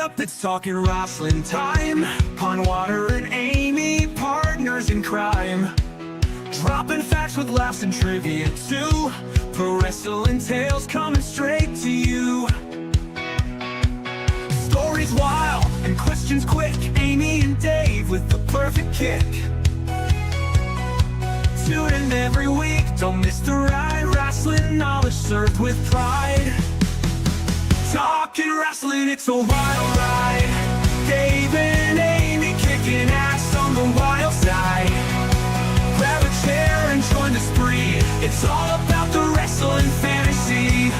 up, it's talking Rasslin time. Pond Water and Amy, partners in crime. Dropping facts with laughs and trivia too. Pro wrestling tales coming straight to you. Stories wild and questions quick. Amy and Dave with the perfect kick. Tune in every week, don't miss the ride. Rasslin knowledge served with pride. Talking wrestling, it's a wild ride. Dave and Amy kicking ass on the wild side. Grab a chair and join the spree. It's all about the wrestling fantasy.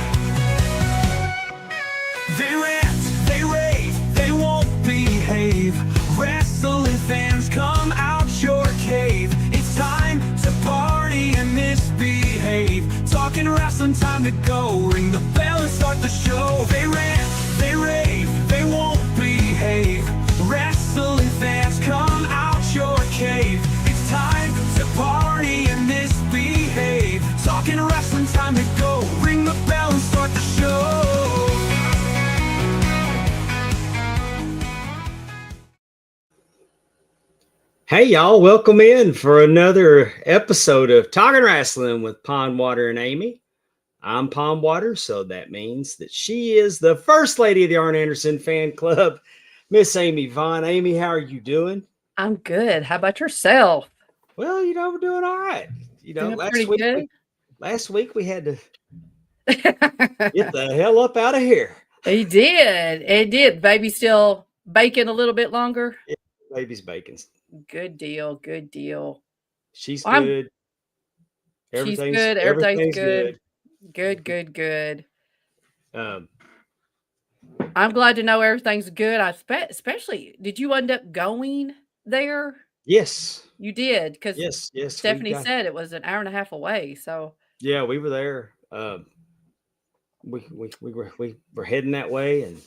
They rant, they rave, they won't behave. Wrestling fans, come out your cave. It's time to party and misbehave. Talking wrestling, time to go. Ring the bell and start the show. They rant, they rave, they won't behave. Wrestling fans, come out your cave. It's time to party and misbehave. Talking wrestling, time to go. Ring the bell and start the show. Hey y'all, welcome in for another episode of Talking Wrestling with Pond Water and Amy. I'm Pond Water, so that means that she is the first lady of the Ron Edwardsen fan club, Miss Amy Vaughn. Amy, how are you doing? I'm good. How about yourself? Well, we're doing all right. Doing pretty good. Last week we had to get the hell up out of here. He did. It did. Baby still baking a little bit longer? Yeah, baby's baking. Good deal. Good deal. She's Well, good. She's good. Everything's good. Good. Good. I'm glad to know everything's good. Especially, did you end up going there? Yes. You did, because Yes. Stephanie said it was an hour and a half away. So yeah, we were there. We were heading that way and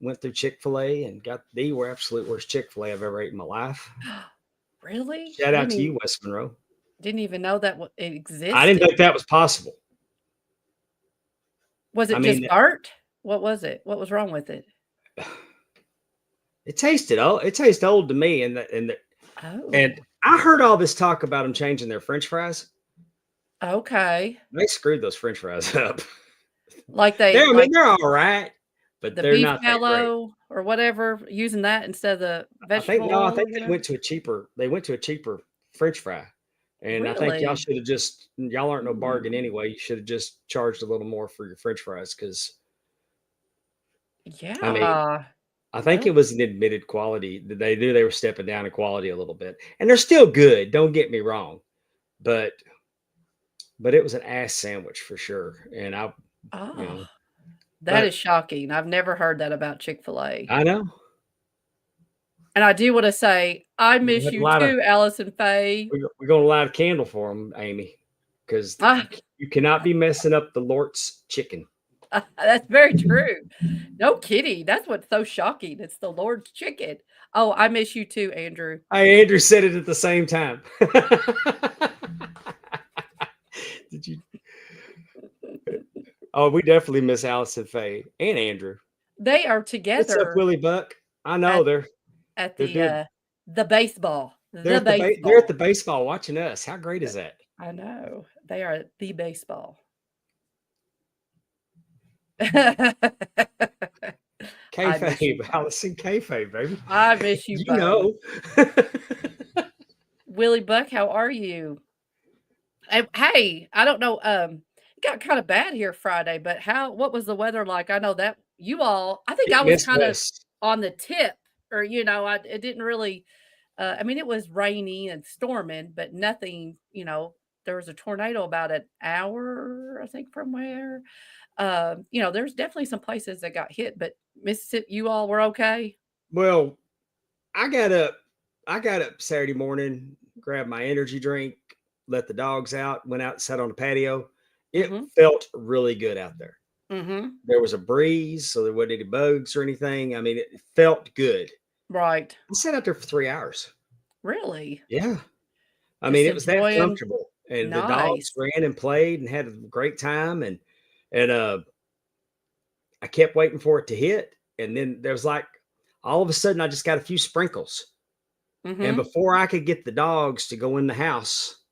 went through Chick-fil-A and got the absolute worst Chick-fil-A I've ever ate in my life. Really? Shout out to you, West Monroe. Didn't even know that it existed. I didn't think that was possible. Was it just art? What was it? What was wrong with it? It tasted old. It tastes old to me, and I heard all this talk about them changing their French fries. Okay. They screwed those French fries up. Like they're all right, but they're not that great. Or whatever, using that instead of the vegetable. I think they went to a cheaper French fry. And really? I think y'all should have y'all aren't no bargain anyway. You should have just charged a little more for your French fries, because I think it was an admitted quality that they were stepping down in quality a little bit. And they're still good, don't get me wrong. But it was an ass sandwich for sure. And that is shocking. I've never heard that about Chick-fil-A. I know. And I do want to say, I miss you too, Allison Faye. We're going to light a candle for them, Amy, because you cannot be messing up the Lort's chicken. That's very true. No kidding. That's what's so shocking. It's the Lord's chicken. Oh, I miss you too, Andrew. Andrew said it at the same time. Did you? Oh, we definitely miss Allison Faye and Andrew. They are together. What's up, Willie Buck? I know they're at the baseball. They're at the baseball watching us. How great is that? I know. They are at the baseball. Kayfabe, Allison Kayfabe, baby. I miss you. You know. Willie Buck, how are you? Hey, I don't know. It got kind of bad here Friday, but what was the weather like? I know that I think I was kind of on the tip, or it didn't really. It was rainy and storming, but nothing. There was a tornado about an hour, I think, from where. There's definitely some places that got hit, but Mississippi, you all were okay? Well, I got up Saturday morning, grabbed my energy drink, let the dogs out, went out and sat on the patio. It felt really good out there. There was a breeze, so there wasn't any bugs or anything. It felt good. Right. I sat out there for 3 hours. Really? Yeah. It was that comfortable. And the dogs ran and played and had a great time. And I kept waiting for it to hit. and then there's like all of a sudden I just got a few sprinkles. And Mm-hmm. before I could get the dogs to go in the house,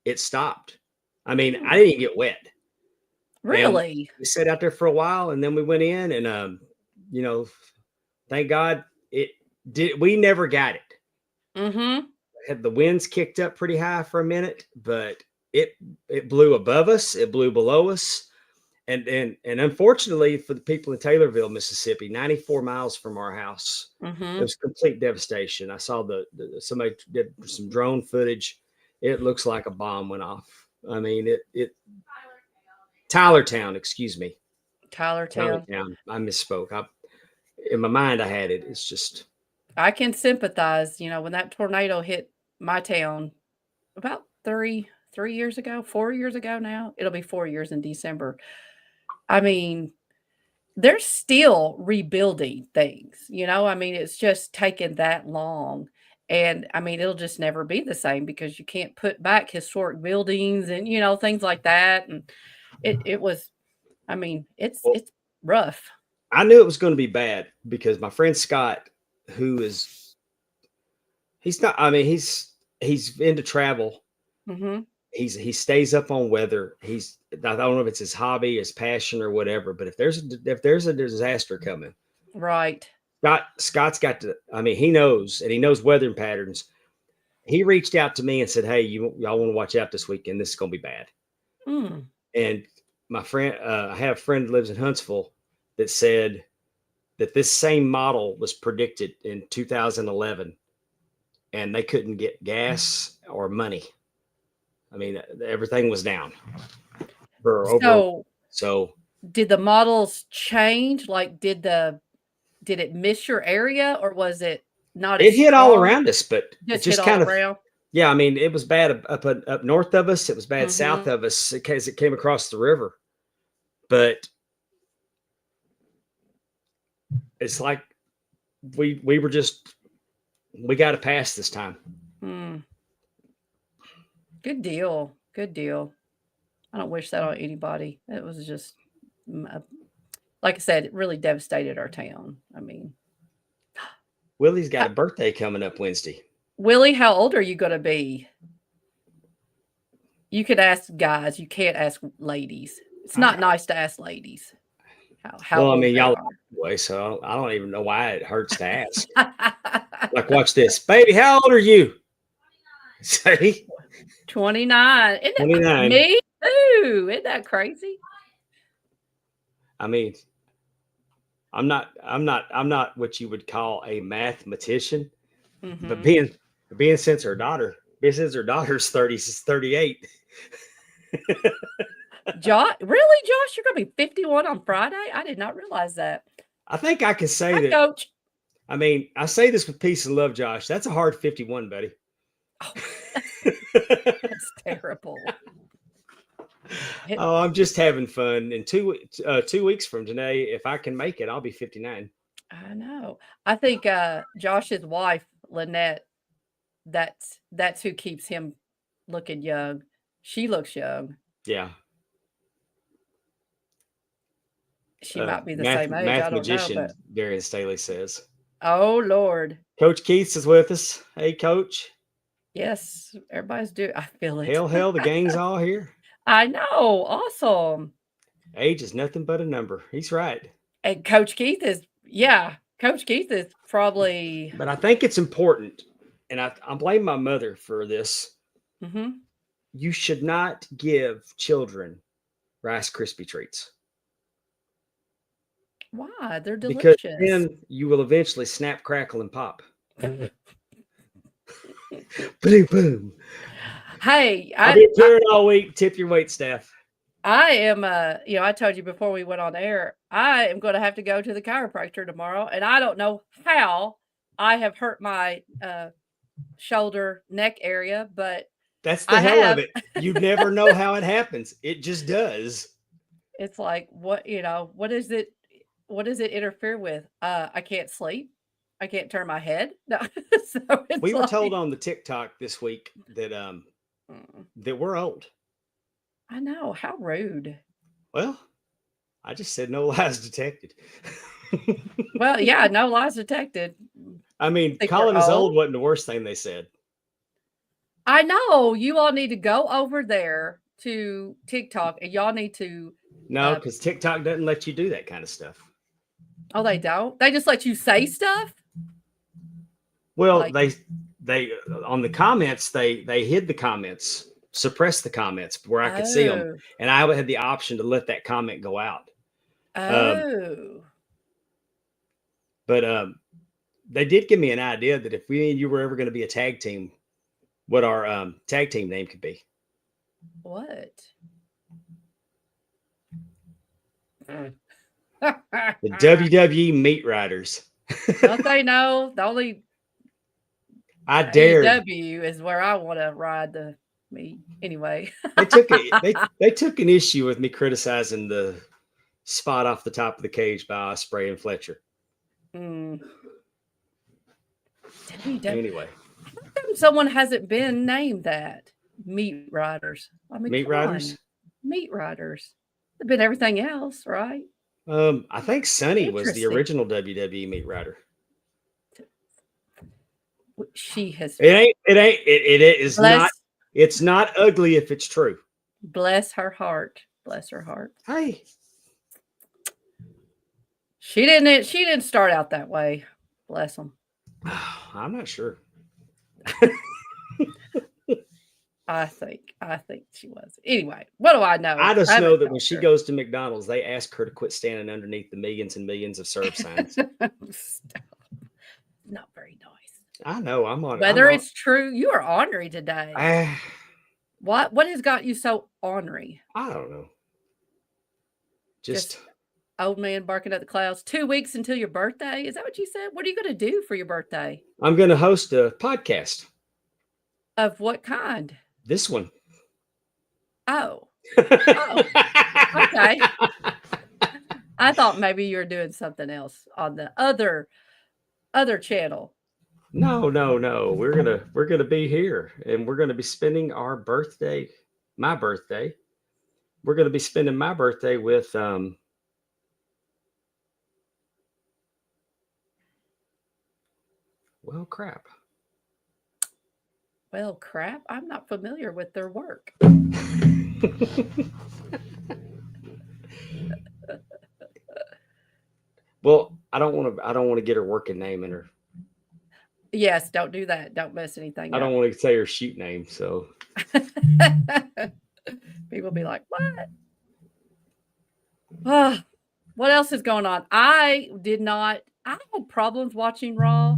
it stopped. I mean, I Hmm. didn't even get wet. And Really? we sat out there for a while, and then we went in, and you know, thank God it did. We never got it. Mm-hmm. Had the winds kicked up pretty high for a minute, but it blew above us, it blew below us, and unfortunately for the people in Taylorville, Mississippi, 94 miles from our house, it Mm-hmm. was complete devastation. I saw the somebody did some drone footage. It looks like a bomb went off. I mean, it Tylertown, excuse me, Tylertown. Tylertown. I misspoke. In my mind, I had it. It's just I can sympathize. When that tornado hit my town about 3 years ago, 4 years ago now. It'll be 4 years in December. I mean, they're still rebuilding things. I mean, it's just taken that long. And I mean, it'll just never be the same because you can't put back historic buildings and things like that. And it was, I mean, it's well, it's rough. I knew it was going to be bad because my friend Scott, who is he's not. I mean, he's into travel. Hmm. He stays up on weather. I don't know if it's his hobby, his passion, or whatever. But if there's a disaster coming, Right. Scott's got to. I mean, he knows, and he knows weather patterns. He reached out to me and said, "Hey, y'all want to watch out this weekend? This is going to be bad." Mm. And my friend, I have a friend that lives in Huntsville that said that this same model was predicted in 2011, and they couldn't get gas or money. I mean, everything was down for over. So So did the models change? Like, did it miss your area or was it not it as hit all strong? around us, but it Just hit just all kind of, around? yeah. I mean, it was bad up north of us. It was bad south Mhm. of us because it came across the river. But it's like we were just we got to pass this time. Mm. Good deal. Good deal. I don't wish that on anybody. It was just, like I said, it really devastated our town. I mean, Willie's got uh, a birthday coming up Wednesday. Willie, how old are you going to be? You could ask guys. You can't ask ladies. It's not nice to ask ladies how Well, I old mean, they y'all are. anyway, so I don't even know why it hurts to ask. Like, watch this, baby. How old are you? Say 29. Isn't that 29. me too? Isn't that crazy? I mean, I'm not what you would call a mathematician, but Mhm. being since her daughter's 30, 38. Really, Josh? You're gonna be 51 on Friday? I did not realize that. I think I can say Hi, that. coach. I mean, I say this with peace and love, Josh. That's a hard 51, buddy. Oh, that's terrible. It Oh, I'm just having fun. In 2 weeks from today, if I can make it, I'll be 59. I know. I think, Josh's wife, Lynette, that's who keeps him looking young. She looks young. Yeah. She might be the same age, I don't know, Magician but Darian Staley says. oh, Lord. Coach Keith is with us. Hey, Coach. Yes, everybody's I feel it. Hell, the gang's all here. I know, awesome. Age is nothing but a number. He's right. And Coach Keith is probably But I think it's important, and I blame my mother for this. mhm. You should not give children Rice Krispie treats Why? They're because delicious. then you will eventually snap, crackle, and pop. Boom, boom. Hey, I'll be clearing all week. Tip your wait staff. I am, I told you before we went on air, I am gonna have to go to the chiropractor tomorrow, and I don't know how I have hurt my, shoulder, neck area, but That's the I hell of have. it. You never know how it happens. It just does. It's like, what does it interfere with? I can't sleep. I can't turn my head. No. So it's We were told like on the TikTok this week that mm, that we're old. I know, how rude. Well, I just said no lies detected. Well, yeah, no lies detected. I mean, Think calling you're us old? old wasn't the worst thing they said. I know. You all need to go over there to TikTok, and y'all need to, No, uh because TikTok doesn't let you do that kind of stuff. oh, they don't? They just let you say stuff? Well, Like, they on the comments they hid the comments, suppressed the comments where I could see them, oh, and I had the option to let that comment go out. Um, oh. but they did give me an idea that if we and you were ever going to be a tag team, what our tag team name could be. What? The WWE Meat Riders. Don't they know? The only I dared. AEW is where I want to ride the meat. Anyway. They took an issue with me criticizing the spot off the top of the cage by Ospreay and Fletcher. Mm. WWE. Anyway, How come someone hasn't been named that? Meat Riders. I mean, Meat come on. Riders. Meat Riders. They've been everything else, right? I think Sunny was the Interesting. original WWE Meat Rider. She has. It is Bless, not. It's not ugly if it's true. bless her heart. Bless her heart. Hey, She didn't start out that way. Bless them. I'm not sure. I think she was. Anyway, what do I know? I just haven't know that when talked she to her. goes to McDonald's, they ask her to quit standing underneath the millions and millions of serve signs. Stop. Not very nice. I know. I'm on. Whether it's true, you are ornery today. I What has got you so ornery? don't know. Just Old man barking at the clouds. 2 weeks until your birthday. Is that what you said? What are you going to do for your birthday? I'm going to host a podcast. Of what kind? This one. Oh. Oh. Okay. I thought maybe you were doing something else on the other channel. No. We're gonna be here, and we're gonna be spending our birthday, my birthday. We're gonna be spending my birthday with well, crap. Well, crap. I'm not familiar with their work. Well, I don't want to get her working name in her. Yes, don't do that. Don't mess anything I up. don't want to say her shoot name. So People be like, what? What else is going on? I had problems watching Raw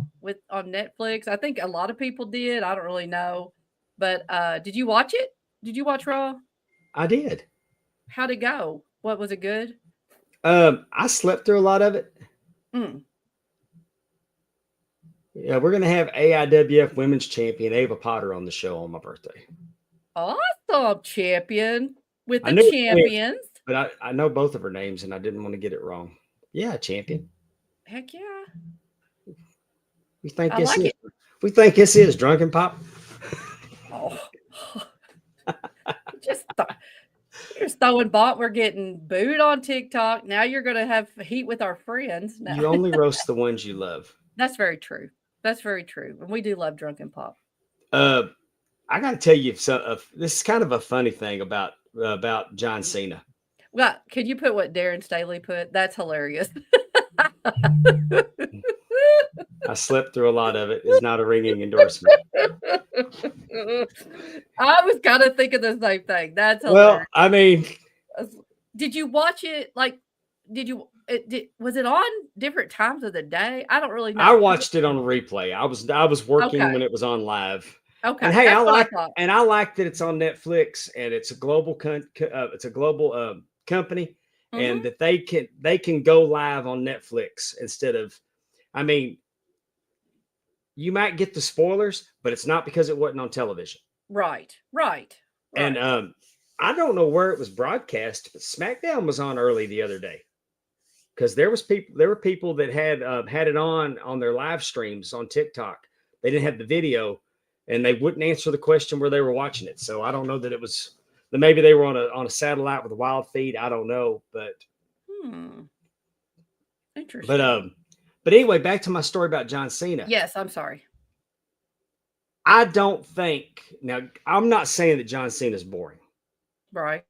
on Netflix. I think a lot of people did. I don't really know. But did you watch it? Did you watch Raw? I did. How'd it go? What was it good? I slept through a lot of it. Mm. Yeah, we're gonna have AIWF Women's Champion Ava Potter on the show on my birthday. Awesome, champion with I the knew it, champions. but I know both of her names, and I didn't want to get it wrong. Yeah, champion. Heck yeah. We think I this like is. it. We think this is Drunken Pop. Oh. Just you're throwing bot. We're getting booed on TikTok. Now you're going to have heat with our friends. No. You only roast the ones you love. That's very true. That's very true. And we do love Drunken Pop. I got to tell you, this is kind of a funny thing about John Cena. Well, can you put what Darren Staley put? That's hilarious. I slept through a lot of it. It's not a ringing endorsement. I was kind of thinking the same thing. That's hilarious. Well, I mean, did you watch it? Like, was it on different times of the day? I don't really know. I watched it on a replay. I was working Okay. when it was on live. Okay. And hey, I like that it's on Netflix, and it's a global company, and that they can go live on Netflix instead of, I mean, you might get the spoilers, but it's not because it wasn't on television. Right. And I don't know where it was broadcast, but SmackDown was on early the other day, because there were people that had it on their live streams on TikTok. They didn't have the video, and they wouldn't answer the question where they were watching it. So I don't know that it was that maybe they were on a satellite with a wild feed. I don't know, but Interesting. But anyway, back to my story about John Cena. Yes, I'm sorry. I don't think now. I'm not saying that John Cena is boring. Right.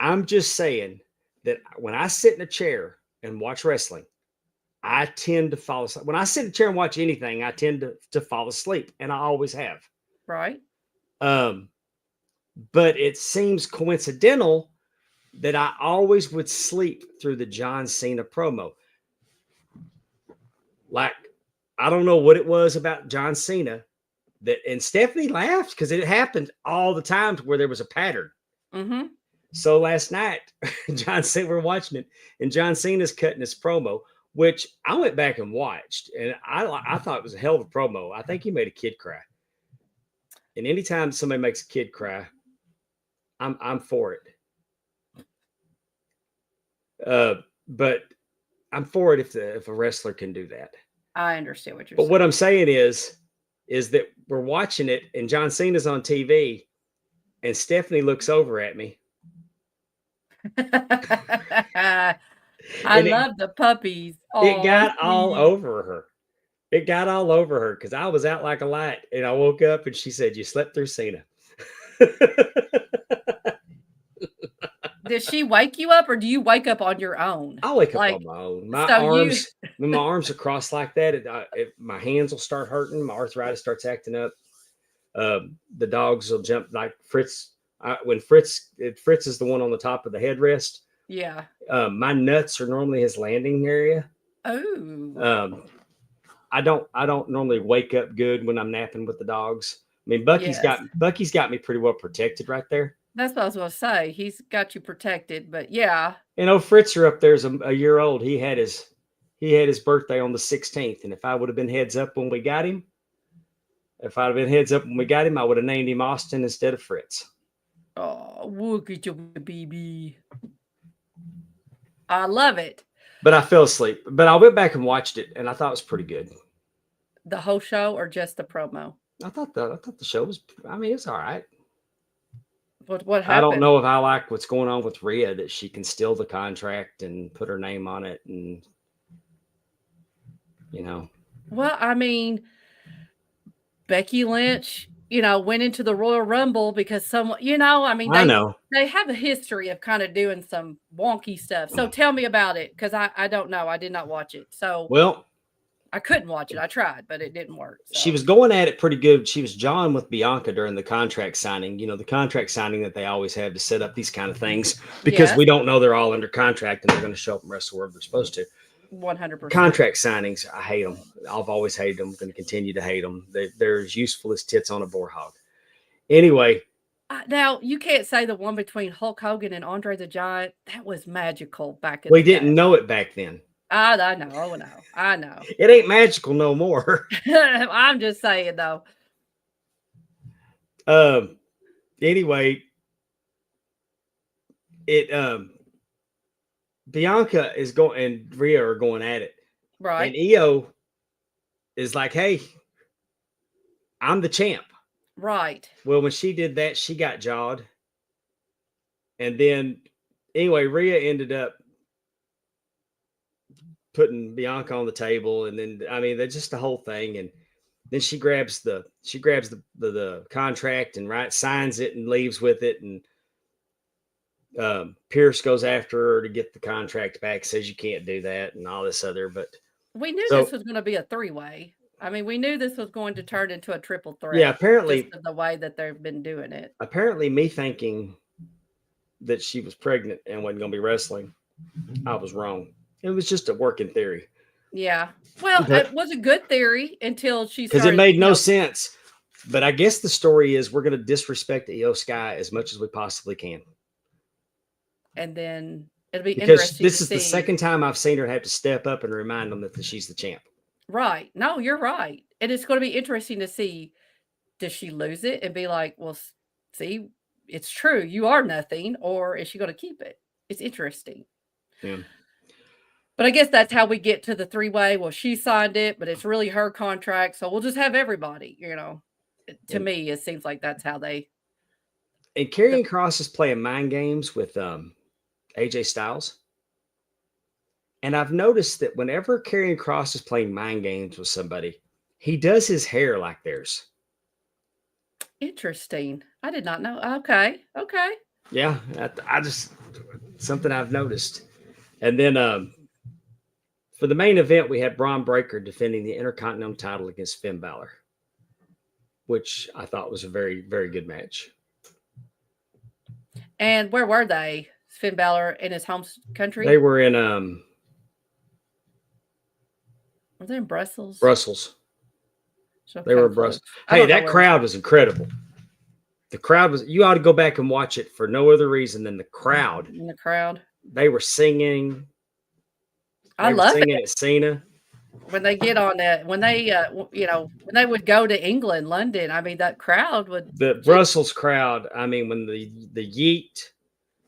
I'm just saying that when I sit in a chair and watch wrestling, I tend to fall asleep. When I sit in a chair and watch anything, I tend to fall asleep, and I always have. Right. But it seems coincidental that I always would sleep through the John Cena promo. Like, I don't know what it was about John Cena and Stephanie laughed because it happened all the time where there was a pattern. Mm-hmm. So last night, John Cena, we're watching it, and John Cena's cutting his promo, which I went back and watched, and I thought it was a hell of a promo. I think he made a kid cry. And anytime somebody makes a kid cry, I'm for it. But I'm for it if a wrestler can do that. I understand what you're saying. But what I'm saying is that we're watching it, and John Cena's on TV, and Stephanie looks over at me. I love the puppies. It got all over her. It got all over her because I was out like a light, and I woke up and she said, "You slept through Cena." Did she wake you up, or do you wake up on your own? I wake up on my own. When my arms are crossed like that, my hands will start hurting. My arthritis starts acting up. The dogs will jump like Fritz. When Fritz is the one on the top of the headrest. Yeah. My nuts are normally his landing area. Oh. I don't normally wake up good when I'm napping with the dogs. I mean, Bucky's got me pretty well protected right there. That's what I was going to say. He's got you protected, but yeah. Fritzer up there's a year old. He had his birthday on the 16th, and if I would have been heads up when we got him, I would have named him Austin instead of Fritz. Oh, look at your baby. I love it. But I fell asleep. But I went back and watched it, and I thought it was pretty good. The whole show or just the promo? I thought the show was. I mean, it's all right. What happened? I don't know if I like what's going on with Rhea, that she can steal the contract and put her name on it, and Well, I mean, Becky Lynch, went into the Royal Rumble because someone, they have a history of kind of doing some wonky stuff. So tell me about it, because I don't know. I did not watch it. So I couldn't watch it. I tried, but it didn't work. So. She was going at it pretty good. She was jawing with Bianca during the contract signing. The contract signing that they always have to set up these kind of things, because we don't know they're all under contract and they're going to show up and wrestle wherever they're supposed to. 100%. Contract signings, I hate them. I've always hated them. I'm going to continue to hate them. They're as useful as tits on a boar hog. Anyway. Now, you can't say the one between Hulk Hogan and Andre the Giant. That was magical back in the day. We didn't know it back then. I know. It ain't magical no more. I'm just saying, though. Anyway, Bianca is going and Rhea are going at it. Right. And Io is like, "Hey, I'm the champ." Right. Well, when she did that, she got jawed. And then, anyway, Rhea ended up putting Bianca on the table, and then that's just the whole thing. And then she grabs the contract and signs it and leaves with it. And Pierce goes after her to get the contract back, says you can't do that and all this other. But we knew this was going to be a three-way. I mean, we knew this was going to turn into a triple threat. Yeah, apparently just the way that they've been doing it. Apparently, me thinking that she was pregnant and wasn't going to be wrestling, I was wrong. It was just a working theory. Yeah. Well, it was a good theory until she started. Because it made no sense. But I guess the story is we're going to disrespect Io Sky as much as we possibly can. And then it'll be interesting. Because this is the second time I've seen her have to step up and remind them that she's the champ. Right. No, you're right. And it's going to be interesting to see, does she lose it and be like, well, see, it's true, you are nothing, or is she going to keep it? It's interesting. Yeah. But I guess that's how we get to the three-way. Well, she signed it, but it's really her contract, so we'll just have everybody, To me, it seems like that's how they... And Karrion Kross is playing mind games with AJ Styles. And I've noticed that whenever Karrion Kross is playing mind games with somebody, he does his hair like theirs. Interesting. I did not know. Okay. Okay. Yeah, I just something I've noticed. And then for the main event, we had Braun Breaker defending the Intercontinental title against Finn Balor, which I thought was a very, very good match. And where were they? Finn Balor in his home country? They were in Were they in Brussels? Brussels. So they were in close. Brussels. Hey, that crowd was incredible. The crowd was, you ought to go back and watch it for no other reason than the crowd. In the crowd. They were singing. I love singing it. At Cena. When they get on that, when they, when they would go to England, London, I mean, that crowd would. The Brussels crowd, I mean, when the yeet.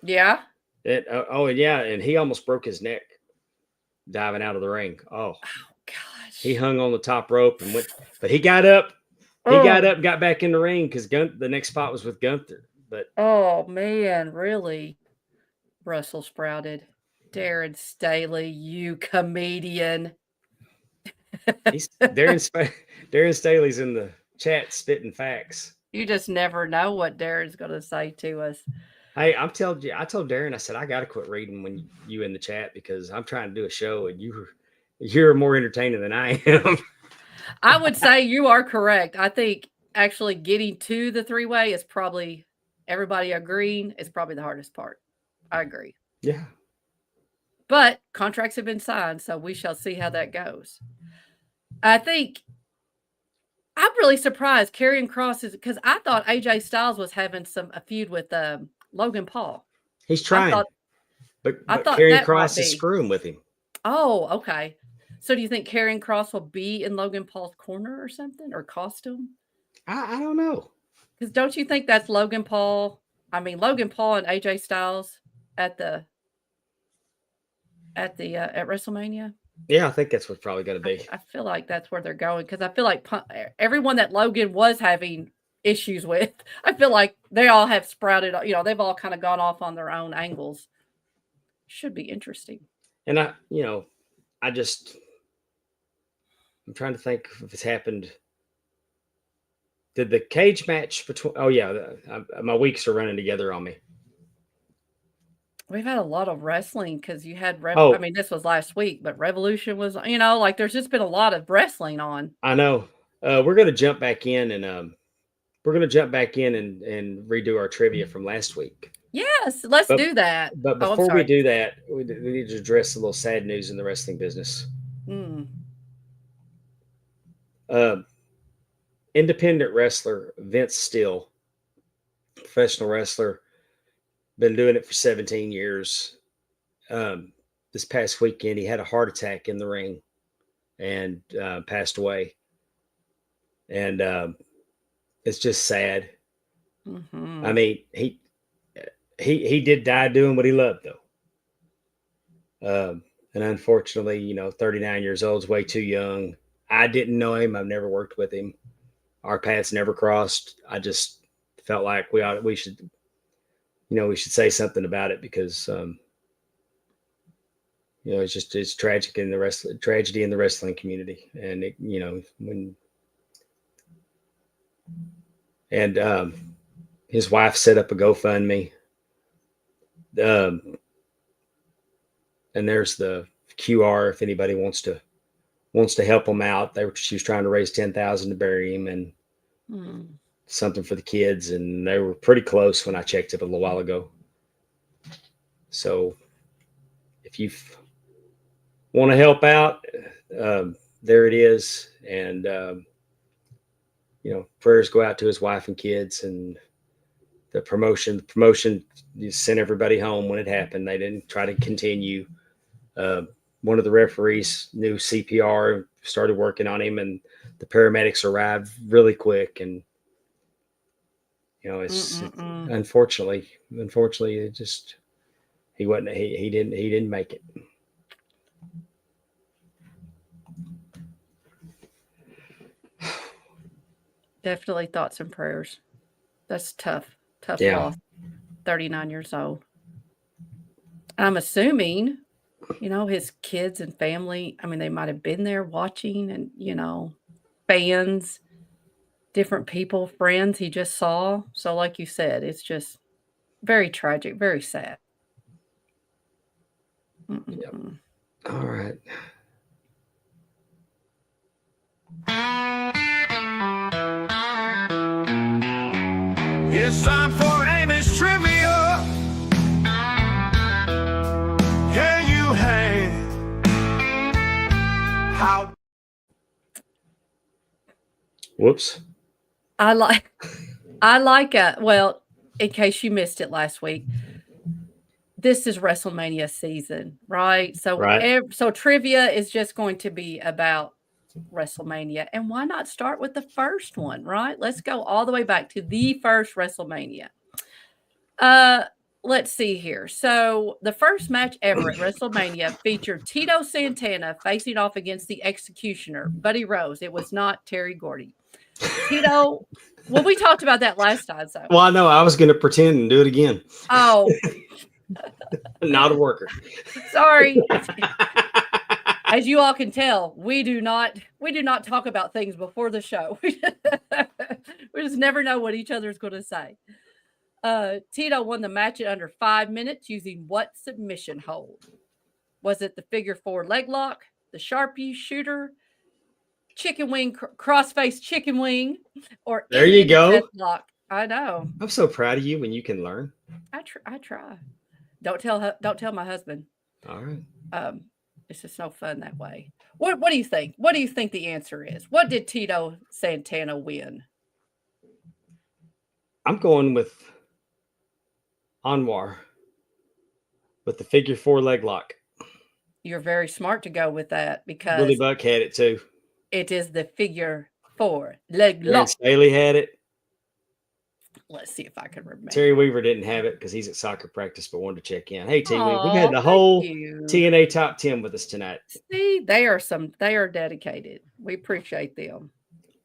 Yeah. Yeah. And he almost broke his neck diving out of the ring. Oh gosh. He hung on the top rope and went, but he got up. He got up and got back in the ring because the next spot was with Gunther. But oh, man, really? Brussels sprouted. Darren Staley, you comedian. Darren Staley's in the chat spitting facts. You just never know what Darren's going to say to us. Hey, I told Darren, I said, I got to quit reading when you in the chat because I'm trying to do a show and you're more entertaining than I am. I would say you are correct. I think actually getting to the three-way is probably, everybody agreeing, is probably the hardest part. I agree. Yeah. But contracts have been signed, so we shall see how that goes. I think I'm really surprised Karrion Kross is, because I thought AJ Styles was having a feud with Logan Paul. He's trying, but Karrion Kross is screwing with him. Oh, okay. So do you think Karrion Kross will be in Logan Paul's corner or something, or costume? I don't know. Because don't you think that's Logan Paul? I mean, Logan Paul and AJ Styles at WrestleMania? Yeah, I think that's what's probably going to be. I feel like that's where they're going because I feel like everyone that Logan was having issues with, I feel like they all have sprouted, they've all kind of gone off on their own angles. Should be interesting. And I'm trying to think if it's happened. Did the cage match between, my weeks are running together on me. We've had a lot of wrestling because you had, I mean, this was last week, but Revolution was, there's just been a lot of wrestling on. I know. We're going to jump back in and redo our trivia from last week. Yes, let's do that. But before we do that, we need to address a little sad news in the wrestling business. Independent wrestler Vince Steele, professional wrestler, been doing it for 17 years. This past weekend, he had a heart attack in the ring and passed away. And it's just sad. I mean, he did die doing what he loved, though. And unfortunately, 39 years old is way too young. I didn't know him. I've never worked with him. Our paths never crossed. I just felt like we should say something about it because, it's tragic in tragedy in the wrestling community. And his wife set up a GoFundMe. And there's the QR if anybody wants to help him out. She was trying to raise $10,000 to bury him and something for the kids, and they were pretty close when I checked it a little while ago. So if you want to help out, there it is. And prayers go out to his wife and kids. And the promotion you sent everybody home when it happened. They didn't try to continue. One of the referees knew CPR, started working on him, and the paramedics arrived really quick. And it's unfortunately, it just he didn't make it. Definitely thoughts and prayers. That's tough Yeah. loss. 39 years old. I'm assuming his kids and family, I mean, they might have been there watching and, fans, different people, friends he just saw. So like you said, it's just very tragic, very sad. Yep. All right. It's time for Amy's Trivia. Can you hang? How? Whoops. I like well, in case you missed it last week, this is WrestleMania season, right? So Right. so trivia is just going to be about WrestleMania. And why not start with the first one, right? Let's go all the way back to the first WrestleMania. Let's see here. So the first match ever at WrestleMania featured Tito Santana facing off against the Executioner, Buddy Rose. It was not Terry Gordy. Tito, well, we talked about that last time. So, well, I know I was going to pretend and do it again. Oh, not a worker. Sorry. As you all can tell, we do not talk about things before the show. We just never know what each other's going to say. Tito won the match in under 5 minutes using what submission hold? Was it the figure 4 leg lock, the Sharpie shooter, chicken wing, crossface chicken wing, or there Indian you go lock? I know. I'm so proud of you when you can learn. I try. Don't tell my husband. All right. It's just no fun that way. What do you think? What do you think the answer is? What did Tito Santana win? I'm going with Anwar with the figure 4 leg lock. You're very smart to go with that because Willie Buck had it too. It is the figure 4 leg lock. Staley had it. Let's see if I can remember. Terry Weaver didn't have it because he's at soccer practice, but wanted to check in. Hey, T, we've had the whole TNA top 10 with us tonight. See, they are dedicated. We appreciate them.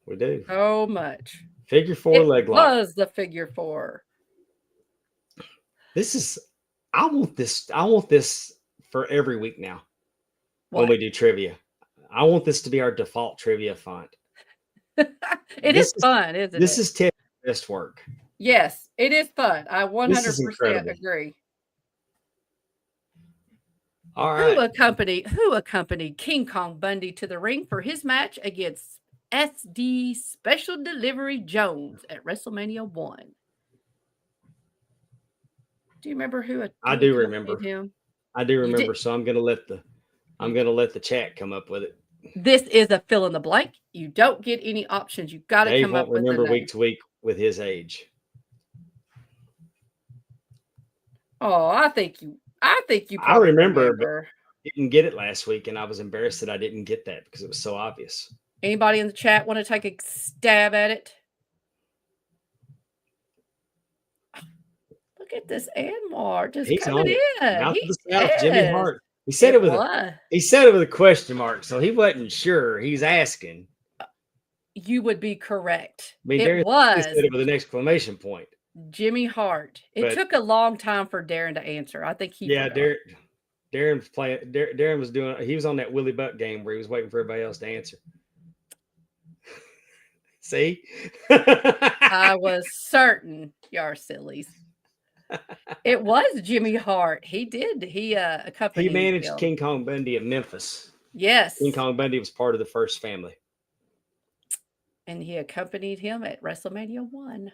We do. So much. Figure 4 leg lock. It was the figure 4. I want this for every week now. What? When we do trivia. I want this to be our default trivia font. It is fun, isn't it? This is Ted's best work. Yes, it is fun. I 100% agree. All right. Who accompanied King Kong Bundy to the ring for his match against SD Special Delivery Jones at WrestleMania 1? Do you remember who? I do remember him. I do remember. So I'm gonna let the chat come up with it. This is a fill in the blank. You don't get any options. You've got to come up with. Remember week to week with his age. Oh, I think you. I remember. But didn't get it last week, and I was embarrassed that I didn't get that because it was so obvious. Anybody in the chat want to take a stab at it? Look at this Anwar just coming in. Mouth of the South, Jimmy Hart. He said it with a question mark, so he wasn't sure. He's asking. You would be correct. I mean, he said it with an exclamation point. Jimmy Hart. It took a long time for Darren to answer. I think he. Yeah, Darren was playing. Darren was doing. He was on that Willie Buck game where he was waiting for everybody else to answer. See, I was certain y'all sillies. It was Jimmy Hart. He did. He accompanied. He managed King Kong Bundy at Memphis. Yes, King Kong Bundy was part of the first family, and he accompanied him at WrestleMania 1.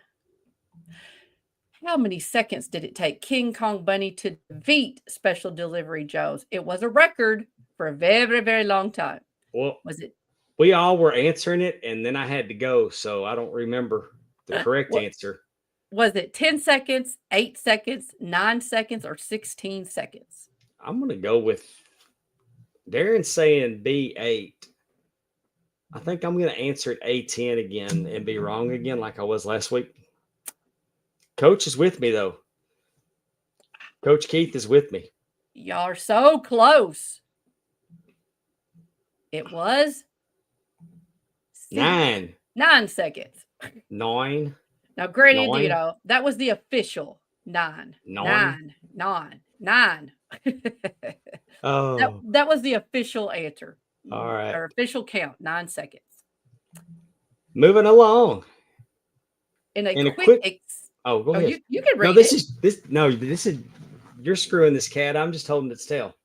How many seconds did it take King Kong Bundy to defeat Special Delivery Jones? It was a record for a very, very long time. Well, was it? We all were answering it, and then I had to go, so I don't remember the correct answer. Was it 10 seconds, 8 seconds, 9 seconds, or 16 seconds? I'm going to go with Darren saying B8. I think I'm going to answer it A10 again and be wrong again like I was last week. Coach is with me, though. Coach Keith is with me. Y'all are so close. It was 9 seconds. 9. Now, granted, that was the official 9. 9. Oh, That was the official answer. all right. Or official count, 9 seconds. Moving along. In a In a quick quick. Oh, go ahead. you can No, read this it. is this. No, this is. You're screwing this cat. I'm just holding its tail.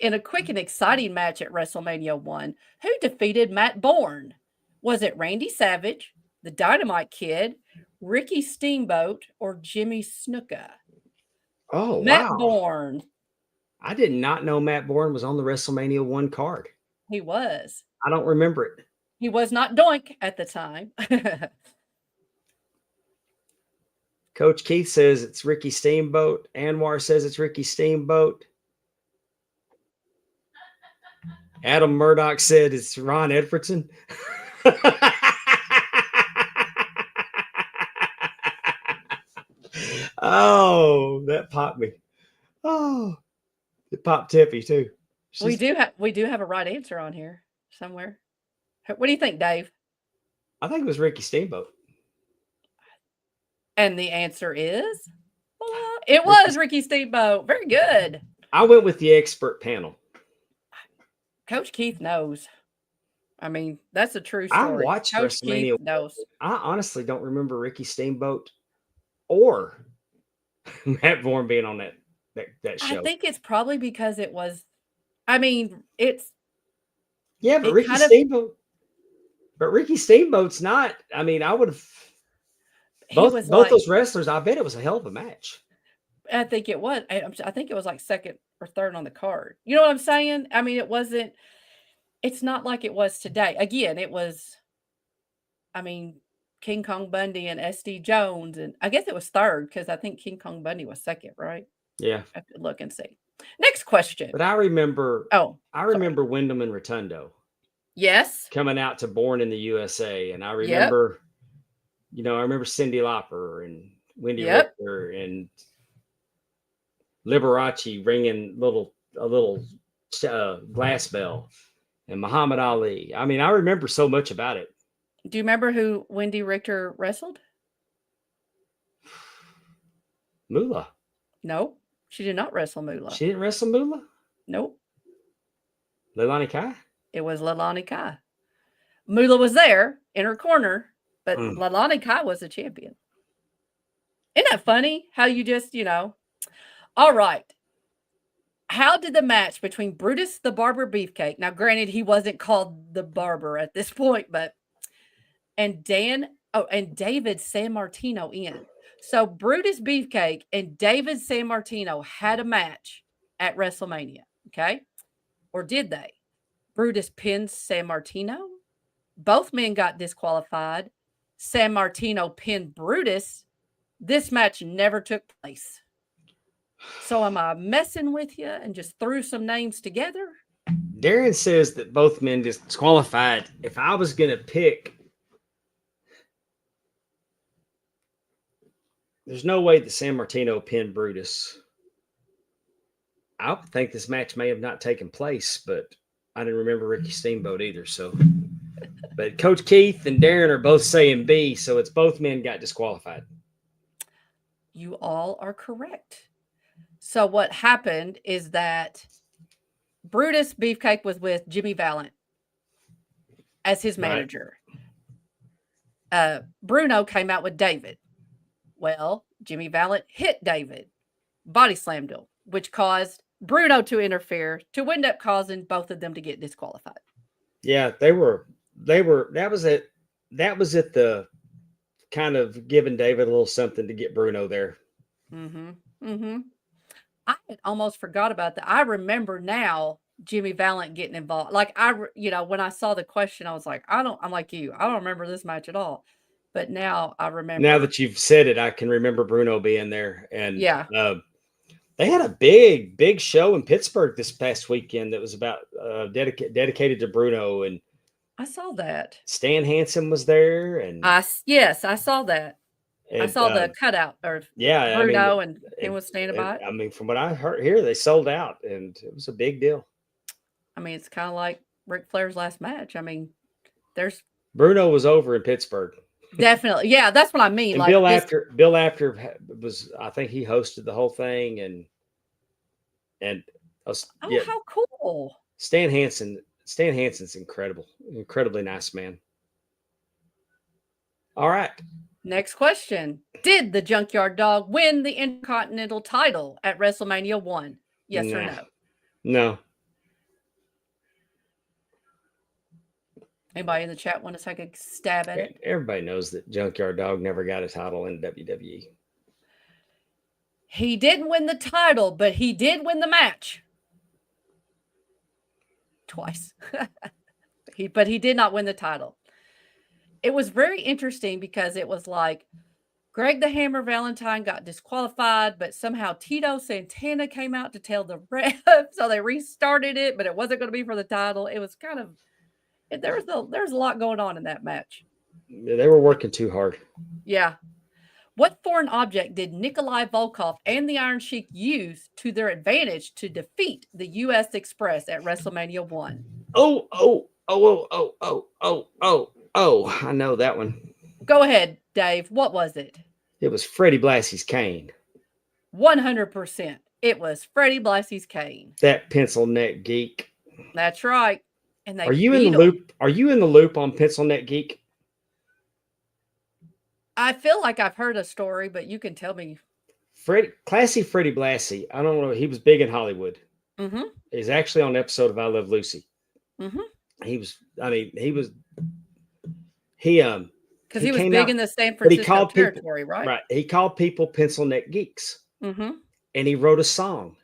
In a quick and exciting match at WrestleMania 1, who defeated Matt Bourne? Was it Randy Savage, the Dynamite Kid, Ricky Steamboat, or Jimmy Snuka? Oh, Matt wow. Bourne. I did not know Matt Bourne was on the WrestleMania 1 card. He was. I don't remember it. He was not Doink at the time. Coach Keith says it's Ricky Steamboat. Anwar says it's Ricky Steamboat. Adam Murdoch said it's Ron Edwardsen. Oh, that popped me. Oh, it popped Tippy too. We do have a right answer on here somewhere. What do you think, Dave? I think it was Ricky Steamboat. And the answer is it was Ricky Steamboat. Very good. I went with the expert panel. Coach Keith knows. I mean, that's a true story. I watched Coach WrestleMania. Keith knows. I honestly don't remember Ricky Steamboat or Matt Bourne being on that show. I think it's probably because it was. I mean, it's. Yeah, but Ricky Steamboat. But Ricky Steamboat's not. I mean, I would have. Both those wrestlers. I bet it was a hell of a match. I think it was. I think it was like second or third on the card. You know what I'm saying? I mean, it wasn't. It's not like it was today. Again, it was. I mean, King Kong Bundy and SD Jones, and I guess it was third because I think King Kong Bundy was second, right? Yeah. I could look and see. Next question. But I remember. I remember Wyndham and Rotundo. Yes. Coming out to Born in the USA, and I remember. Yep. You know, I remember Cyndi Lauper and Wendy Richter and Liberace ringing a little glass bell, and Muhammad Ali. I mean, I remember so much about it. Do you remember who Wendy Richter wrestled? Moolah. No, she did not wrestle Moolah. She didn't wrestle Moolah? Nope. Leilani Kai? It was Leilani Kai. Moolah was there in her corner, but Leilani Kai was the champion. Isn't that funny? How you just, All right. How did the match between Brutus the Barber Beefcake, now granted he wasn't called the Barber at this point, but and David Sammartino end? So Brutus Beefcake and David Sammartino had a match at WrestleMania, okay? Or did they? Brutus pinned Sammartino. Both men got disqualified. Sammartino pinned Brutus. This match never took place. So am I messing with you and just threw some names together? Darren says that both men disqualified. If I was going to pick, there's no way that Sammartino pinned Brutus. I think this match may have not taken place, but I didn't remember Ricky Steamboat either. So, but Coach Keith and Darren are both saying B, so it's both men got disqualified. You all are correct. So what happened is that Brutus Beefcake was with Jimmy Valiant as his manager. Right. Bruno came out with David. Well, Jimmy Valiant hit David, body slammed him, which caused Bruno to interfere to end up causing both of them to get disqualified. Yeah, they were. That was it. That was it. The kind of giving David a little something to get Bruno there. I had almost forgot about that. I remember now Jimmy Valiant getting involved. Like when I saw the question, I was like, I'm like you. I don't remember this match at all. But now I remember. Now that you've said it, I can remember Bruno being there. And yeah, they had a big show in Pittsburgh this past weekend that was about dedicated to Bruno. And I saw that. Stan Hansen was there, and I saw that. And, I saw the cutout of Bruno, and he was standing by it. I mean, from what I heard here, they sold out, and it was a big deal. I mean, it's kind of like Ric Flair's last match. I mean, Bruno was over in Pittsburgh. Definitely, yeah, that's what I mean. And like Bill After was, I think he hosted the whole thing, and And yeah, how cool. Stan Hansen's incredibly nice man. All right. Next question. Did the Junkyard Dog win the Intercontinental title at WrestleMania 1? Yes or no? No. Anybody in the chat want to take a stab at it? Everybody knows that Junkyard Dog never got a title in WWE. He didn't win the title, but he did win the match. Twice. But he did not win the title. It was very interesting because it was like Greg the Hammer Valentine got disqualified, but somehow Tito Santana came out to tell the ref, so they restarted it, but it wasn't going to be for the title. It was kind of, there was a lot going on in that match. They were working too hard. Yeah. What foreign object did Nikolai Volkov and the Iron Sheik use to their advantage to defeat the U.S. Express at WrestleMania 1? Oh, I know that one. Go ahead, Dave. What was it? It was Freddie Blassie's cane. 100%. It was Freddie Blassie's cane. That pencil neck geek. That's right. And are you in the loop? Are you in the loop on pencil neck geek? I feel like I've heard a story, but you can tell me. Classy Freddie Blassie. I don't know. He was big in Hollywood. Mm-hmm. He's actually on an episode of I Love Lucy. Mm-hmm. Because he was big in the San Francisco territory, right? Right. He called people pencil neck geeks. Mm-hmm. And he wrote a song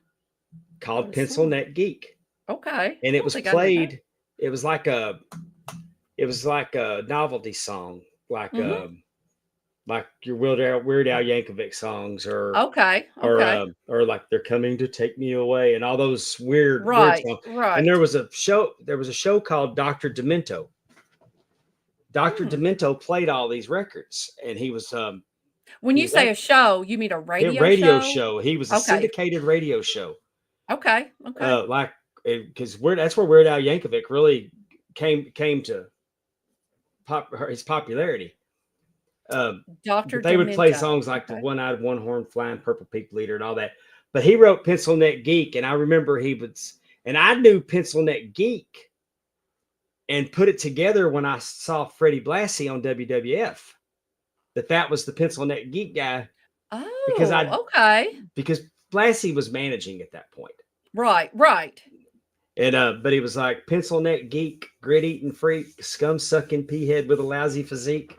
called Pencil Neck Geek. Okay. And it was played. It was like a novelty song, like your Weird Al Yankovic songs, or like They're Coming to Take Me Away, and all those weird songs. Right. And there was a show called Dr. Demento. Dr. Demento played all these records, and he was when you say a show, you mean a radio show? He was a syndicated radio show. Okay. Because that's where Weird Al Yankovic really came to his popularity. They would play songs like the One-Eyed, One-Horn Flying Purple People Eater and all that. But he wrote Pencil Neck Geek, and I remember and I knew Pencil Neck Geek and put it together when I saw Freddie Blassie on WWF. That was the Pencil Neck Geek guy. Oh, because Blassie was managing at that point. Right. And but he was like Pencil Neck Geek, grit eating freak, scum sucking pea head with a lousy physique.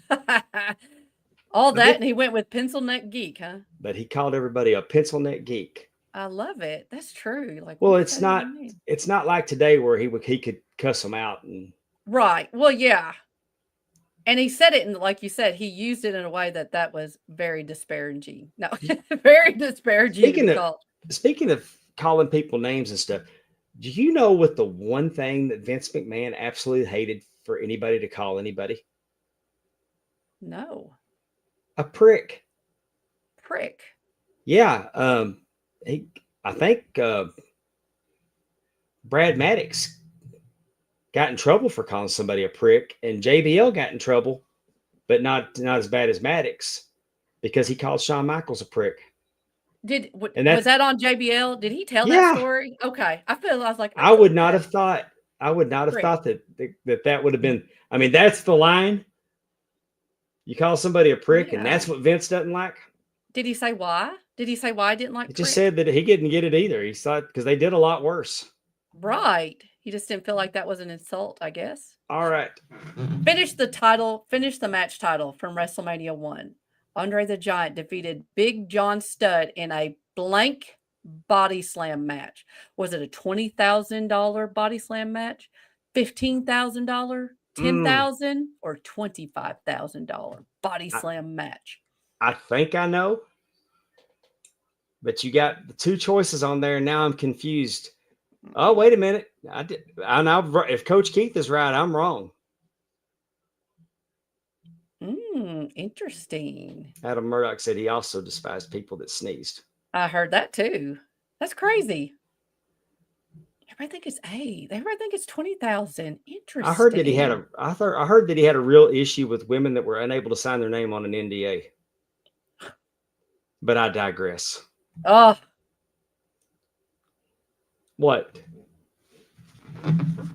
And he went with Pencil Neck Geek, huh? But he called everybody a Pencil Neck Geek. I love it. That's true. It's not like today where he could cuss them out and right. Well, yeah. And he said it, and like you said, he used it in a way that was very disparaging. No, very disparaging. Speaking of calling people names and stuff, do you know what the one thing that Vince McMahon absolutely hated for anybody to call anybody? No. A prick. Prick. Yeah. I think Brad Maddox got in trouble for calling somebody a prick, and JBL got in trouble, but not as bad as Maddox, because he called Shawn Michaels a prick. Was that on JBL? Did he tell that story? Okay. I was like, I would not have thought that would have been, I mean, that's the line. You call somebody a prick, and that's what Vince doesn't like. Did he say why? Did he say why I didn't like He just said that he didn't get it either. He thought because they did a lot worse. Right. He just didn't feel like that was an insult, I guess. All right. Finish the match title from WrestleMania 1. Andre the Giant defeated Big John Studd in a blank body slam match. Was it a $20,000 body slam match? $15,000? $10,000 or $25,000 body slam match? I think I know. But you got the two choices on there, and now I'm confused. Oh, wait a minute. I know if Coach Keith is right, I'm wrong. Interesting. Adam Murdoch said he also despised people that sneezed. I heard that too. That's crazy. Everybody think it's 20,000. Interesting. I heard that he had a real issue with women that were unable to sign their name on an NDA. But I digress. Oh, What?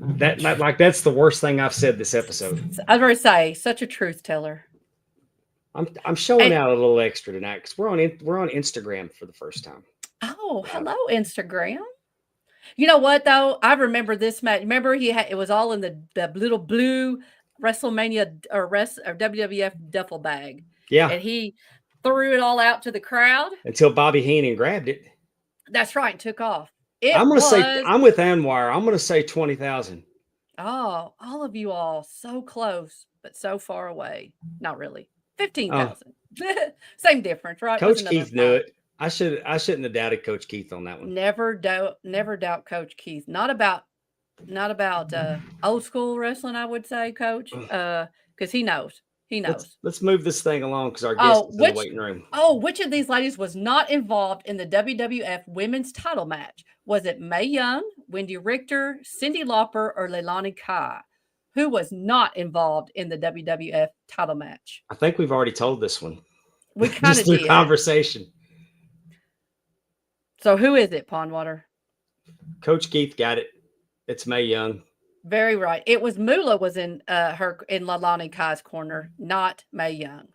That's the worst thing I've said this episode. I was going to say, such a truth teller. I'm showing out a little extra tonight because we're on Instagram for the first time. Oh, hello, Instagram. You know what though? I remember this match. Remember it was all in the little blue WrestleMania or WWF duffel bag. Yeah. And he threw it all out to the crowd until Bobby Heenan grabbed it. That's right, and took off. I'm with Anwar. I'm gonna say 20,000. Oh, all of you all so close, but so far away. Not really. 15,000. Same difference, right? Coach Keith knew it. I shouldn't have doubted Coach Keith on that one. Never doubt Coach Keith. Not about old school wrestling, I would say, Coach. Because he knows. He knows. Let's move this thing along because our guest is in the waiting room. Which of these ladies was not involved in the WWF women's title match? Was it Mae Young, Wendy Richter, Cyndi Lauper, or Leilani Kai? Who was not involved in the WWF title match? I think we've already told this one. We kind of did. Conversation. So who is it, Pondwater? Coach Keith got it. It's Mae Young. Very right. It was Moolah was in Leilani Kai's corner, not Mae Young.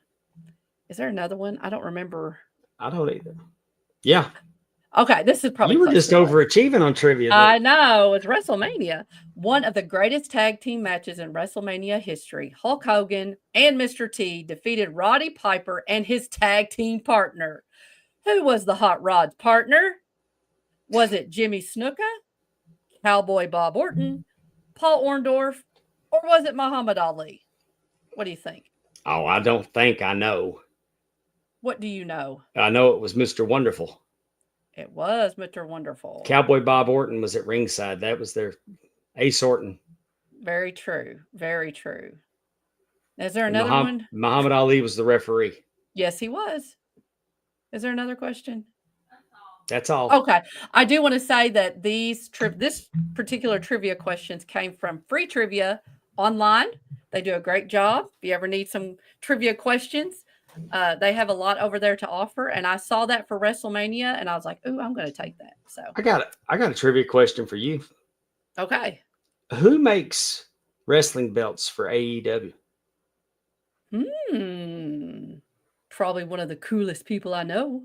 Is there another one? I don't remember. I don't either. Yeah. Okay, this is probably you were just overachieving on trivia. I know. It's WrestleMania. One of the greatest tag team matches in WrestleMania history. Hulk Hogan and Mr. T defeated Roddy Piper and his tag team partner. Who was the Hot Rod's partner? Was it Jimmy Snuka, Cowboy Bob Orton, Paul Orndorff, or was it Muhammad Ali? What do you think? Oh, I don't think I know. What do you know? I know it was Mr. Wonderful. It was Mr. Wonderful. Cowboy Bob Orton was at ringside. That was their Ace Orton. Very true. Very true. Is there another one? Muhammad Ali was the referee. Yes, he was. Is there another question? That's all. Okay. I do want to say that this particular trivia questions came from Free Trivia online. They do a great job. If you ever need some trivia questions, they have a lot over there to offer. And I saw that for WrestleMania, and I was like, "Ooh, I'm going to take that." So I got a trivia question for you. Okay. Who makes wrestling belts for AEW? Probably one of the coolest people I know.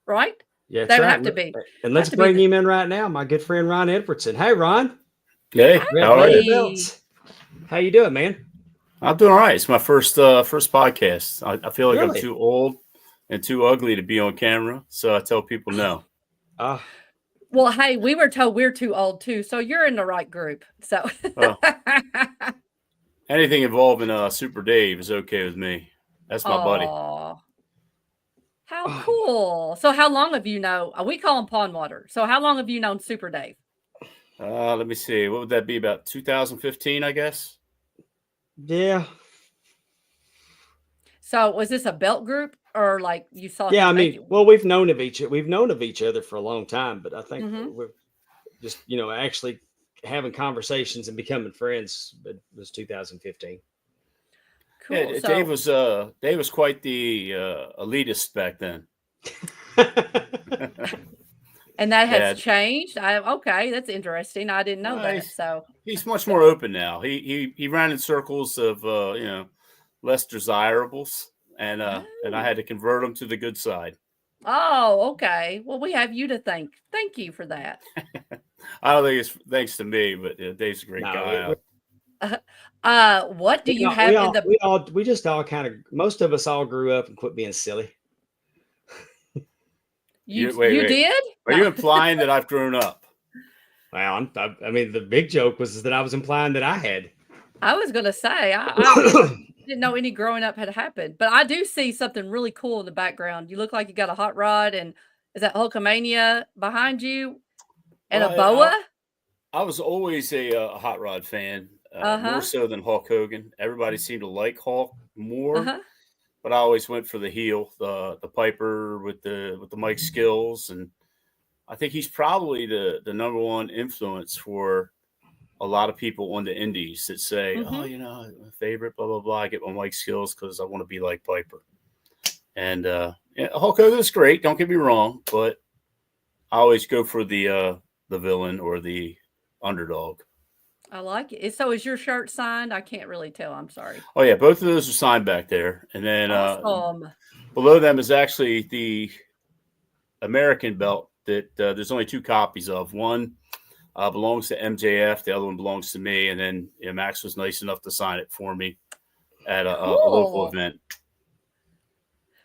Right? Yeah, they would have to be. And let's bring him in right now, my good friend Ron Edwardsen. Hey, Ron. Hey, how are you? How you doing, man? I'm doing all right. It's my first podcast. I feel like Really? I'm too old and too ugly to be on camera, so I tell people no. Well, hey, we were told we're too old too, so you're in the right group. So anything involving Super Dave is okay with me. That's my buddy. How cool. So how long have you known? We call him Pondwater. So how long have you known Super Dave? Let me see. What would that be? About 2015, I guess. Yeah. So was this a belt group or like you saw? Yeah, I mean, well, we've known of each other for a long time, but I think we're just, actually having conversations and becoming friends. It was 2015. Cool. Yeah, Dave was quite the elitist back then. And that has changed. Okay, that's interesting. I didn't know that. So he's much more open now. He ran in circles of less desirables, and I had to convert him to the good side. Oh, okay. Well, we have you to thank. Thank you for that. I don't think it's thanks to me, but Dave's a great guy. What do you have we just all kind of, most of us all grew up and quit being silly. You did? Are you implying that I've grown up? Well, I mean, the big joke was that I was implying that I had. I was going to say, I didn't know any growing up had happened, but I do see something really cool in the background. You look like you got a hot rod, and is that Hulkamania behind you? And a boa? I was always a hot rod fan, more so than Hulk Hogan. Everybody seemed to like Hulk more. But I always went for the heel, the Piper with the mic skills, and I think he's probably the number one influence for a lot of people on the indies that say, my favorite, blah blah blah. I get my mic skills because I want to be like Piper. And Hulk Hogan's great. Don't get me wrong, but I always go for the villain or the underdog. I like it. So is your shirt signed? I can't really tell. I'm sorry. Oh yeah, both of those are signed back there, and then Awesome. below them is actually the American belt that there's only 2 copies of. One belongs to MJF, the other one belongs to me, and then Max was nice enough to sign it for me at a local event.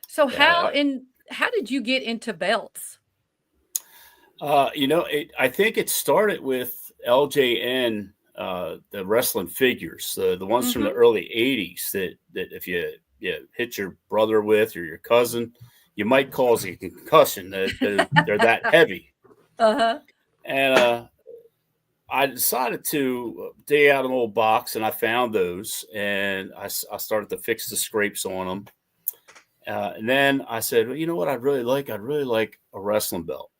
So how did you get into belts? I think it started with LJN, the wrestling figures, the ones from the early 80s that if you hit your brother with or your cousin, you might cause a concussion. They're that heavy. And I decided to dig out an old box, and I found those, and I started to fix the scrapes on them. And then I said, well, you know what I'd really like? I'd really like a wrestling belt.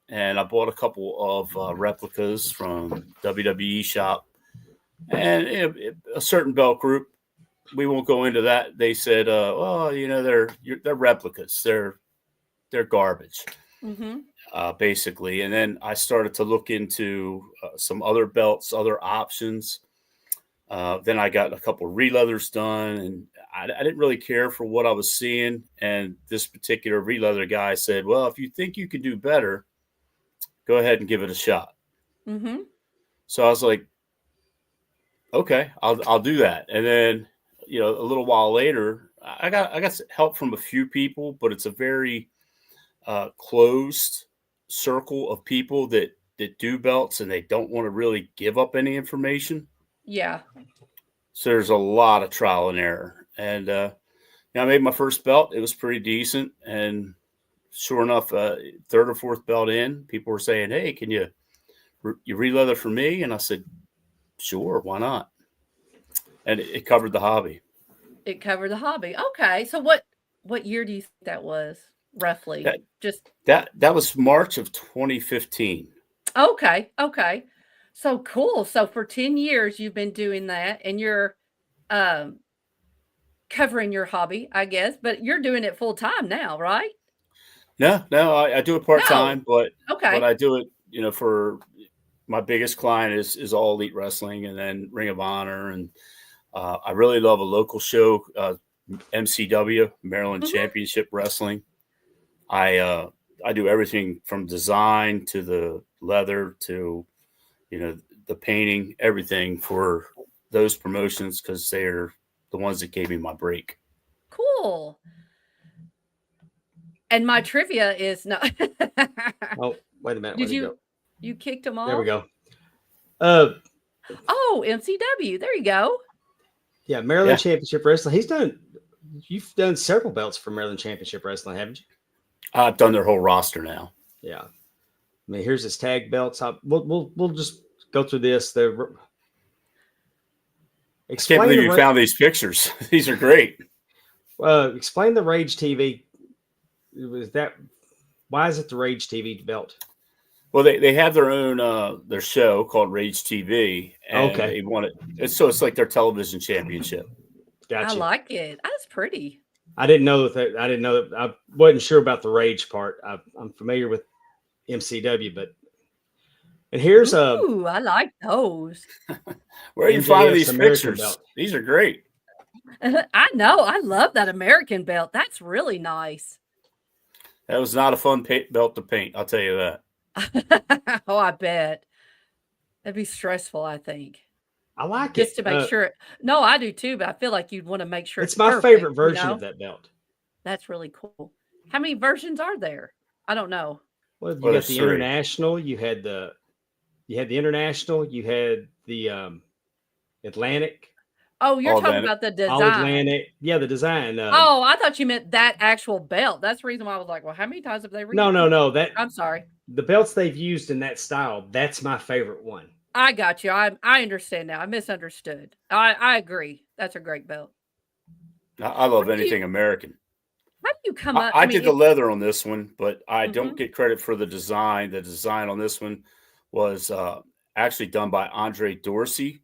And I bought a couple of replicas from WWE shop, and a certain belt group. We won't go into that. They said, "Oh, they're replicas. They're garbage." Basically. And then I started to look into some other belts, other options. Then I got a couple of re-leathers done, and I didn't really care for what I was seeing. And this particular re-leather guy said, well, if you think you can do better, go ahead and give it a shot. So I was like, okay, I'll do that. And then, a little while later, I got help from a few people, but it's a very closed circle of people that do belts, and they don't want to really give up any information. Yeah. So there's a lot of trial and error. And I made my first belt. It was pretty decent. And sure enough, 3rd or 4th belt in, people were saying, hey, can you re-leather for me? And I said, sure, why not? And it covered the hobby. It covered the hobby. Okay. So what year do you think that was, roughly? That was March of 2015. Okay. So cool. So for 10 years, you've been doing that, and you're covering your hobby, I guess, but you're doing it full time now, right? No, I do it part time, but I do it, for my biggest client is All Elite Wrestling, and then Ring of Honor, and I really love a local show, MCW, Maryland Championship Wrestling. I do everything from design to the leather to the painting, everything for those promotions, because they're the ones that gave me my break. Cool. And my trivia is no. Oh, wait a minute. Did you kicked them off? There we go. MCW. There you go. Yeah, Maryland Championship Wrestling. You've done several belts for Maryland Championship Wrestling, haven't you? I've done their whole roster now. Yeah. I mean, here's his tag belts. We'll just go through this. I can't believe you found these pictures. These are great. Explain the Rage TV. Why is it the Rage TV belt? Well, they have their own their show called Rage TV. And they want it. So it's like their television championship. Gotcha. I like it. That's pretty. I didn't know that. I wasn't sure about the Rage part. I'm familiar with MCW, and here's I like those. Where are you finding these pictures? Belt. These are great. I know. I love that American belt. That's really nice. That was not a fun belt to paint. I'll tell you that. Oh, I bet. That'd be stressful, I think. I like it. Just to make sure. No, I do too, but I feel like you'd want to make sure it's my perfect, favorite version of that belt. That's really cool. How many versions are there? I don't know. Well, you got the international. You had the international. You had the Atlantic. Oh, you're talking about the design. All Atlantic. Yeah, the design. I thought you meant that actual belt. That's the reason why I was like, well, how many times have they No. I'm sorry. The belts they've used in that style, that's my favorite one. I got you. I understand now. I misunderstood. I agree. That's a great belt. I love anything American. How do you come up? I did the leather on this one, but I don't get credit for the design. The design on this one was actually done by Andre Dorsey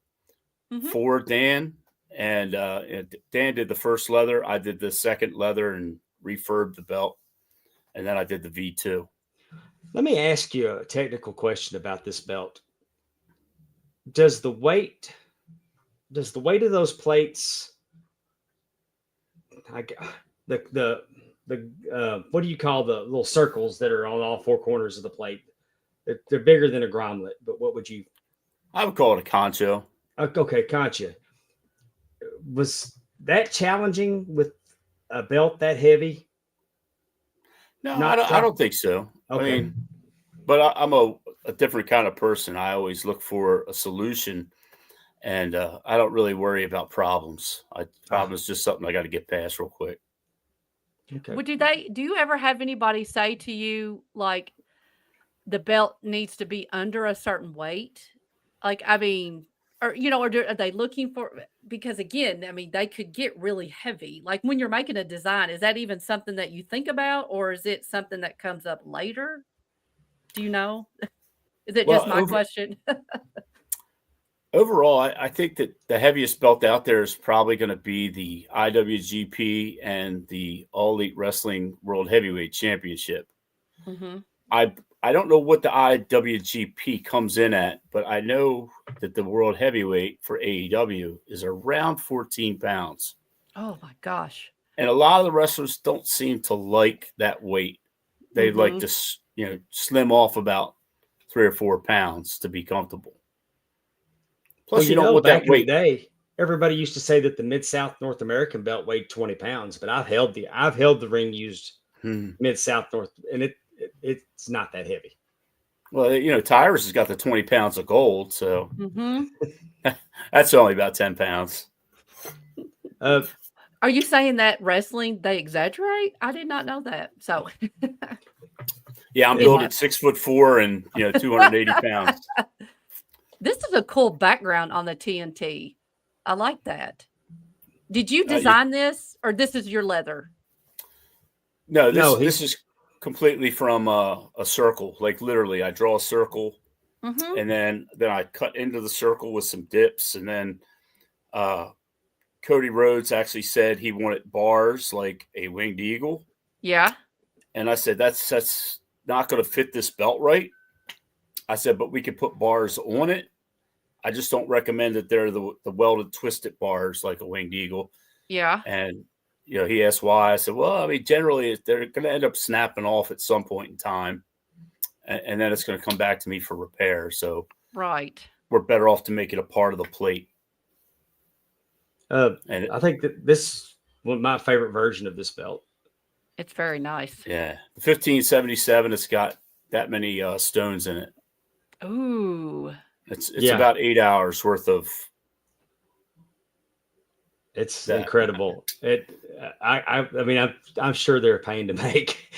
for Dan. And Dan did the first leather. I did the second leather and refurbed the belt. And then I did the V2. Let me ask you a technical question about this belt. Does the weight of those plates, the what do you call the little circles that are on all four corners of the plate? They're bigger than a grommet, but what would you? I would call it a concho. Okay, concha. Was that challenging with a belt that heavy? No, I don't think so. Okay. I mean, but I'm a different kind of person. I always look for a solution, and I don't really worry about problems. Problem is just something I got to get past real quick. Okay. Well, do you ever have anybody say to you, like, the belt needs to be under a certain weight? Like, I mean, or, are they looking for, because again, I mean, they could get really heavy. Like when you're making a design, is that even something that you think about, or is it something that comes up later? Do you know? Is it just my question? Overall, I think that the heaviest belt out there is probably going to be the IWGP and the All Elite Wrestling World Heavyweight Championship. Mm-hmm. I don't know what the IWGP comes in at, but I know that the World Heavyweight for AEW is around 14 pounds. Oh, my gosh. And a lot of the wrestlers don't seem to like that weight. They like to, slim off about 3 or 4 pounds to be comfortable. Plus, you don't want that weight. Back in the day, everybody used to say that the Mid-South North American belt weighed 20 pounds, but I've held the ring used Mid-South North, and it's not that heavy. Well, Tyrus has got the 20 pounds of gold, so that's only about 10 pounds. Are you saying that wrestling, they exaggerate? I did not know that. So, yeah, I'm built at 6'4" and 280 pounds. This is a cool background on the TNT. I like that. Did you design this, or this is your leather? No, this is completely from a circle. Like literally, I draw a circle, and then I cut into the circle with some dips, and then Cody Rhodes actually said he wanted bars like a winged eagle. Yeah. And I said that's not going to fit this belt right. I said, but we could put bars on it. I just don't recommend that they're the welded twisted bars like a winged eagle. Yeah. And, he asked why. I said, well, I mean, generally they're going to end up snapping off at some point in time. And then it's going to come back to me for repair. So right, we're better off to make it a part of the plate. And I think that this was my favorite version of this belt. It's very nice. Yeah. The 1577, it's got that many stones in it. Ooh. It's about 8 hours worth of. It's incredible. I mean, I'm sure they're a pain to make,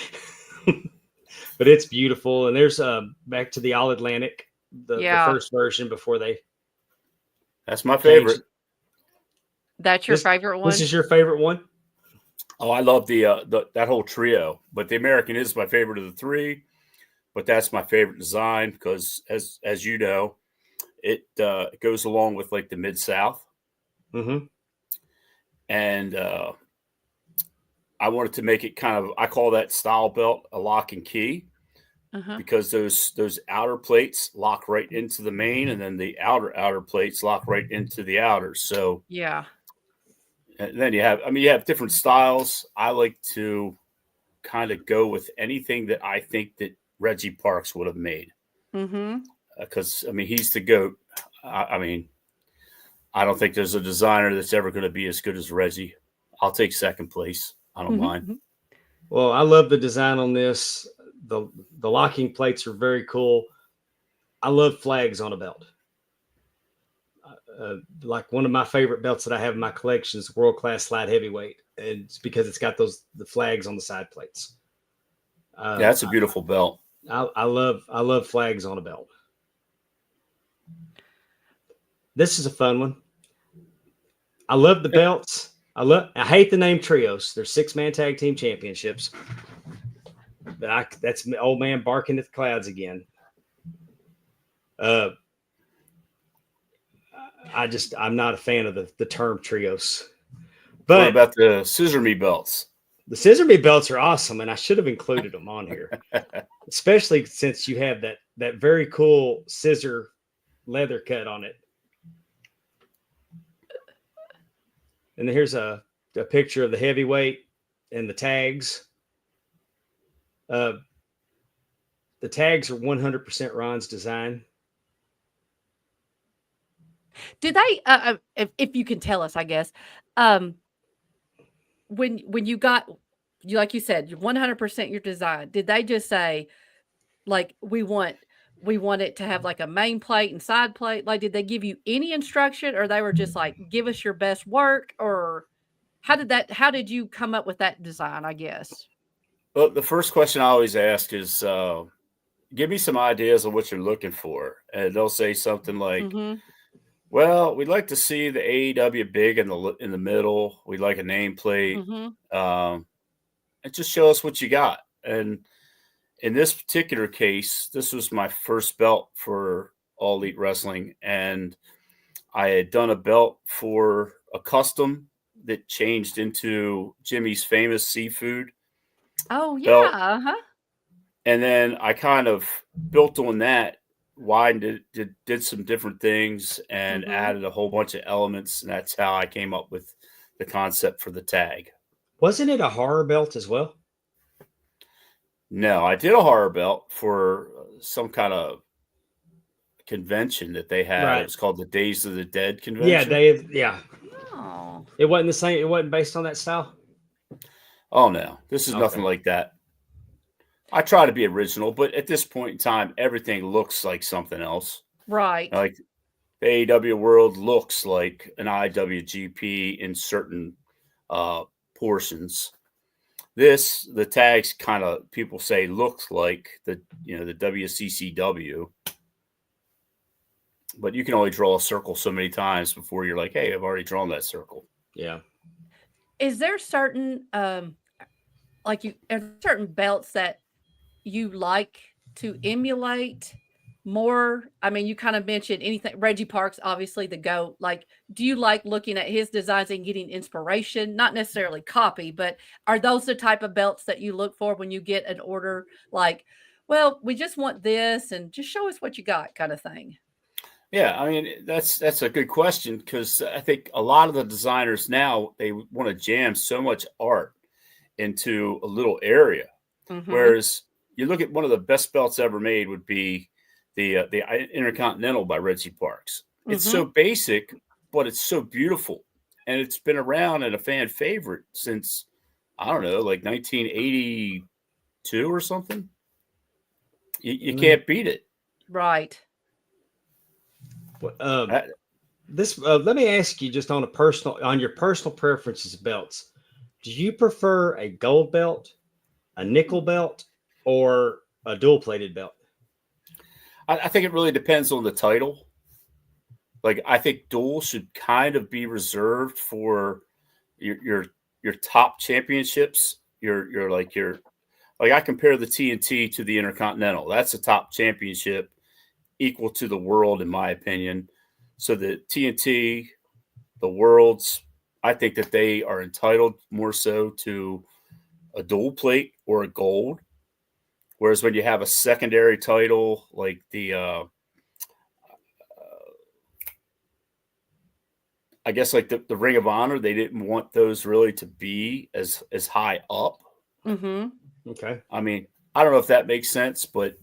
but it's beautiful. And there's back to the All Atlantic, the first version before they. That's my favorite. That's your favorite one? This is your favorite one? Oh, I love that whole trio, but the American is my favorite of the three. But that's my favorite design because, as you know, it goes along with like the Mid-South. Mm-hmm. And I wanted to make it kind of, I call that style belt a lock and key because those outer plates lock right into the main, and then the outer plates lock right into the outers. So yeah. And then you have different styles. I like to kind of go with anything that I think that Reggie Parks would have made. Because, he's the GOAT. I don't think there's a designer that's ever going to be as good as Reggie. I'll take second place. I don't mind. Well, I love the design on this. The locking plates are very cool. I love flags on a belt. Like one of my favorite belts that I have in my collection is World Class Light Heavyweight. And it's because it's got the flags on the side plates. That's a beautiful belt. I love flags on a belt. This is a fun one. I love the belts. I hate the name trios. They're 6-man tag team championships. But that's old man barking at the clouds again. I'm not a fan of the term trios. But what about the scissor me belts? The scissor me belts are awesome, and I should have included them on here, especially since you have that very cool scissor leather cut on it. And then here's a picture of the heavyweight and the tags. The tags are 100% Ron's design. Do they, if you can tell us, I guess, when you got, like you said, 100% your design, did they just say, like, we want it to have like a main plate and side plate? Like, did they give you any instruction, or they were just like, give us your best work? Or how did you come up with that design, I guess? Well, the first question I always ask is, give me some ideas of what you're looking for. And they'll say something like, well, we'd like to see the AEW big in the middle. We'd like a nameplate. And just show us what you got. And in this particular case, this was my first belt for All Elite Wrestling. And I had done a belt for a custom that changed into Jimmy's Famous Seafood. Oh, yeah. Belt. And then I kind of built on that, widened it, did some different things, and added a whole bunch of elements. And that's how I came up with the concept for the tag. Wasn't it a horror belt as well? No, I did a horror belt for some kind of convention that they had. Right. It was called the Days of the Dead convention. Yeah. Oh. It wasn't the same. It wasn't based on that style. Oh no, this is nothing like that. I try to be original, but at this point in time, everything looks like something else. Right. Like the AEW world looks like an IWGP in certain portions. The tags kind of, people say, looks like the WCCW. But you can only draw a circle so many times before you're like, hey, I've already drawn that circle. Yeah. Is there certain certain belts that you like to emulate more? I mean, you kind of mentioned anything. Reggie Parks, obviously the GOAT. Like, do you like looking at his designs and getting inspiration? Not necessarily copy, but are those the type of belts that you look for when you get an order? Like, well, we just want this, and just show us what you got, kind of thing. Yeah, I mean, that's a good question, because I think a lot of the designers now, they want to jam so much art into a little area. Whereas you look at one of the best belts ever made would be the Intercontinental by Reggie Parks. It's so basic, but it's so beautiful. And it's been around and a fan favorite since, I don't know, like 1982 or something. You can't beat it. Right. Let me ask you, just on your personal preferences of belts. Do you prefer a gold belt, a nickel belt, or a dual-plated belt? I think it really depends on the title. Like, I think dual should kind of be reserved for your top championships. Like, I compare the TNT to the Intercontinental. That's a top championship equal to the world, in my opinion. So the TNT, the worlds, I think that they are entitled more so to a dual plate or a gold. Whereas when you have a secondary title, like the, I guess like the Ring of Honor, they didn't want those really to be as high up. Okay. I mean, I don't know if that makes sense, but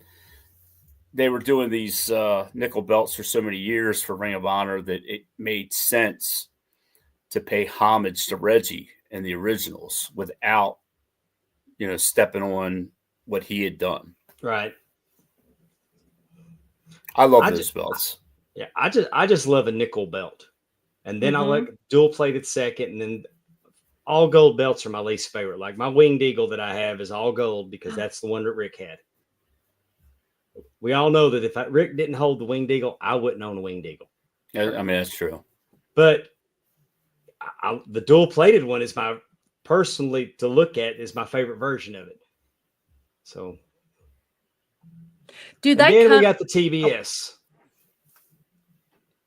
they were doing these nickel belts for so many years for Ring of Honor that it made sense to pay homage to Reggie and the originals without, stepping on what he had done. Right. I love those belts. Yeah, I just love a nickel belt. And then I like dual plated second, and then all gold belts are my least favorite. Like my Winged Eagle that I have is all gold because that's the one that Rick had. We all know that if Rick didn't hold the Winged Eagle, I wouldn't own a Winged Eagle. I mean, that's true. But the dual plated one is personally to look at is my favorite version of it. So, we got the TBS.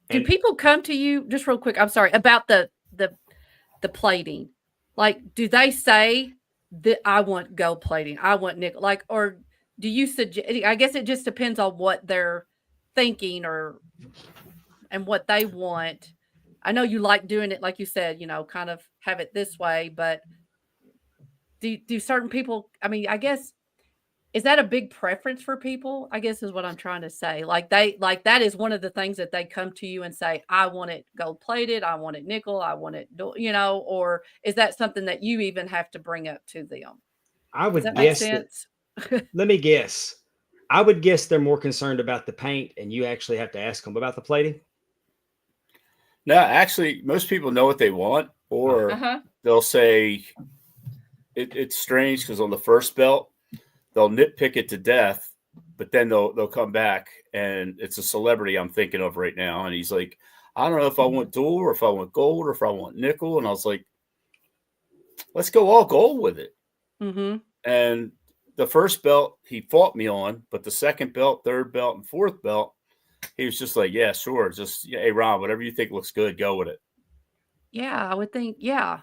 Do people come to you, just real quick, I'm sorry, about the plating? Like, do they say, I want gold plating. I want nickel. Like, or do you suggest? I guess it just depends on what they're thinking and what they want. I know you like doing it, like you said, kind of have it this way, but do certain people? I mean, I guess. Is that a big preference for people? I guess is what I'm trying to say. Like that is one of the things that they come to you and say, I want it gold plated, I want it nickel, I want it, or is that something that you even have to bring up to them? I would Does that make guess sense? Let me guess. I would guess they're more concerned about the paint and you actually have to ask them about the plating. No, actually, most people know what they want, or they'll say it's strange because on the first belt, they'll nitpick it to death, but then they'll come back and it's a celebrity I'm thinking of right now. And he's like, I don't know if I want dual or if I want gold or if I want nickel. And I was like, let's go all gold with it. Mm-hmm. And the first belt he fought me on, but the second belt, third belt, and fourth belt, he was just like, yeah, sure. Just, hey, Ron, whatever you think looks good, go with it. Yeah, I would think, yeah.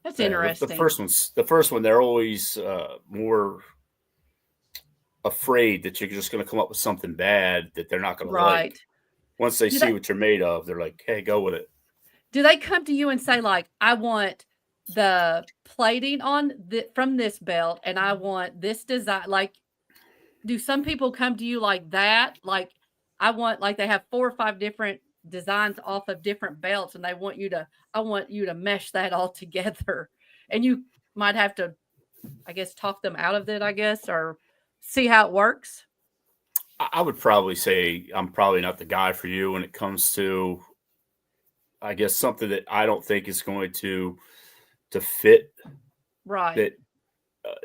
That's interesting. The first one, they're always more afraid that you're just going to come up with something bad that they're not going to like. Once they see what you're made of, they're like, hey, go with it. Do they come to you and say, like, I want the plating from this belt and I want this design? Like, do some people come to you like that? Like, I want, like, they have 4 or 5 different designs off of different belts and I want you to mesh that all together. And you might have to, I guess, talk them out of it, I guess, or see how it works. I would probably say I'm probably not the guy for you when it comes to, I guess, something that I don't think is going to fit. Right. That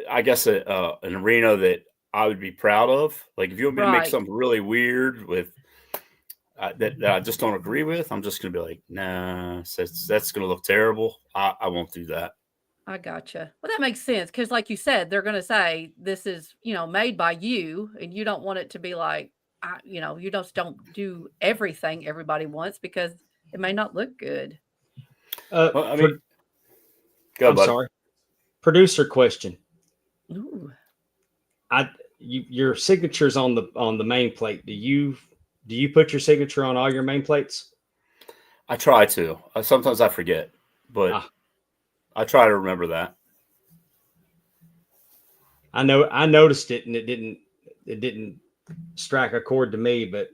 I guess an arena that I would be proud of. Like if you want me to make something really weird with that I just don't agree with, I'm just going to be like, nah, that's going to look terrible. I won't do that. I gotcha. Well, that makes sense because, like you said, they're going to say this is, made by you, and you don't want it to be like, you just don't do everything everybody wants because it may not look good. Well, I mean, go, buddy. Sorry. Producer question. Ooh. Your signature's on the main plate. Do you put your signature on all your main plates? I try to. Sometimes I forget, but I try to remember that. I noticed it and it didn't strike a chord to me, but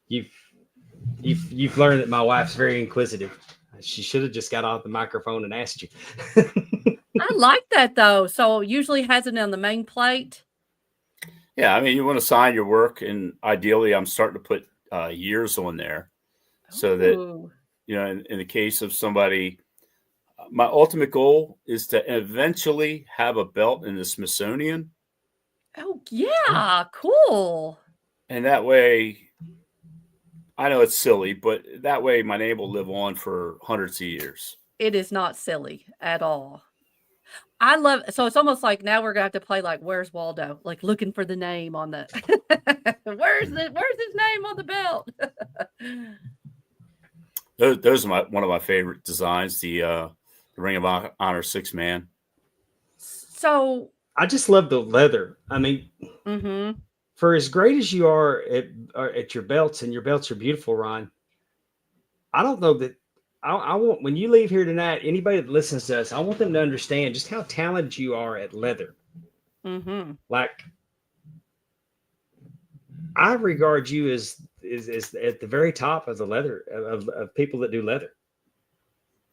you've learned that my wife's very inquisitive. She should have just got off the microphone and asked you. I like that though. So usually has it on the main plate. Yeah, I mean, you want to sign your work, and ideally, I'm starting to put years on there, so that in the case of somebody, my ultimate goal is to eventually have a belt in the Smithsonian. Oh yeah, cool. And that way, I know it's silly, but that way my name will live on for hundreds of years. It is not silly at all. So it's almost like now we're gonna have to play like Where's Waldo, like looking for the name on the where's his name on the belt. Those are one of my favorite designs, the Ring of Honor 6-man. So I just love the leather. I mean, for as great as you are at your belts, and your belts are beautiful, Ron, I don't know that I want, when you leave here tonight, anybody that listens to us, I want them to understand just how talented you are at leather. Like, I regard you as at the very top of the leather of people that do leather.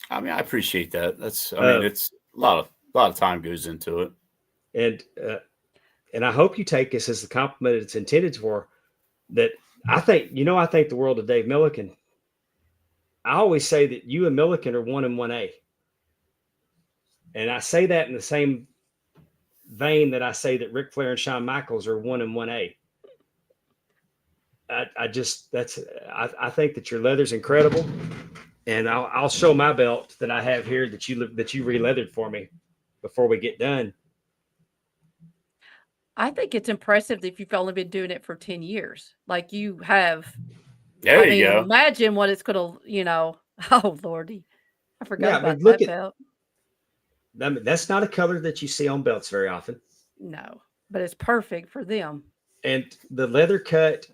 I mean, I appreciate that. It's a lot of time goes into it, and I hope you take this as the compliment it's intended for. That I think the world of Dave Milliken. I always say that you and Milliken are 1 and 1A. And I say that in the same vein that I say that Ric Flair and Shawn Michaels are 1 and 1A. I think that your leather's incredible. And I'll show my belt that I have here that you re-leathered for me before we get done. I think it's impressive if you've only been doing it for 10 years. Like you have. There you go. Imagine what it's going to, oh, Lordy. I forgot about that belt. That's not a color that you see on belts very often. No, but it's perfect for them. And the leather cut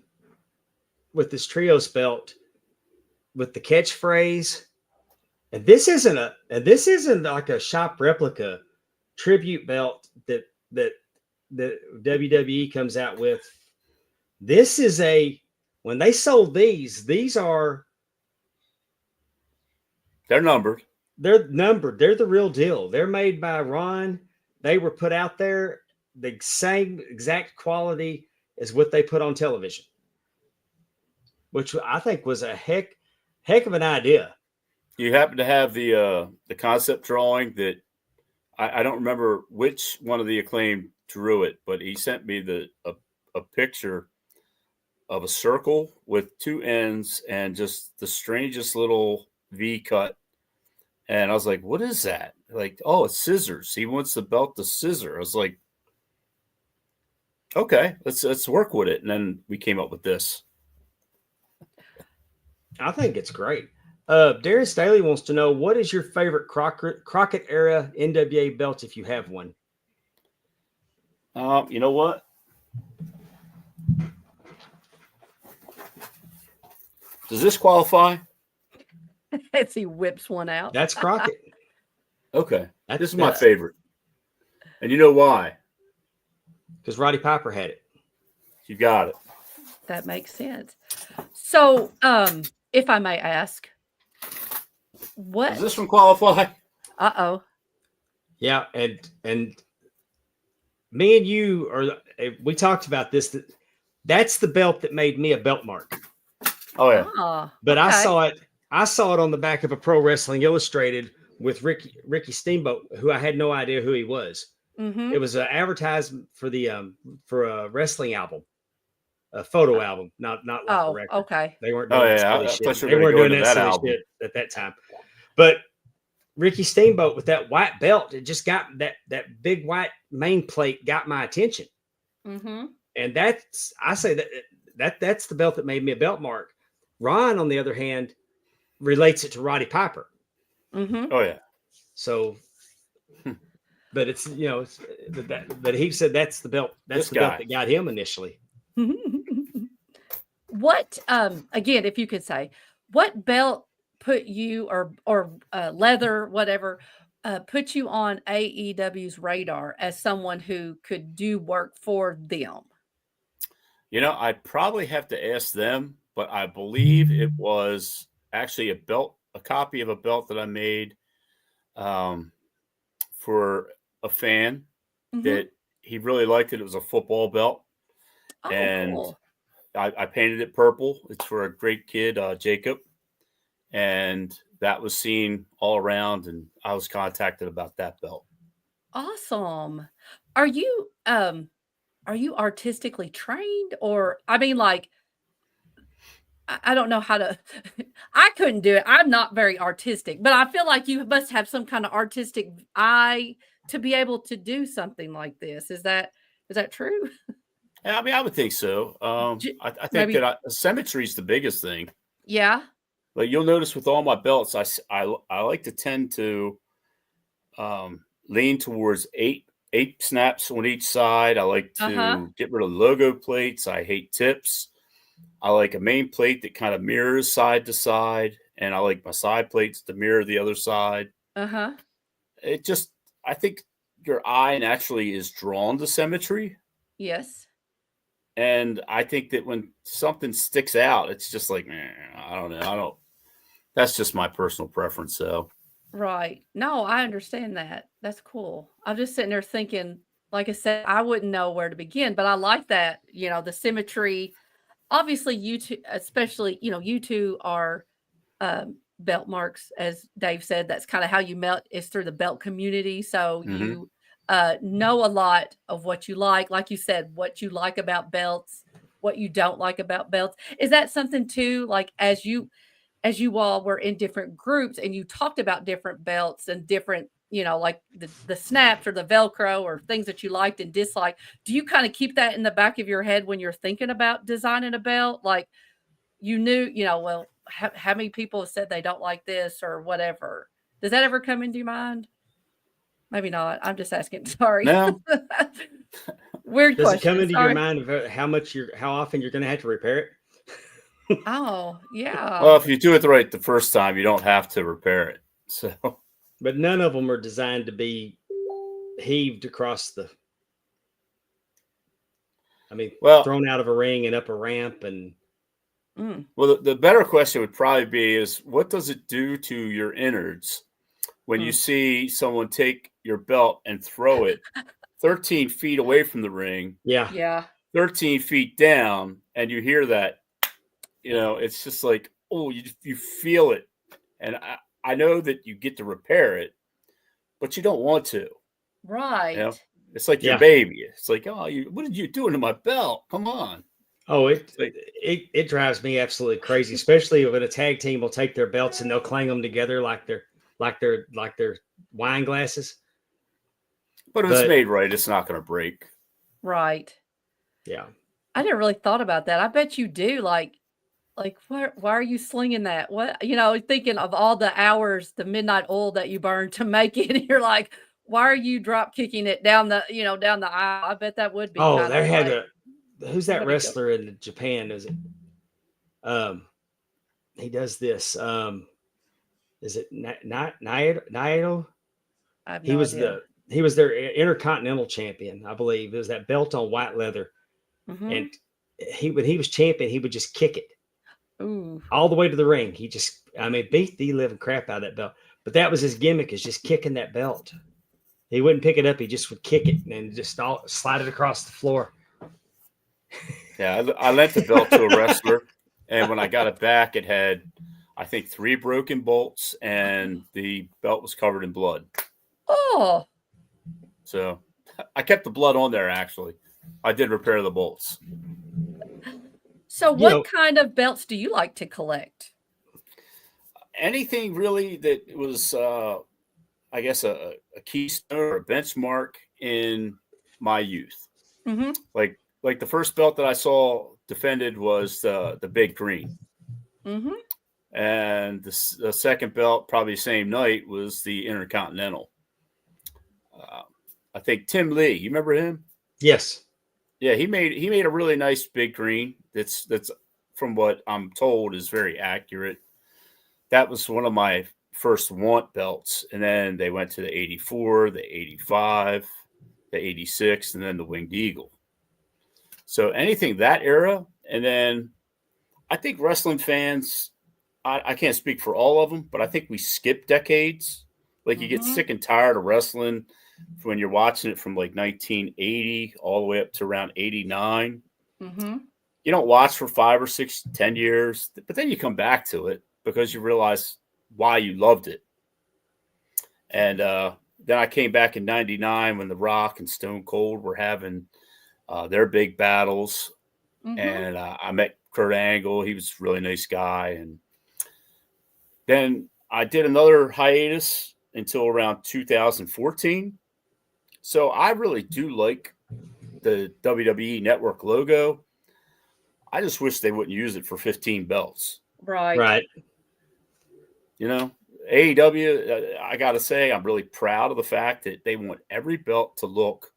with this trios belt with the catchphrase, and this isn't like a shop replica tribute belt that WWE comes out with. This is when they sold these are they're numbered. They're numbered. They're the real deal. They're made by Ron. They were put out there the same exact quality as what they put on television, which I think was a heck of an idea. You happen to have the concept drawing that I don't remember which one of the Acclaimed drew it, but he sent me a picture of a circle with two ends and just the strangest little V cut. And I was like, what is that? Like, oh, it's scissors. He wants the belt to scissor. I was like, okay, let's work with it. And then we came up with this. I think it's great. Darius Staley wants to know, what is your favorite Crockett era NWA belt if you have one? You know what? Does this qualify? As he whips one out. That's Crockett. Okay. This is my favorite. And you know why? Because Roddy Piper had it. You got it. That makes sense. So, if I may ask, what does this one qualify? Uh-oh. Yeah, and me and you we talked about this. That's the belt that made me a belt mark. Oh yeah. But okay. I saw it on the back of a Pro Wrestling Illustrated with Ricky Steamboat, who I had no idea who he was. Mm-hmm. It was an advertisement for a wrestling album, a photo album, not like a record. Okay. They weren't doing silly shit. They weren't doing that silly shit at that time. But Ricky Steamboat with that white belt, it just got that big white main plate got my attention. Mm-hmm. And that's the belt that made me a belt mark. Ron, on the other hand, relates it to Roddy Piper. Mm-hmm. Oh yeah. So, but it's but he said that's the belt. That's the belt that got him initially. What again, if you could say, what belt put you or leather, whatever, put you on AEW's radar as someone who could do work for them? I'd probably have to ask them, but I believe it was actually a copy of a belt that I made for a fan that he really liked it. It was a football belt. Oh, and cool. I painted it purple. It's for a great kid, Jacob. And that was seen all around, and I was contacted about that belt. Awesome. Are you artistically trained, or I mean, like, I don't know how to, I couldn't do it. I'm not very artistic, but I feel like you must have some kind of artistic eye to be able to do something like this. Is that true? Yeah, I mean, I would think so. I think that symmetry is the biggest thing. Yeah. But you'll notice with all my belts, I like to tend to lean towards eight snaps on each side. I like to get rid of logo plates. I hate tips. I like a main plate that kind of mirrors side to side, and I like my side plates to mirror the other side. It just, I think your eye naturally is drawn to symmetry. Yes. And I think that when something sticks out, it's just like, I don't know. That's just my personal preference. So. Right. No, I understand that. That's cool. I'm just sitting there thinking, like I said, I wouldn't know where to begin, but I like that, the symmetry. Obviously, you two, especially, you two are belt marks, as Dave said. That's kind of how you met, is through the belt community. So you know a lot of what you like you said, what you like about belts, what you don't like about belts. Is that something too, like as you all were in different groups and you talked about different belts and different, like the snaps or the Velcro or things that you liked and disliked, do you kind of keep that in the back of your head when you're thinking about designing a belt? Like, you knew, well, how many people have said they don't like this or whatever? Does that ever come into your mind? Maybe not. I'm just asking. Sorry. No. Weird Does question. it come into Sorry. your mind of how often you're going to have to repair it? Oh, yeah. Well, if you do it right the first time, you don't have to repair it. So, but none of them are designed to be heaved across the. I mean, thrown out of a ring and up a ramp and. Well, the better question would probably be is what does it do to your innards when you see someone take your belt and throw it 13 feet away from the ring? Yeah. 13 feet down, and you hear that, it's just like, oh, you feel it. And I know that you get to repair it, but you don't want to. Right. It's like your baby. It's like, oh, what did you do to my belt? Come on. Oh, it drives me absolutely crazy, especially when a tag team will take their belts and they'll clang them together like they're wine glasses. But if it's made right, it's not going to break. Right. Yeah. I never really thought about that. I bet you do. Like why are you slinging that? What, thinking of all the hours, the midnight oil that you burn to make it. And you're like, why are you drop kicking it down the aisle? I bet that would be. Oh, there had who's that wrestler in Japan? Is it? He does this. Is it Naito? I have no idea. He was their Intercontinental Champion, I believe. It was that belt on white leather, and when he was champion, he would just kick it all the way to the ring. He just, beat the living crap out of that belt. But that was his gimmick, is just kicking that belt. He wouldn't pick it up; he just would kick it and just slide it across the floor. Yeah, I lent the belt to a wrestler, and when I got it back, it had, I think, 3 broken bolts, and the belt was covered in blood. Oh. So I kept the blood on there, actually. I did repair the bolts. So what kind of belts do you like to collect? Anything really that was, I guess, a keystone or a benchmark in my youth. Like the first belt that I saw defended was the Big Green. And the second belt, probably the same night, was the Intercontinental. I think Tim Lee, you remember him? Yes. Yeah, he made a really nice Big Green. That's from what I'm told is very accurate. That was one of my first want belts, and then they went to the 84, the 85, the 86, and then the Winged Eagle. So anything that era, and then I think wrestling fans, I can't speak for all of them, but I think we skip decades. Like you get sick and tired of wrestling when you're watching it from like 1980 all the way up to around 89. You don't watch for 5 or 6, 10 years, but then you come back to it because you realize why you loved it. And then I came back in 99 when The Rock and Stone Cold were having their big battles. And I met Kurt Angle. He was a really nice guy. And then I did another hiatus until around 2014. So I really do like the WWE Network logo. I just wish they wouldn't use it for 15 belts. Right. AEW, I got to say, I'm really proud of the fact that they want every belt to look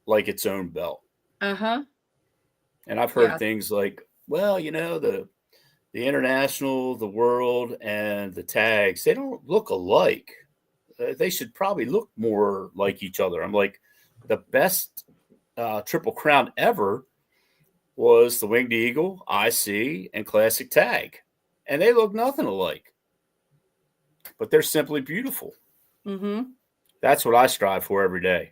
like its own belt. And I've heard things like, well, the international, the world, and the tags, they don't look alike. They should probably look more like each other. I'm like, the best Triple Crown ever was the Winged Eagle, IC, and Classic Tag. And they look nothing alike. But they're simply beautiful. That's what I strive for every day.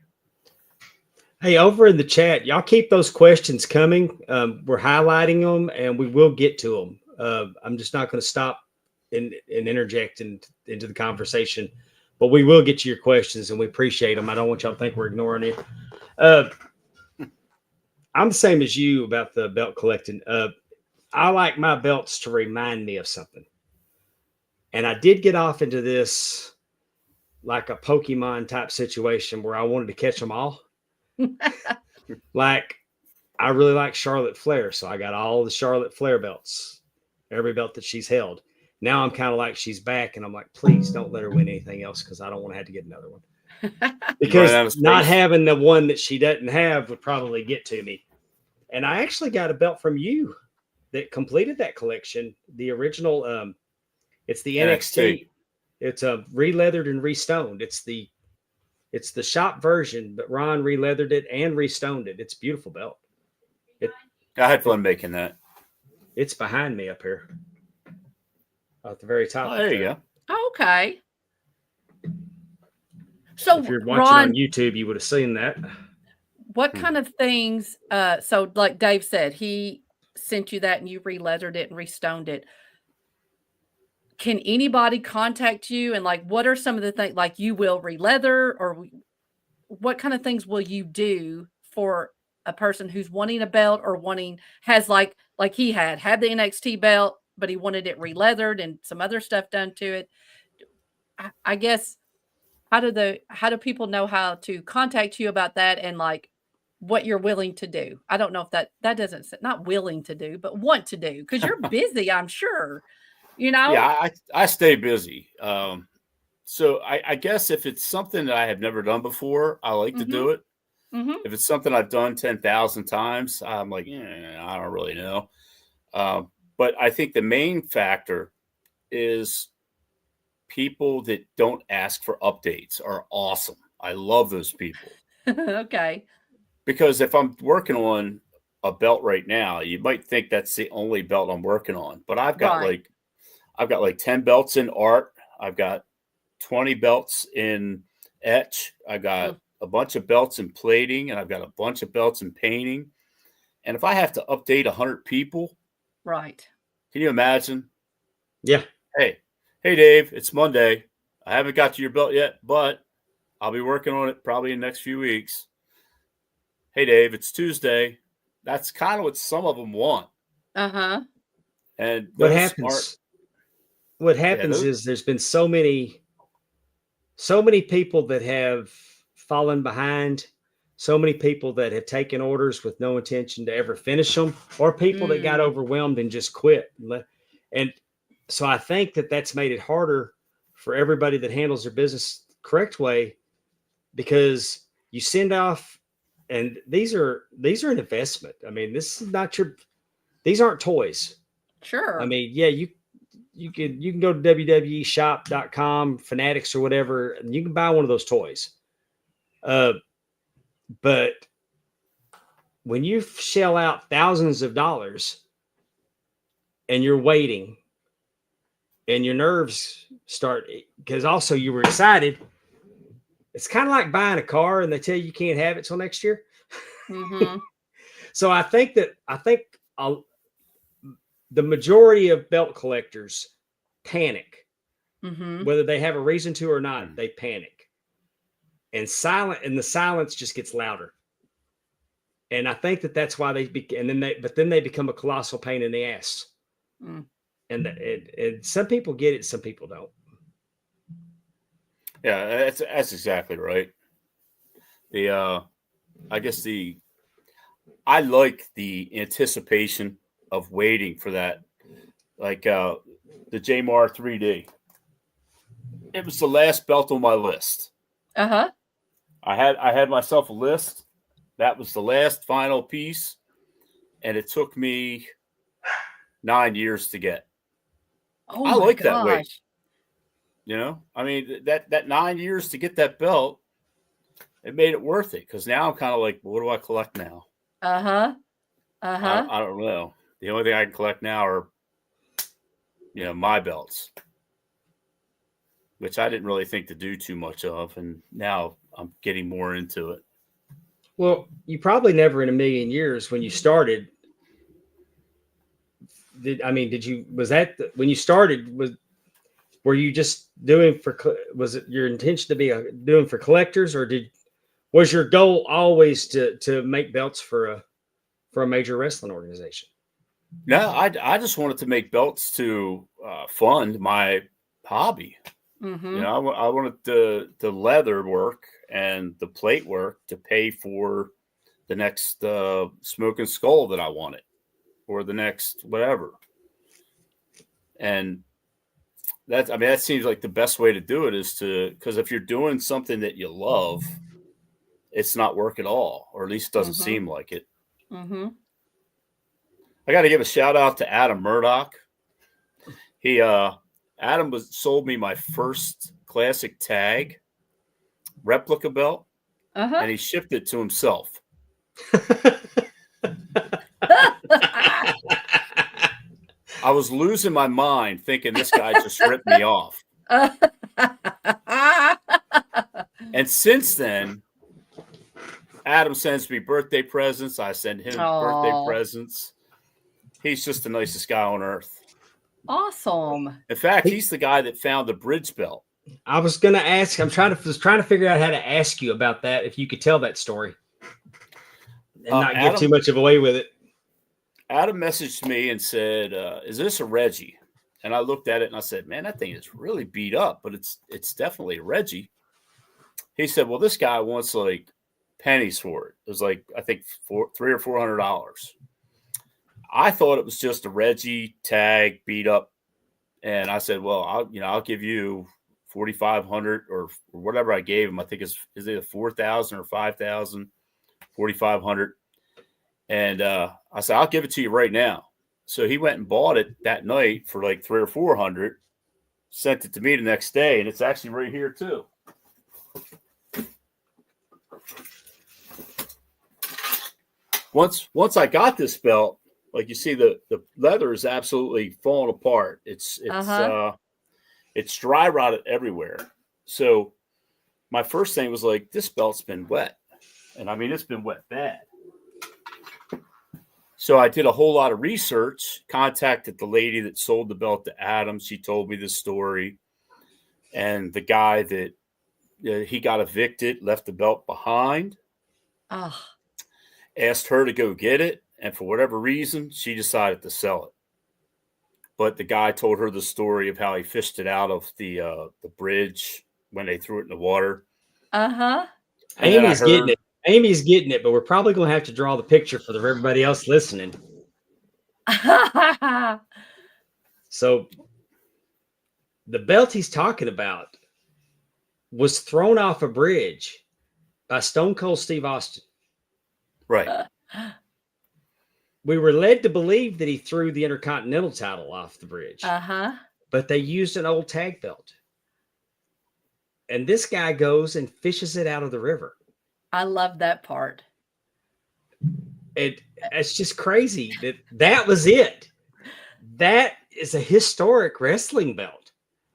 Hey, over in the chat, y'all keep those questions coming. We're highlighting them, and we will get to them. I'm just not going to stop and interject into the conversation, but we will get to your questions, and we appreciate them. I don't want y'all to think we're ignoring it. I'm the same as you about the belt collecting. I like my belts to remind me of something. And I did get off into this like a Pokemon type situation where I wanted to catch them all. Like, I really like Charlotte Flair, so I got all the Charlotte Flair belts, every belt that she's held. Now I'm kind of like she's back, and I'm like, please don't let her win anything else because I don't want to have to get another one. because not having the one that she doesn't have would probably get to me. And I actually got a belt from you that completed that collection. The original, it's the NXT. It's re-leathered and restoned. It's the shop version, but Ron re-leathered it and restoned it. It's a beautiful belt. I had fun making that. It's behind me up here at the very top. Oh, there you go. Oh, okay. So if you're watching Ron, on YouTube, you would have seen that. What kind of things? So like Dave said, he sent you that and you re-leathered it and restoned it. Can anybody contact you? And like, what are some of the things like you will re-leather, or what kind of things will you do for a person who's wanting a belt or has like he had the NXT belt, but he wanted it re-leathered and some other stuff done to it? I guess, how do people know how to contact you about that and like what you're willing to do? I don't know if that doesn't, not willing to do, but want to do, because you're busy, I'm sure. Yeah, I stay busy. So I guess if it's something that I have never done before, I like to do it. If it's something I've done 10,000 times, I'm like, I don't really know. But I think the main factor is people that don't ask for updates are awesome. I love those people. Okay. Because if I'm working on a belt right now, you might think that's the only belt I'm working on, but I've got like 10 belts in art. I've got 20 belts in etch. I got a bunch of belts in plating, and I've got a bunch of belts in painting. And if I have to update 100 people, right? Can you imagine? Yeah. Hey, Dave, it's Monday. I haven't got to your belt yet, but I'll be working on it probably in the next few weeks. Hey, Dave, it's Tuesday. That's kind of what some of them want. Uh-huh. And what happens is there's been so many people that have fallen behind, so many people that have taken orders with no intention to ever finish them, or people that got overwhelmed and just quit. And so I think that's made it harder for everybody that handles their business the correct way, because you send off, and these are an investment. I mean, this is not these aren't toys. Sure. I mean, yeah, you can go to www.shop.com, Fanatics or whatever, and you can buy one of those toys. But when you shell out thousands of dollars and you're waiting and your nerves start, because also you were excited. It's kind of like buying a car and they tell you can't have it till next year. So I think the majority of belt collectors panic, whether they have a reason to or not. They panic, and the silence just gets louder. And I think that's why then they become a colossal pain in the ass. And some people get it, some people don't. Yeah, that's exactly right. I like the anticipation of waiting for that, like the JMAR 3D. It was the last belt on my list. I had myself a list. That was the last final piece, and it took me 9 years to get. Oh, I like that wait. I mean, that 9 years to get that belt, it made it worth it, because now I'm kind of like, what do I collect now? I don't know. The only thing I can collect now are, my belts, which I didn't really think to do too much of, and now I'm getting more into it. Well, you probably never in a million years when you started. When you started, were you just doing was it your intention to be doing for collectors, or was your goal always to make belts for a major wrestling organization? No, I just wanted to make belts to fund my hobby. I wanted the leather work and the plate work to pay for the next Smoking Skull that I wanted, or the next whatever. And that seems like the best way to do it is because if you're doing something that you love, it's not work at all, or at least doesn't seem like it. Mm-hmm. I got to give a shout out to Adam Murdoch. Adam sold me my first classic tag replica belt, and he shipped it to himself. I was losing my mind thinking this guy just ripped me off. And since then, Adam sends me birthday presents. I send him birthday presents. He's just the nicest guy on earth. Awesome. In fact, he's the guy that found the bridge belt. I was going to ask. I'm trying to figure out how to ask you about that. If you could tell that story and not give too much of away with it. Adam messaged me and said, "Is this a Reggie?" And I looked at it and I said, "Man, that thing is really beat up, but it's definitely a Reggie." He said, "Well, this guy wants like pennies for it. It was like I think $300 or $400." I thought it was just a Reggie tag beat up, and I said, "Well, I'll give you $4,500 or whatever I gave him. I think is either $4,000 or $5,000, $4,500." And I said, "I'll give it to you right now." So he went and bought it that night for like $300 or $400, sent it to me the next day, and it's actually right here too. Once I got this belt, like you see, the leather is absolutely falling apart. It's dry rotted everywhere. So my first thing was like, this belt's been wet, and I mean it's been wet bad. So I did a whole lot of research, contacted the lady that sold the belt to Adam. She told me the story. And the guy that he got evicted, left the belt behind. Asked her to go get it. And for whatever reason, she decided to sell it. But the guy told her the story of how he fished it out of the bridge when they threw it in the water. Amy's getting it. Amy's getting it, but we're probably going to have to draw the picture for everybody else listening. So the belt he's talking about was thrown off a bridge by Stone Cold Steve Austin. Right. We were led to believe that he threw the Intercontinental title off the bridge. But they used an old tag belt. And this guy goes and fishes it out of the river. I love that part. It's just crazy that was it. That is a historic wrestling belt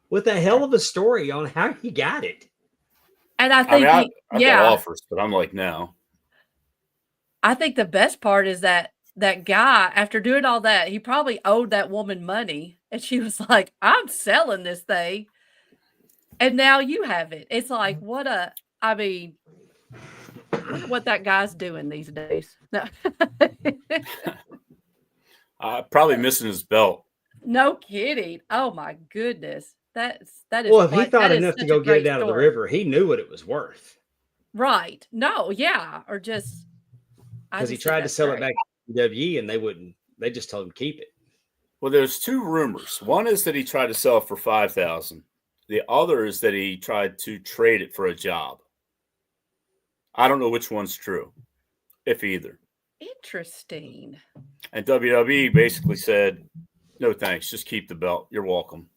with a hell of a story on how he got it. And I think, I got offers, but I'm like, no. I think the best part is that guy, after doing all that, he probably owed that woman money, and she was like, "I'm selling this thing," and now you have it. It's like, what that guy's doing these days. No. Probably missing his belt. No kidding. Oh my goodness. That is well, if he thought enough to go get it out of the river, he knew what it was worth. Right. No, yeah. Or just because he tried to sell it back to WWE and they wouldn't. They just told him to keep it. Well, there's two rumors. One is that he tried to sell it for $5,000. The other is that he tried to trade it for a job. I don't know which one's true, if either. Interesting. And WWE basically said, "No thanks, just keep the belt. You're welcome."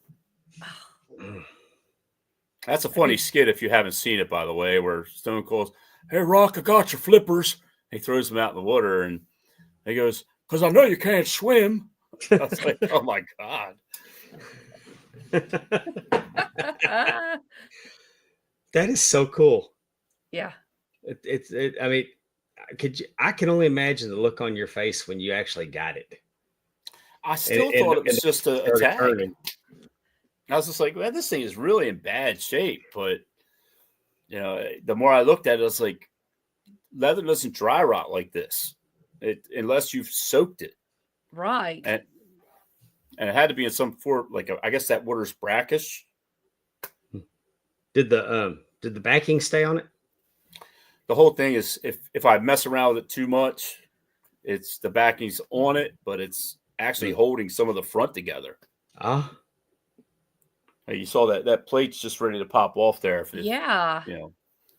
That's a funny skit if you haven't seen it, by the way, where Stone Cold's, "Hey, Rock, I got your flippers." He throws them out in the water, and he goes, "Because I know you can't swim." I was like, oh, my God. That is so cool. Yeah. I mean, I can only imagine the look on your face when you actually got it. I still thought it was just a tag. I was just like, man, this thing is really in bad shape. But, the more I looked at it, I was like, leather doesn't dry rot like this unless you've soaked it. Right. And it had to be in some form, like, I guess that water's brackish. Did the backing stay on it? The whole thing is if I mess around with it too much, it's the backing's on it, but it's actually holding some of the front together. Hey, you saw that plate's just ready to pop off there if Yeah.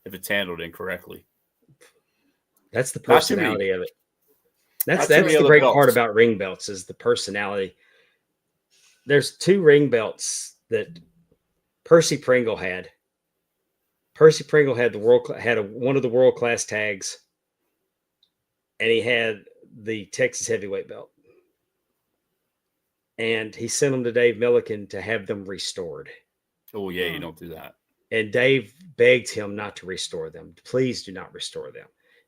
if it's handled incorrectly. That's the personality of it. That's the great part about ring belts is the personality. There's 2 ring belts that Percy Pringle had. Percy Pringle had one of the world class tags, and he had the Texas heavyweight belt. And he sent them to Dave Milliken to have them restored. Oh yeah, you don't do that. And Dave begged him not to restore them. Please do not restore them.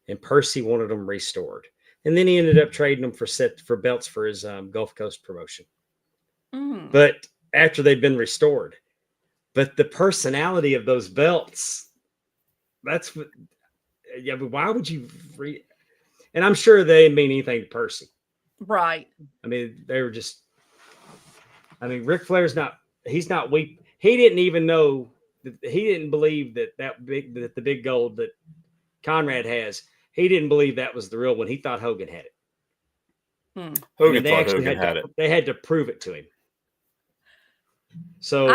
And Percy wanted them restored. And then he ended up trading them for belts for his Gulf Coast promotion. But after they've been restored, but the personality of those belts, that's what. Yeah, but why would you? And I'm sure they didn't mean anything to Percy, right? I mean, they were just. I mean, Ric Flair's not. He's not weak. He didn't even know. He didn't believe that the big gold that Conrad has. He didn't believe that was the real one. He thought Hogan had it. Hogan thought Hogan had it. They had to prove it to him. So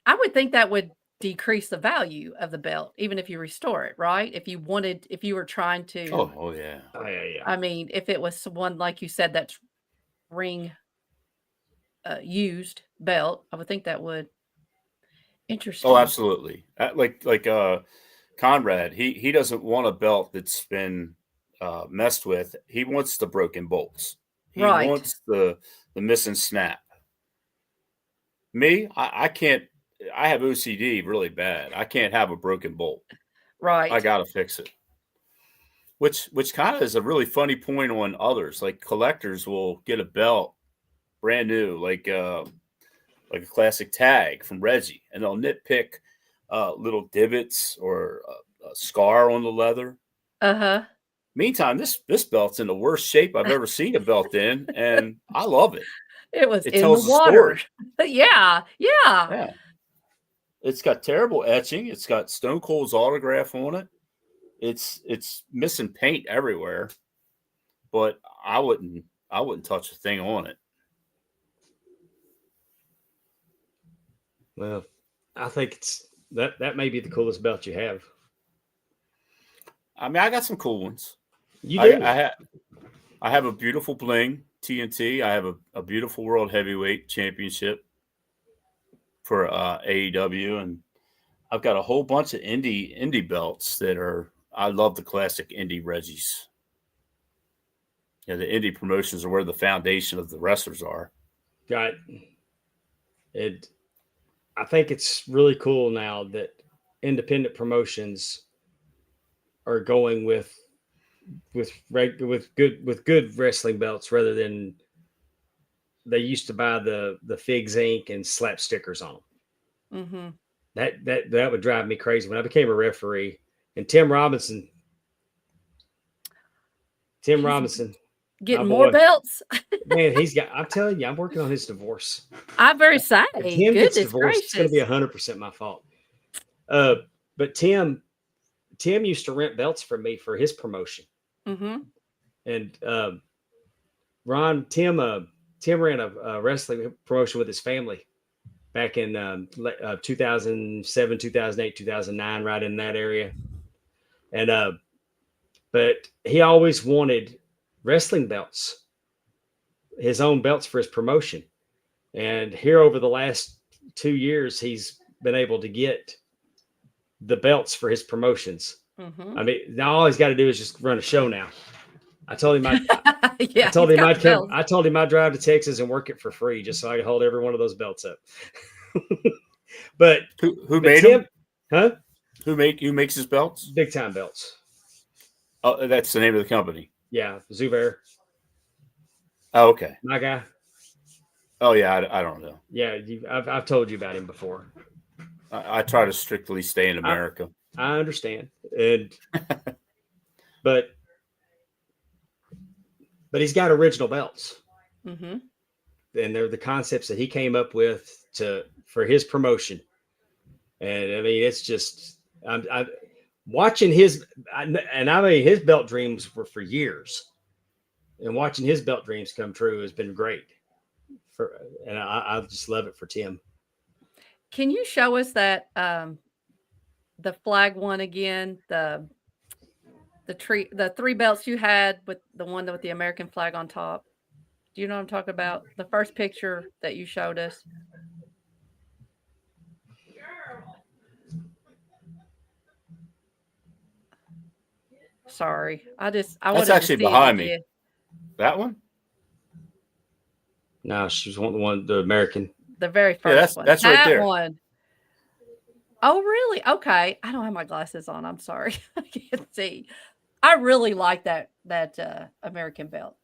I would think that would decrease the value of the belt, even if you restore it, right? If you were trying to. Oh yeah. I mean, if it was one like you said, that's ring used belt, I would think that would. Interesting. Oh, absolutely. Like Conrad, he doesn't want a belt that's been messed with. He wants the broken bolts. He wants the missing snap. Me, I can't. I have OCD really bad. I can't have a broken bolt. Right. I gotta fix it. Which kind of is a really funny point on others. Like collectors will get a belt brand new, like a classic tag from Reggie, and they'll nitpick little divots or a scar on the leather. Meantime, this belt's in the worst shape I've ever seen a belt in, and I love it. It tells the water. Yeah. It's got terrible etching. It's got Stone Cold's autograph on it. It's missing paint everywhere, but I wouldn't touch a thing on it. Well, I think it's that may be the coolest belt you have. I mean, I got some cool ones. You do. I have a beautiful bling TNT. I have a beautiful World Heavyweight Championship for AEW, and I've got a whole bunch of indie belts that are. I love the classic indie Reggies. Yeah, the indie promotions are where the foundation of the wrestlers are. Got it. I think it's really cool now that independent promotions are going with good wrestling belts rather than they used to buy the Figs Inc. and slap stickers on them. That would drive me crazy when I became a referee. And Tim Robinson, getting more belts. Man, I'm telling you, I'm working on his divorce. I'm very sad. If Tim gets divorced, it's going to be 100% my fault. But Tim used to rent belts from me for his promotion. And Tim ran a wrestling promotion with his family back in 2007, 2008, 2009, right in that area. And but he always wanted wrestling belts, his own belts for his promotion. And here over the last 2 years, he's been able to get the belts for his promotions. I mean, now all he's got to do is just run a show now. I told him I told him I'd drive to Texas and work it for free just so I could hold every one of those belts up. But who made them? Huh? Who makes his belts? Big Time Belts. Oh, that's the name of the company. Yeah, Zubair. Oh, okay. My guy. Oh yeah, I don't know. Yeah, I've told you about him before. I try to strictly stay in America. I understand, but he's got original belts, and they're the concepts that he came up with for his promotion. And I mean, it's just I'm watching his belt dreams were for years, and watching his belt dreams come true has been great. And I just love it for Tim. Can you show us that the flag one again? The three belts you had with the one with the American flag on top. Do you know what I'm talking about? The first picture that you showed us. Sorry, I That's wanted actually to see behind me. That one? No, she's the American. The very first one. That's right there. That one. Oh, really? Okay. I don't have my glasses on. I'm sorry. I can't see. I really like that American belt.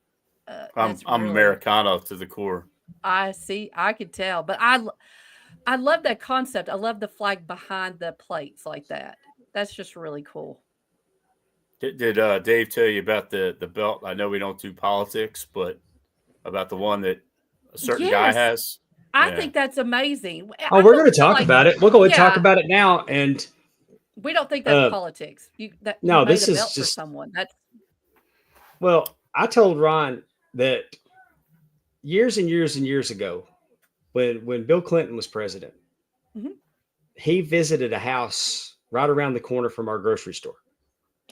I'm Americano to the core. I see. I could tell, but I love that concept. I love the flag behind the plates like that. That's just really cool. Did Dave tell you about the belt? I know we don't do politics, but about the one that a certain guy has. I think that's amazing. Oh, we're going to talk about it. We'll go and talk about it now. And we don't think that's politics. No, this is belt just for someone. Well, I told Ron that years and years and years ago, when Bill Clinton was president, he visited a house right around the corner from our grocery store.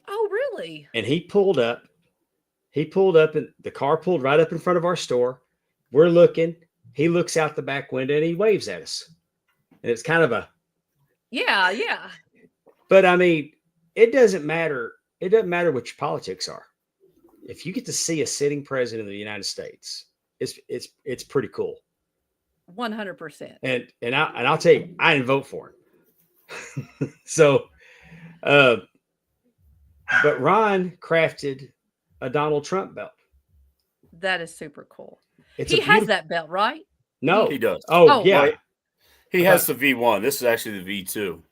Oh, really? And he pulled up, and the car pulled right up in front of our store. We're looking. He looks out the back window and he waves at us. And it's kind of a yeah. But I mean, it doesn't matter. It doesn't matter what your politics are. If you get to see a sitting president of the United States, it's pretty cool. 100%. And I'll tell you, I didn't vote for him. So, but Ron crafted a Donald Trump belt. That is super cool. He has that belt, right? No, he does. Oh yeah, well, he has the V1. This is actually the V2.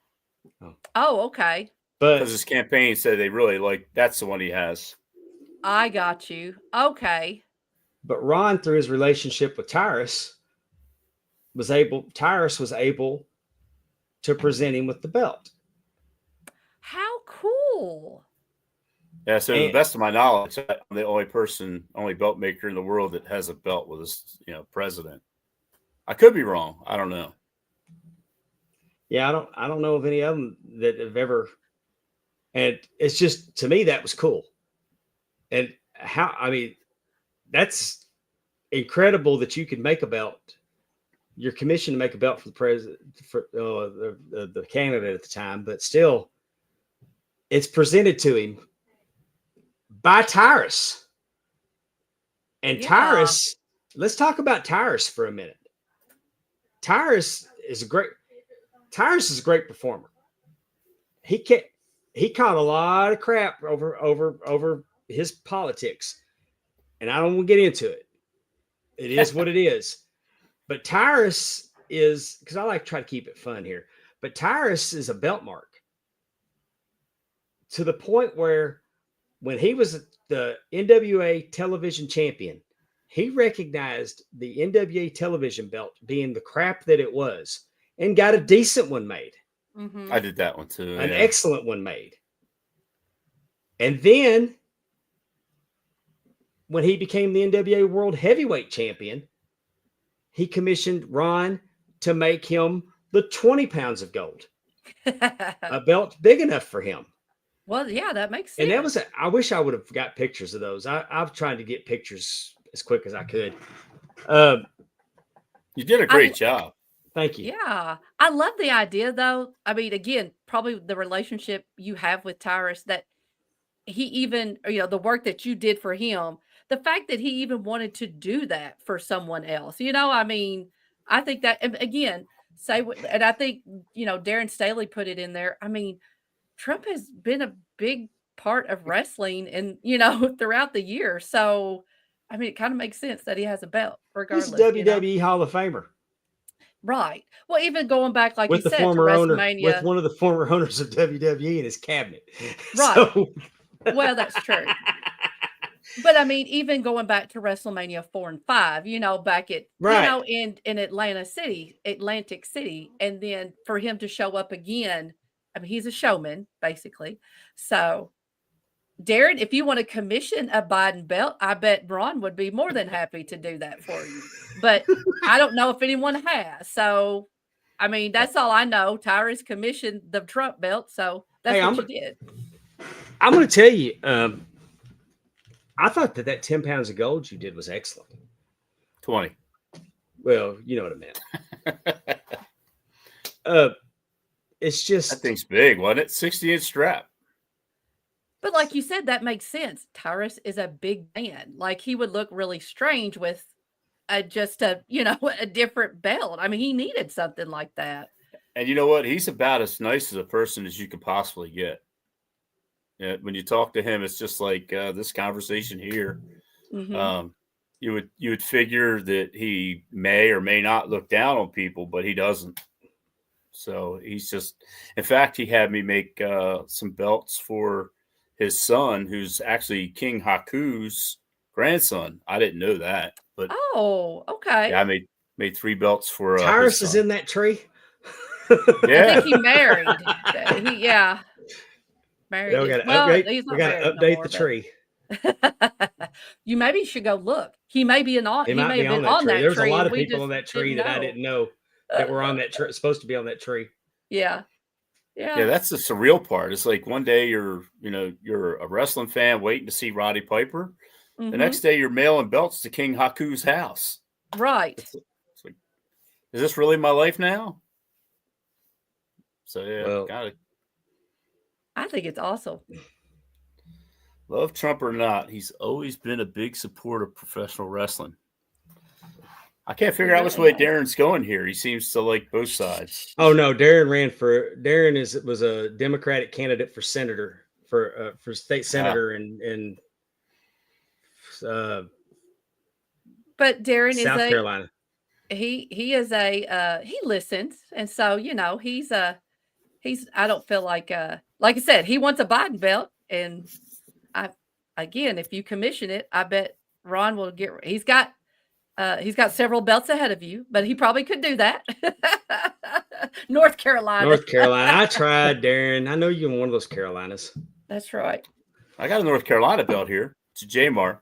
Oh, okay. But because his campaign said they really like that's the one he has. I got you. Okay. But Ron, through his relationship with Tyrus was able to present him with the belt. How cool. Yeah, so to the best of my knowledge, I'm the only belt maker in the world that has a belt with this, president. I could be wrong. I don't know. Yeah, I don't know of any of them that have ever. And it's just, to me, that was cool. And that's incredible that you could make a belt. You're commissioned to make a belt for the president, for the candidate at the time, but still, it's presented to him by Tyrus. And Tyrus, let's talk about Tyrus for a minute. Tyrus is a great performer. He caught a lot of crap over his politics, and I don't want to get into it. It is what it is. But Tyrus is, because I like to try to keep it fun here, but Tyrus is a belt mark to the point where when he was the NWA television champion, he recognized the NWA television belt being the crap that it was and got a decent one made. Mm-hmm. I did that one too. An excellent one made. And then when he became the NWA World Heavyweight Champion, he commissioned Ron to make him the 20 pounds of gold, a belt big enough for him. Well, yeah, that makes sense. And I wish I would have got pictures of those. I've tried to get pictures as quick as I could. You did a great job. Thank you. Yeah. I love the idea, though. I mean, again, probably the relationship you have with Tyrus, that he even, the work that you did for him, the fact that he even wanted to do that for someone else, I mean, I think that, again, and I think, Darren Staley put it in there. I mean, Trump has been a big part of wrestling and, throughout the year. So, I mean, it kind of makes sense that he has a belt regardless. He's a WWE Hall of Famer. Right. Well, even going back, like with you the said, former to owner, WrestleMania. with one of the former owners of WWE in his cabinet. Right. So. Well, that's true. But I mean, even going back to WrestleMania 4 and 5, back at, in Atlantic City. And then for him to show up again, I mean, he's a showman, basically. So, Darren, if you want to commission a Biden belt, I bet Ron would be more than happy to do that for you. But I don't know if anyone has. So, I mean, that's all I know. Tyrus commissioned the Trump belt, so that's what you did. I'm going to tell you, I thought that 10 pounds of gold you did was excellent. 20. Well, you know what I meant. It's just that thing's big, wasn't it? 60-inch strap. But like you said, that makes sense. Tyrus is a big man. Like he would look really strange with a different belt. I mean, he needed something like that. And you know what? He's about as nice as a person as you could possibly get. Yeah, when you talk to him, it's just like this conversation here. Mm-hmm. You would figure that he may or may not look down on people, but he doesn't. So he's just, in fact, he had me make some belts for his son, who's actually King Haku's grandson. I didn't know that, but okay. Yeah, I made 3 belts for Tyrus is in that tree. Yeah, I think he married. Married. Yeah, we got to update the tree. You maybe should go look. He may be on. He may have been on that tree. There's a lot of people on that tree that I didn't know that were on that tree. Supposed to be on that tree. Yeah. That's the surreal part. It's like one day you're a wrestling fan waiting to see Roddy Piper. Mm-hmm. The next day you're mailing belts to King Haku's house. Right. It's like, is this really my life now? So got it. I think it's awesome. Love Trump or not, he's always been a big supporter of professional wrestling. I can't figure out which way Darren's going here. He seems to like both sides. Oh no, Darren was a Democratic candidate for senator for state senator in but Darren is South Carolina. He listens, and so he's I don't feel like I said, he wants a Biden belt, and if you commission it, I bet Ron will get. He's got several belts ahead of you, but he probably could do that. North Carolina. I tried, Darren. I know you're in one of those Carolinas. That's right. I got a North Carolina belt here. It's a Jamar.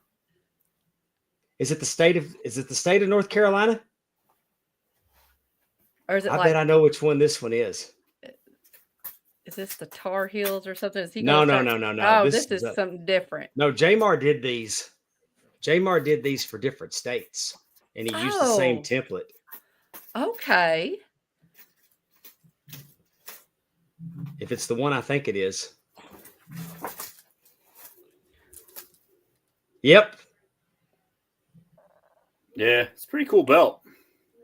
Is it the state of North Carolina? Or is it I bet I know which one this one is. Is this the Tar Heels or something? No. Oh, this is something different. No, Jamar did these. Jamar did these for different states, and he used the same template. Okay. If it's the one I think it is. Yep. Yeah, it's a pretty cool belt.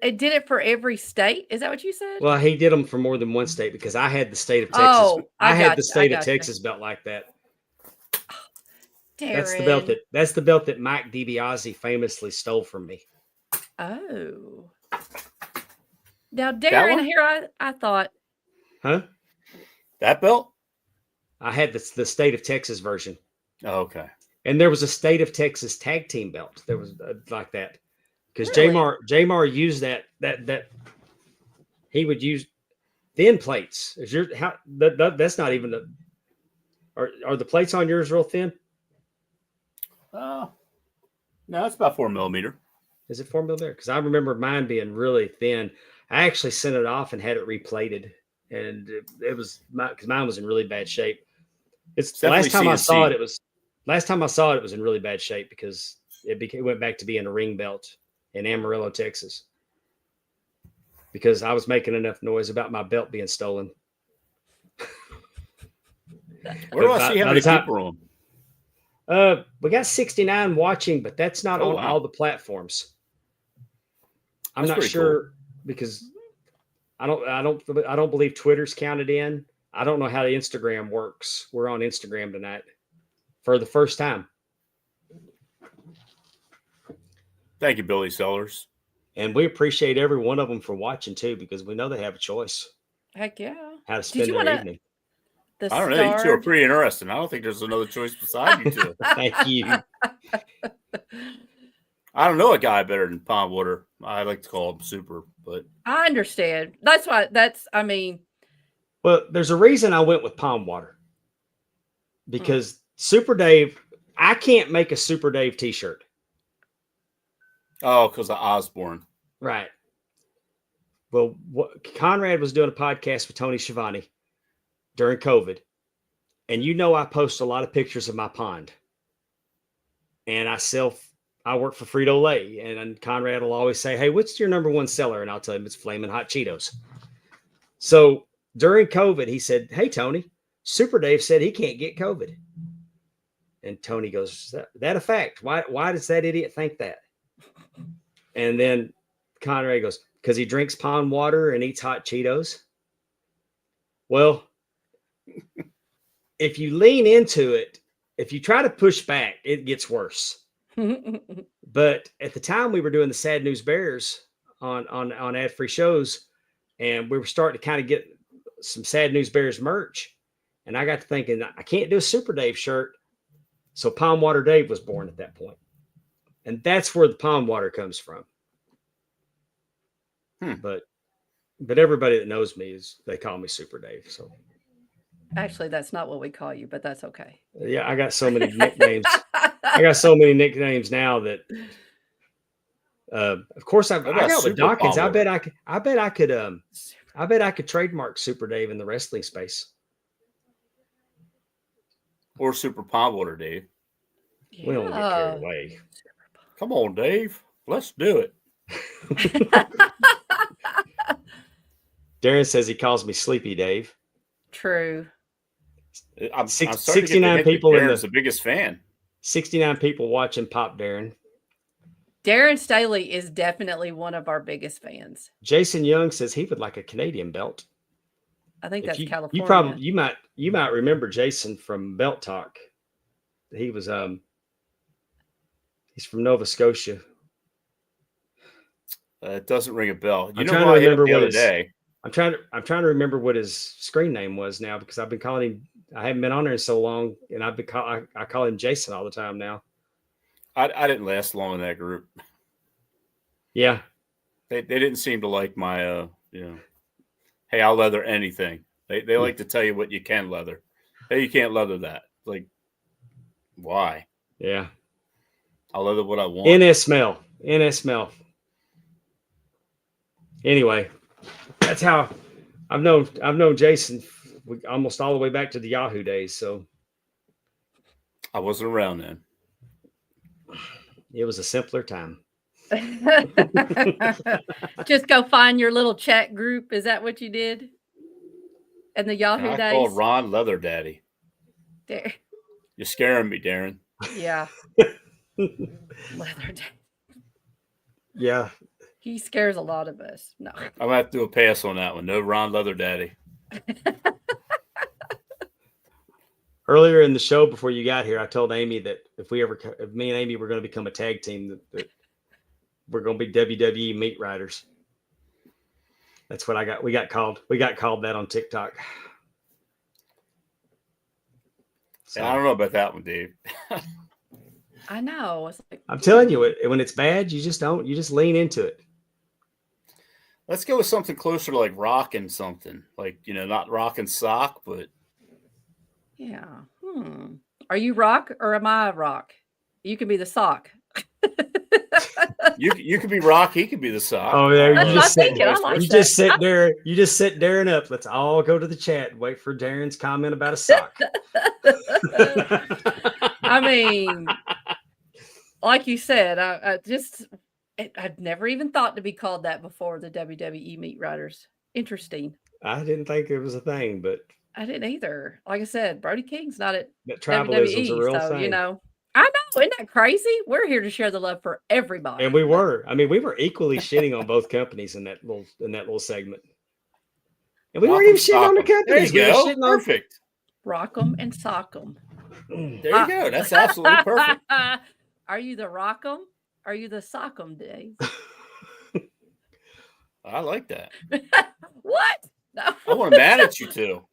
It did it for every state? Is that what you said? Well, he did them for more than one state because I had the state of Texas. Oh, I had the state of Texas belt like that. Darren. That's the belt that Mike DiBiase famously stole from me. Oh. Now, Darren, here I thought. Huh? That belt? I had the state of Texas version. Oh, okay. And there was a state of Texas tag team belt. There was like that. Because really? Jamar used that he would use thin plates. That's not even are the plates on yours real thin? No, it's about 4 millimeter. Is it 4 millimeter? Because I remember mine being really thin. I actually sent it off and had it replated, and it was because mine was in really bad shape. It's last time I saw it was in really bad shape because it went back to being a ring belt in Amarillo, Texas, because I was making enough noise about my belt being stolen. Where do I see how many people on? We got 69 watching, but that's not on all the platforms. I'm not sure because I don't believe Twitter's counted in. I don't know how the Instagram works. We're on Instagram tonight for the first time. Thank you, Billy Sellers. And we appreciate every one of them for watching too, because we know they have a choice. Heck yeah. How to spend their evening. I don't know. You two are pretty interesting. I don't think there's another choice beside you two. Thank you. I don't know a guy better than Pond Water. I like to call him Super, but I understand. That's why well, there's a reason I went with Pond Water. Because Super Dave, I can't make a Super Dave t-shirt. Oh, because of Osborne. Right. Well, Conrad was doing a podcast with Tony Schiavone during COVID. And I post a lot of pictures of my pond. And I work for Frito-Lay. And Conrad will always say, hey, what's your number one seller? And I'll tell him it's Flamin' Hot Cheetos. So during COVID, he said, hey, Tony, Super Dave said he can't get COVID. And Tony goes, is that a fact? Why does that idiot think that? And then Conrad goes, because he drinks pond water and eats hot Cheetos. Well, if you lean into it, if you try to push back, it gets worse. But at the time we were doing the Sad News Bears on ad-free shows, and we were starting to kind of get some Sad News Bears merch. And I got to thinking, I can't do a Super Dave shirt. So Pond Water Dave was born at that point. And that's where the pond water comes from. But everybody that knows me they call me Super Dave. So actually, that's not what we call you, but that's okay. Yeah, I got so many nicknames. I got so many nicknames now that, of course, I got with Dawkins. I bet I could trademark Super Dave in the wrestling space. Or Super Pond Water Dave. Yeah. We don't get carried away. Come on, Dave. Let's do it. Darren says he calls me Sleepy Dave. True. I'm 69 people in the biggest fan. 69 people watching Pop Darren. Darren Staley is definitely one of our biggest fans. Jason Young says he would like a Canadian belt. I think that's California. You might remember Jason from Belt Talk. He was he's from Nova Scotia. It doesn't ring a bell. I'm trying to remember the other day. I'm trying to remember what his screen name was now, because I've been calling him. I haven't been on there in so long, and I call him Jason all the time now. I didn't last long in that group. Yeah, they didn't seem to like my hey, I'll leather anything. They like to tell you what you can leather. Hey, you can't leather that. Like, why? Yeah, I'll leather what I want. NSML. Anyway, that's how I've known Jason almost all the way back to the Yahoo days. So I wasn't around then. It was a simpler time. Just go find your little chat group. Is that what you did? And the Yahoo days? I called Ron Leather Daddy. There. You're scaring me, Darren. Yeah. Leather Daddy. Yeah. He scares a lot of us. No. I'm going to have to do a pass on that one. No Ron Leather Daddy. Earlier in the show, before you got here, I told Amy that if me and Amy were going to become a tag team, that we're going to be WWE meat riders. That's what we got called that on TikTok. So, I don't know about that one, Dave. I know. It's like, I'm telling you, when it's bad, you just lean into it. Let's go with something closer to like rocking something, like, not rocking sock, but. Yeah. Are you rock or am I rock? You can be the sock. You could be rock. He could be the sock. Oh yeah, you just sit there. Darren up. Let's all go to the chat and wait for Darren's comment about a sock. I mean, like you said, I'd never even thought to be called that before, the WWE meat riders. Interesting. I didn't think it was a thing, but I didn't either. Like I said, Brody King's not at tribalism's WWE, a real thing. I know, isn't that crazy? We're here to share the love for everybody. And we were. I mean, we were equally shitting on both companies in that little segment. And we weren't even shitting on the companies. There you go. Perfect. Rock 'em and sock 'em. There you go. That's absolutely perfect. Are you the rock 'em? Are you the sock 'em, Dave? I like that. What? No. I want to mad at you too.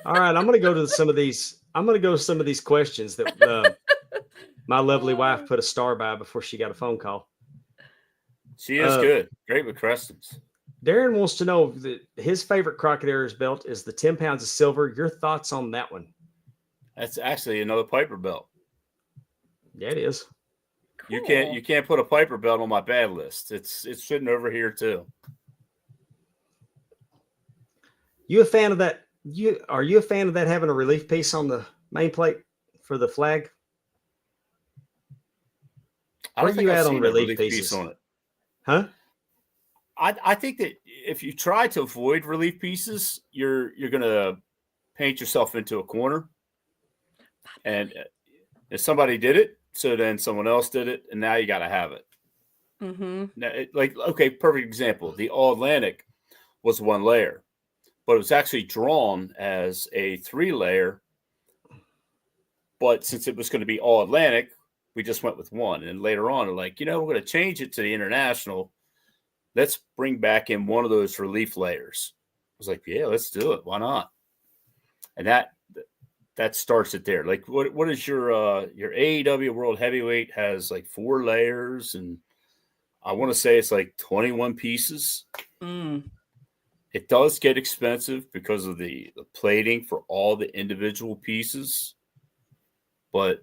All right, I'm going to go to some of these questions that my lovely wife put a star by before she got a phone call. She is good. Great with questions. Darren wants to know that his favorite Crocodile's belt is the 10 pounds of silver. Your thoughts on that one? That's actually another Piper belt. Yeah, it is. Cool. You can't put a Piper belt on my bad list. It's sitting over here too. You a fan of that? Are you a fan of that having a relief piece on the main plate for the flag? I don't think I've seen a relief pieces piece on it. Huh? I think that if you try to avoid relief pieces, you're going to paint yourself into a corner. And if somebody did it, so then someone else did it, and now you got to have it. Mm-hmm. Now, okay, perfect example. The All Atlantic was one layer, but it was actually drawn as a 3-layer. But since it was going to be All Atlantic, we just went with one. And later on, we're like, we're going to change it to the International. Let's bring back in one of those relief layers. I was like, yeah, let's do it. Why not? And that starts it there. Like, what is your AEW World Heavyweight has like 4 layers, and I want to say it's like 21 pieces. Mm. It does get expensive because of the plating for all the individual pieces, but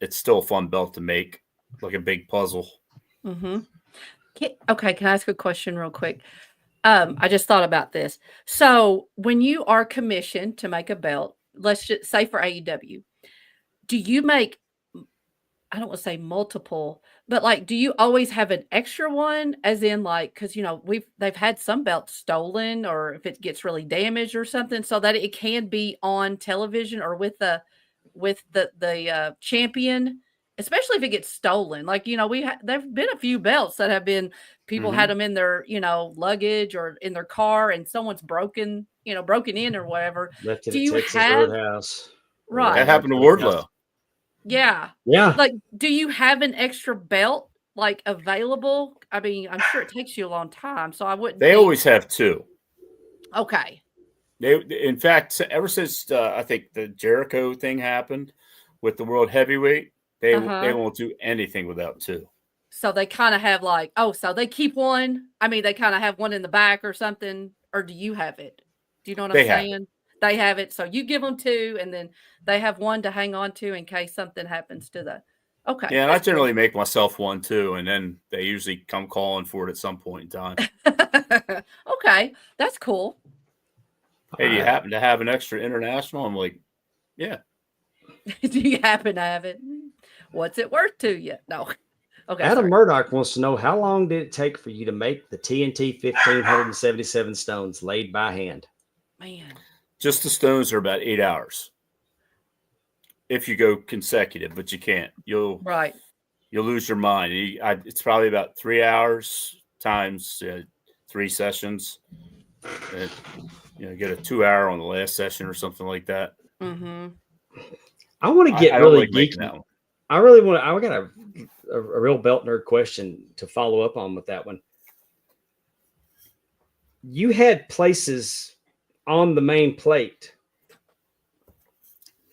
it's still a fun belt to make, like a big puzzle. Mm-hmm. Okay, can I ask a question real quick? I just thought about this. So when you are commissioned to make a belt, let's just say for AEW, do you make, I don't want to say multiple, but like, do you always have an extra one? As in, like, because they've had some belts stolen, or if it gets really damaged or something, so that it can be on television or with the champion, especially if it gets stolen. Like, there've been a few belts that have been, people had them in their, luggage or in their car, and someone's broken in or whatever. Left it Do at you Texas have Roadhouse. right? That happened to Wardlow. Yeah. Yeah. Like, do you have an extra belt like available? I mean, I'm sure it takes you a long time, so I wouldn't. They always have 2. Okay. In fact, ever since I think the Jericho thing happened with the World Heavyweight, they won't do anything without 2. So they kind of have like, so they keep one. I mean, they kind of have one in the back or something, or do you have it? Do you know what I'm saying? They have it. So you give them 2, and then they have one to hang on to in case something happens to the. Okay. Yeah, and I generally make myself one too, and then they usually come calling for it at some point in time. Okay, that's cool. Hey, do you happen to have an extra International? I'm like, yeah. Do you happen to have it? What's it worth to you? No. Okay. Adam Murdoch wants to know, how long did it take for you to make the TNT 1,577 stones laid by hand? Man. Just the stones are about 8 hours. If you go consecutive, but you can't. You'll lose your mind. It's probably about 3 hours times 3 sessions. And, get a 2-hour on the last session or something like that. Mm-hmm. I want to get really geeky. I got a real belt nerd question to follow up on with that one. You had places on the main plate.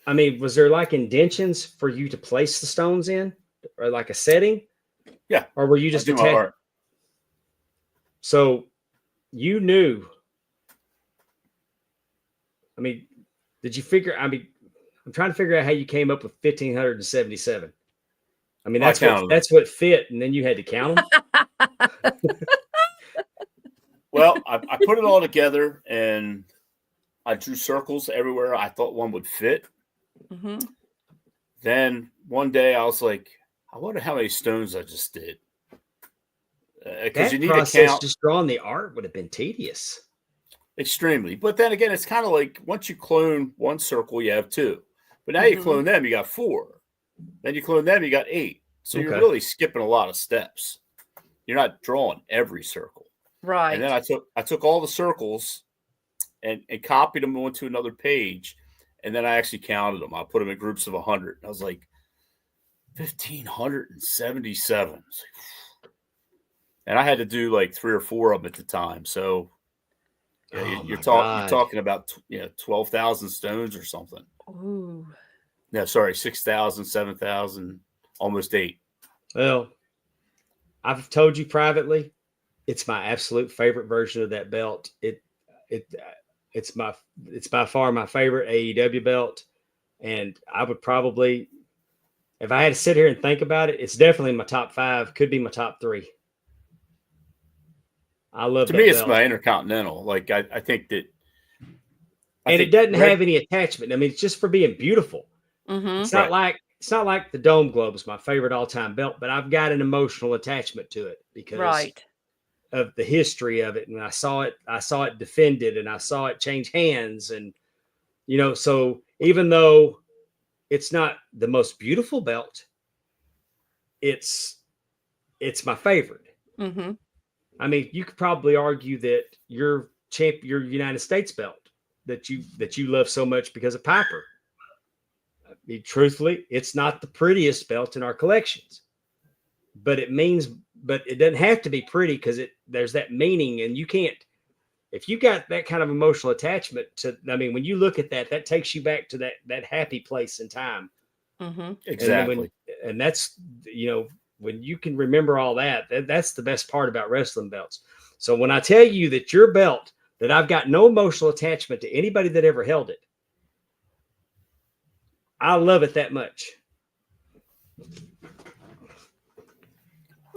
I mean, was there like indentions for you to place the stones in, or like a setting? Yeah. Or were you just attached? So you knew. I mean, did you figure? I mean, I'm trying to figure out how you came up with 1,577. I mean, that's what fit, and then you had to count them. Well, I put it all together, and I drew circles everywhere I thought one would fit. Mm-hmm. Then one day I was like, I wonder how many stones I just did. Because you need to count. Just drawing the art would have been tedious. Extremely. But then again, it's kind of like once you clone one circle, you have 2. But now you clone them, you got 4. Then you clone them, you got 8. So you're really skipping a lot of steps. You're not drawing every circle. Right. And then I took all the circles and copied them onto another page. And then I actually counted them. I put them in groups of 100. I was like, 1,577. And I had to do like 3 or 4 of them at the time. So you're talking about 12,000 stones or something. Ooh. No, sorry, 6,000, 7,000, almost 8. Well, I've told you privately, it's my absolute favorite version of that belt. It's by far my favorite AEW belt, and I would probably, if I had to sit here and think about it, it's definitely in my top 5. Could be my top 3. I love. To me, it's my Intercontinental. Like I think that And it doesn't have any attachment. I mean, it's just for being beautiful. Mm-hmm. It's not like the Dome Globe's my favorite all-time belt, but I've got an emotional attachment to it because of the history of it. And I saw it defended, and I saw it change hands. And, so even though it's not the most beautiful belt, it's my favorite. Mm-hmm. I mean, you could probably argue that your United States belt that you love so much because of Piper. I mean, truthfully, it's not the prettiest belt in our collections, but it doesn't have to be pretty because there's that meaning, and you can't, if you got that kind of emotional attachment to, I mean, when you look at that takes you back to that happy place in time. Mm-hmm. Exactly. And that's, when you can remember all that's the best part about wrestling belts. So when I tell you that your belt, that I've got no emotional attachment to anybody that ever held it, I love it that much.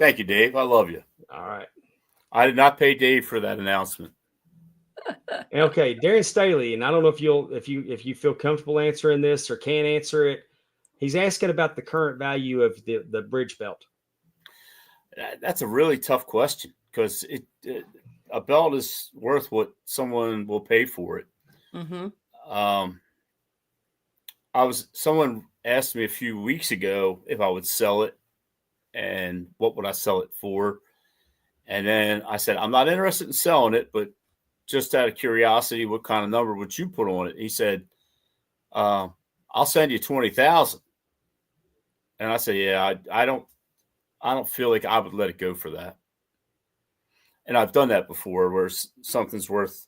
Thank you, Dave. I love you. All right. I did not pay Dave for that announcement. Okay, Darren Staley, and I don't know if you feel comfortable answering this or can answer it. He's asking about the current value of the bridge belt. That's a really tough question because a belt is worth what someone will pay for it. Mm-hmm. Someone asked me a few weeks ago if I would sell it and what would I sell it for. And then I said, I'm not interested in selling it, but just out of curiosity, what kind of number would you put on it? He said, I'll send you 20,000. And I said, yeah, I don't feel like I would let it go for that. And I've done that before where something's worth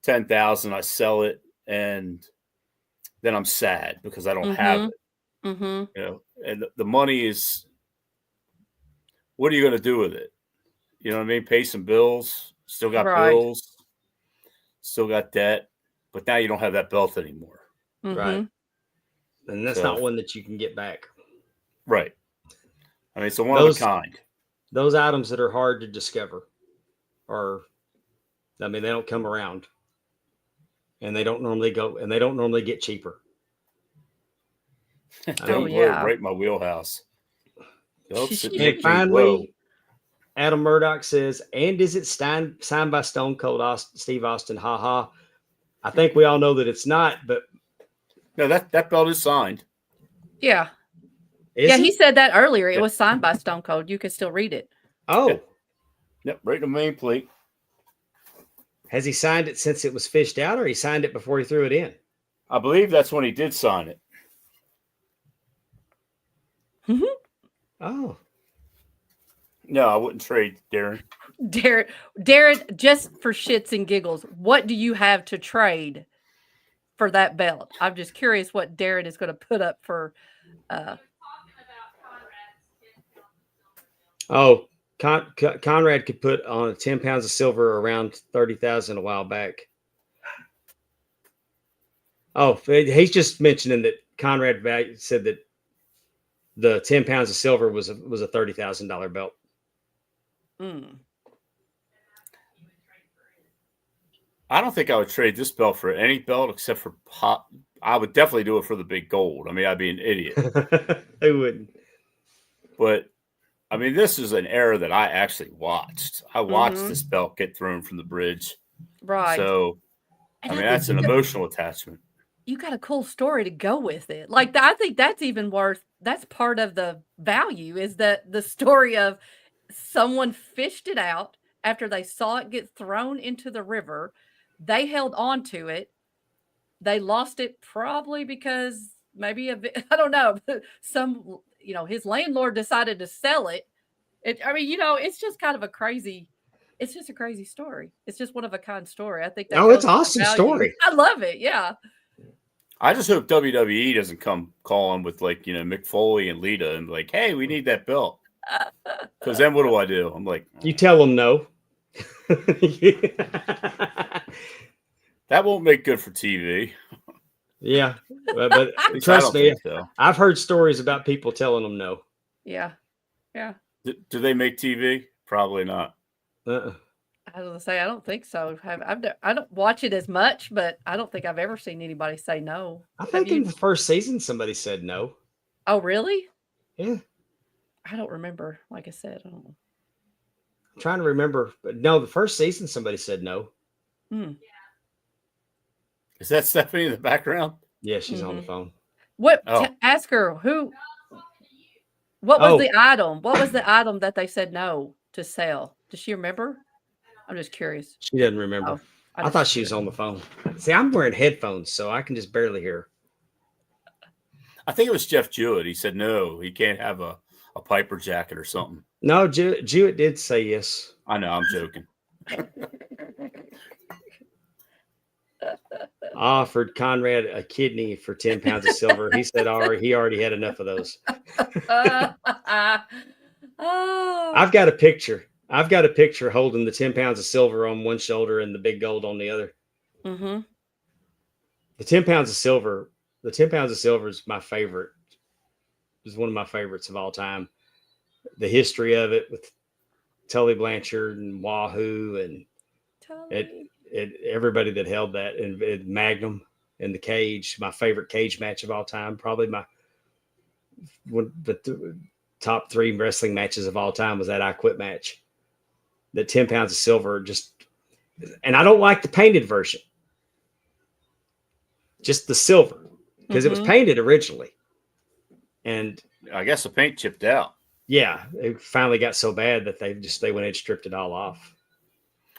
10,000, I sell it, and then I'm sad because I don't have it. Mm-hmm. And the money is, what are you going to do with it? You know what I mean? Pay some bills, still got bills, still got debt, but now you don't have that belt anymore. Mm-hmm. Right. And that's not one that you can get back. Right. I mean, it's a one of a kind. Those items that are hard to discover they don't come around, and they don't normally get cheaper. Right in my wheelhouse. And finally, Adam Murdoch says, and is it signed by Stone Cold Steve Austin? Ha ha. I think we all know that it's not, but no, that belt is signed. Yeah. He said that earlier. It was signed by Stone Cold. You can still read it. Oh. Yep, right in the main plate. Has he signed it since it was fished out, or he signed it before he threw it in? I believe that's when he did sign it. Mm-hmm. Oh. No, I wouldn't trade Darren. Darren, just for shits and giggles, what do you have to trade for that belt? I'm just curious what Darren is going to put up for. Conrad could put on 10 pounds of silver around 30,000 a while back. Oh, he's just mentioning that Conrad said that the 10 pounds of silver was a $30,000 belt. Mm. I don't think I would trade this belt for any belt except for pop. I would definitely do it for the big gold. I mean, I'd be an idiot. Who wouldn't? But I mean, this is an era that I actually watched. I watched this belt get thrown from the bridge. Right. So, I mean, that's an emotional attachment. You got a cool story to go with it. Like, I think that's even worth, that's part of the value is that the story of someone fished it out after they saw it get thrown into the river. They held on to it. They lost it probably because maybe I don't know, his landlord decided to sell it. It's just kind of a crazy story. It's just one of a kind story. I think it's an awesome story. I love it. Yeah. I just hope WWE doesn't come calling with Mick Foley and Lita and like, hey, we need that belt. Because then what do? I'm like, you tell them no. That won't make good for TV. Yeah, but trust me, so. I've heard stories about people telling them no. Yeah. Do they make TV? Probably not. I was gonna say I don't think so. I don't watch it as much, but I don't think I've ever seen anybody say no. I think in the first season somebody said no. Oh, really? Yeah. I don't remember. Like I said, I don't know. I'm trying to remember, but no, the first season somebody said no. Is that Stephanie in the background? Yeah, she's on the phone. What? Ask her who. What was the item? What was the item that they said no to sell? Does she remember? I'm just curious. She doesn't remember. I thought she was on the phone. See, I'm wearing headphones, so I can just barely hear. I think it was Jeff Jewett. He said no, he can't have a Piper jacket or something. No, Jewett did say yes. I know, I'm joking. Offered Conrad a kidney for 10 pounds of silver. He said he already had enough of those. I've got a picture. Holding the 10 pounds of silver on one shoulder and the big gold on the other. Mm-hmm. The 10 pounds of silver is my favorite. It's one of my favorites of all time. The history of it with Tully Blanchard and Wahoo and everybody that held that, and Magnum and the cage, my favorite cage match of all time. Probably the top 3 wrestling matches of all time was that I Quit match. The 10 pounds of silver and I don't like the painted version. Just the silver, because it was painted originally. And I guess the paint chipped out. Yeah, it finally got so bad that they went ahead and stripped it all off.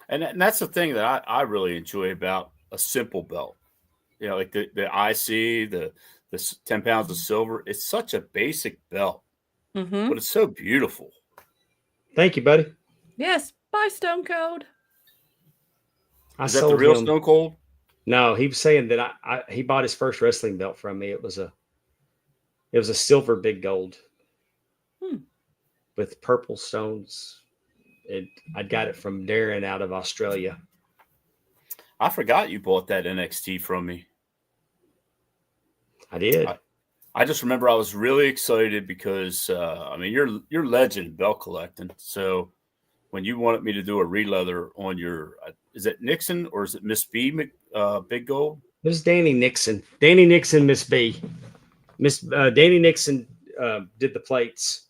And that's the thing that I really enjoy about a simple belt. You know, like the IC, the 10 pounds of silver. It's such a basic belt, but it's so beautiful. Thank you, buddy. Yes, bye, Stone Cold. Is that the real Stone Cold? No, he was saying that he bought his first wrestling belt from me. It was a silver big gold with purple stones. I got it from Darren out of Australia. I forgot you bought that NXT from me. I did. I just remember I was really excited because you're legend belt collecting. So when you wanted me to do a re-leather on your, is it Nixon or is it Miss B Big Gold? It was Danny Nixon. Danny Nixon, Miss B. Danny Nixon did the plates.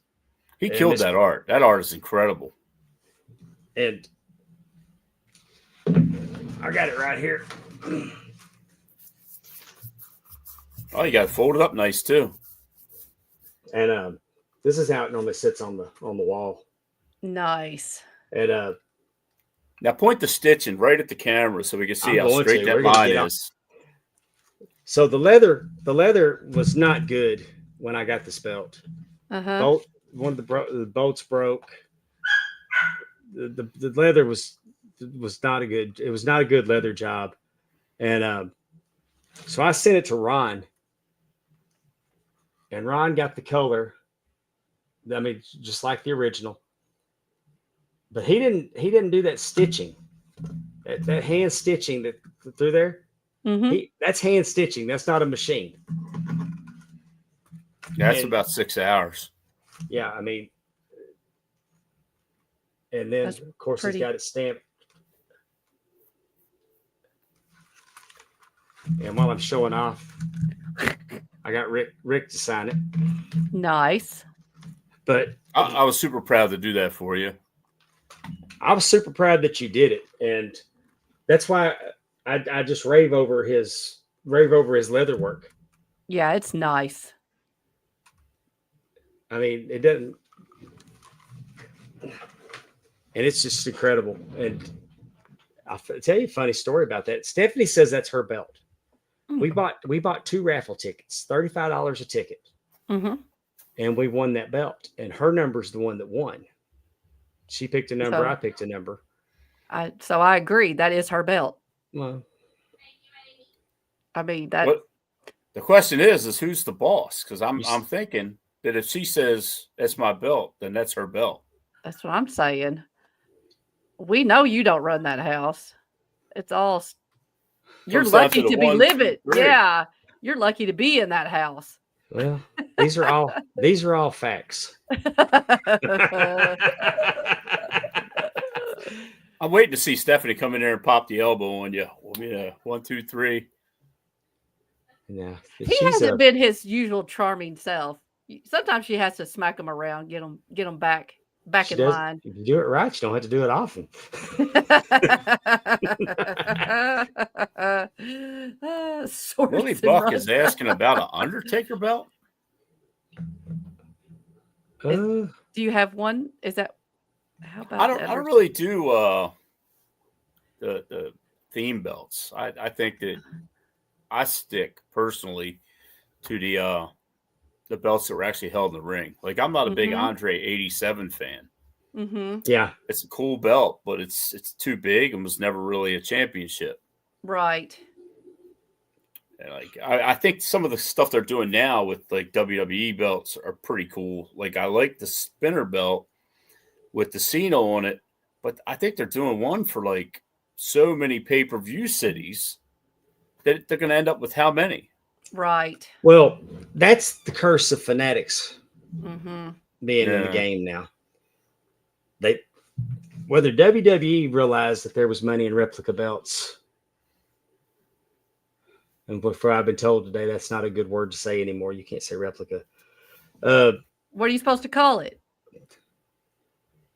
He killed that art. That art is incredible. And I got it right here. Oh, you got it folded up nice too. And this is how it normally sits on the wall. Nice. And now point the stitching right at the camera so we can see how straight that line is. So the leather was not good when I got this belt. One of the bolts broke. The leather was not a good. It was not a good leather job, and so I sent it to Ron, and Ron got the color. I mean, just like the original, but he didn't do that stitching, that hand stitching that through there. That's hand stitching. That's not a machine. That's about 6 hours. Yeah, I mean. And then, of course, he's got it stamped. And while I'm showing off, I got Rick to sign it. Nice. But I was super proud to do that for you. I was super proud that you did it, and that's why I just rave over his leather work. Yeah, it's nice. I mean, it doesn't. And it's just incredible. And I'll tell you a funny story about that. Stephanie says that's her belt. We bought 2 raffle tickets, $35 a ticket. And we won that belt. And her number's the one that won. She picked a number. I picked a number. So I agree. That is her belt. Well, I mean, that. What, the question is who's the boss? Because I'm thinking that if she says that's my belt, then that's her belt. That's what I'm saying. We know you don't run that house. It's all. You're lucky to be living. Yeah, you're lucky to be in that house. Well, these are all facts. I'm waiting to see Stephanie come in there and pop the elbow on you. Yeah, 1, 2, 3. Yeah, he hasn't been his usual charming self. Sometimes she has to smack him around, get him back in line. If you do it right, you don't have to do it often. Willie Buck is asking about an Undertaker belt. Do you have one? Is that how about? I don't really do the theme belts. I think that I stick personally to the belts that were actually held in the ring. Like, I'm not a big Andre 87 fan. Mm-hmm. Yeah, it's a cool belt, but it's too big and was never really a championship. Right. And like, I think some of the stuff they're doing now with like WWE belts are pretty cool. Like, I like the spinner belt with the Cena on it, but I think they're doing one for like so many pay-per-view cities that they're going to end up with how many? Right. Well, that's the curse of Fanatics being in the Yeah. game now. Whether WWE realized that there was money in replica belts, and before I've been told today that's not a good word to say anymore. You can't say replica. What are you supposed to call it? If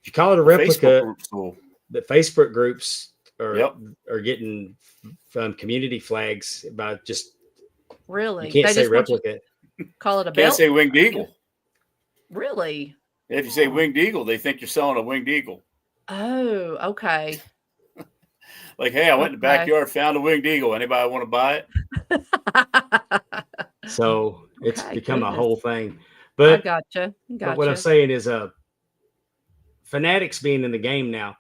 you call it a replica, the Facebook groups are getting community flags by just really. You can't say replica. Call it a belt. Can't say winged eagle. Really? If you say winged eagle, they think you're selling a winged eagle. Oh, okay. Like, hey, I went in the backyard, found a winged eagle. Anybody want to buy it? So it's become a whole thing. But I gotcha. But what I'm saying is, Fanatics being in the game now,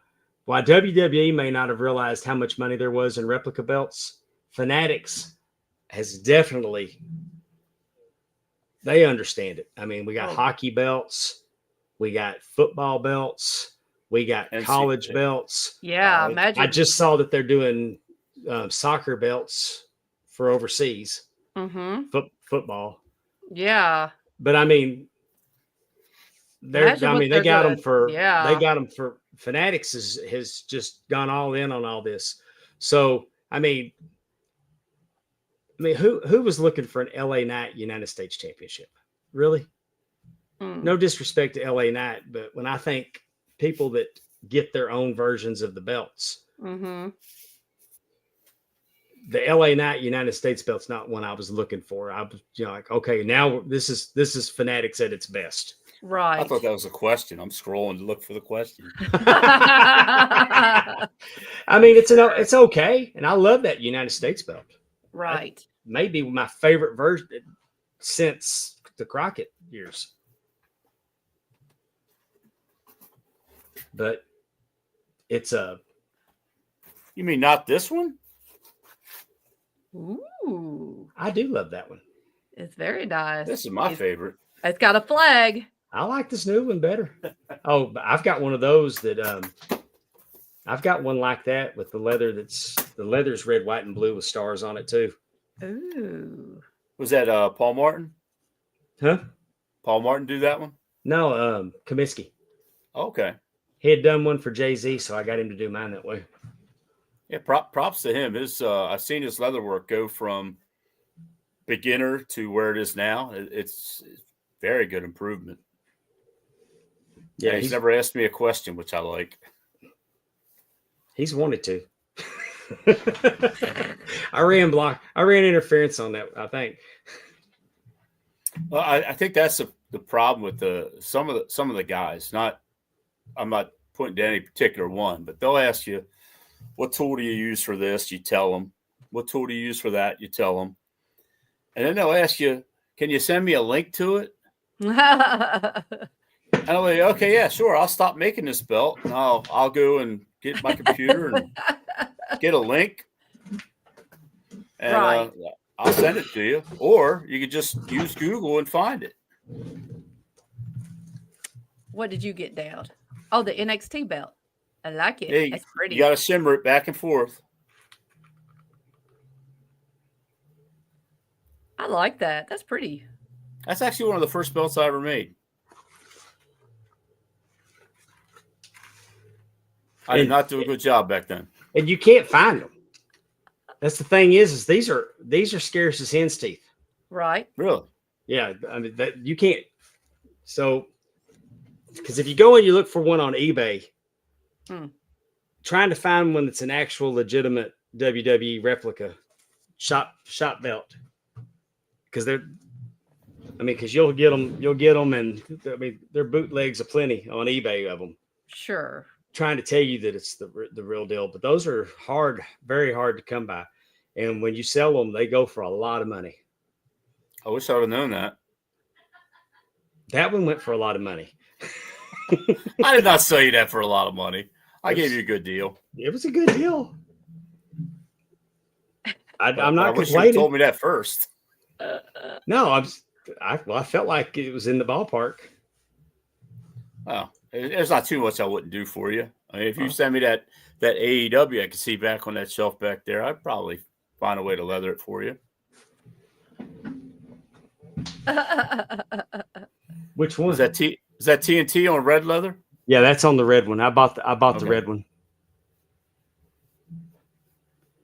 while WWE may not have realized how much money there was in replica belts, Fanatics has definitely, they understand it. I mean, we got hockey belts, we got football belts, we got college belts. Yeah, imagine. I just saw that they're doing soccer belts for overseas football. Yeah, but I mean, they got them for Fanatics has just gone all in on all this. So I mean, who was looking for an LA Knight United States Championship? Really? No disrespect to LA Knight, but when I think people that get their own versions of the belts, the LA Knight United States belt's not one I was looking for. I was like, okay, now this is Fanatics at its best. Right. I thought that was a question. I'm scrolling to look for the question. I mean, it's okay, and I love that United States belt. Right. Maybe my favorite version since the Crockett years. But it's You mean not this one? Ooh. I do love that one. It's very nice. This is my favorite. It's got a flag. I like this new one better. Oh, I've got one of those that I've got one like that with the leather the leather's red, white, and blue with stars on it too. Ooh. Was that Paul Martin? Huh? Paul Martin do that one? No, Comiskey. Okay. He had done one for Jay-Z, so I got him to do mine that way. Yeah, props to him. I've seen his leather work go from beginner to where it is now. It's very good improvement. Yeah, he's never asked me a question, which I like. He's wanted to. I ran interference on that, I think. Well, I think that's the problem with some of the guys. I'm not pointing to any particular one, but they'll ask you, what tool do you use for this? You tell them. What tool do you use for that? You tell them. And then they'll ask you, can you send me a link to it? And I'm like, okay, yeah, sure. I'll stop making this belt. And I'll go and get my computer and get a link. And I'll send it to you. Or you could just use Google and find it. What did you get down? Oh, the NXT belt. I like it. Hey, it's pretty. You got to shimmer it back and forth. I like that. That's pretty. That's actually one of the first belts I ever made. I did not do a good job back then. And you can't find them. That's the thing is these are scarce as hen's teeth. Right. Really? Yeah. I mean, that you can't. So, because if you go and you look for one on eBay, trying to find one that's an actual legitimate WWE replica shop belt, because because you'll get them, and I mean, they're bootlegs aplenty on eBay of them. Sure. Trying to tell you that it's the real deal, but those are hard, very hard to come by, and when you sell them, they go for a lot of money. I wish I would have known that. That one went for a lot of money. I did not sell you that for a lot of money. I gave you a good deal. It was a good deal. I'm not I wish complaining. you told me that first. No, I felt like it was in the ballpark. Oh, there's not too much I wouldn't do for you. I mean, if you send me that AEW I can see back on that shelf back there, I'd probably find a way to leather it for you. Which one? Is that TNT on red leather? Yeah, that's on the red one. I bought the red one.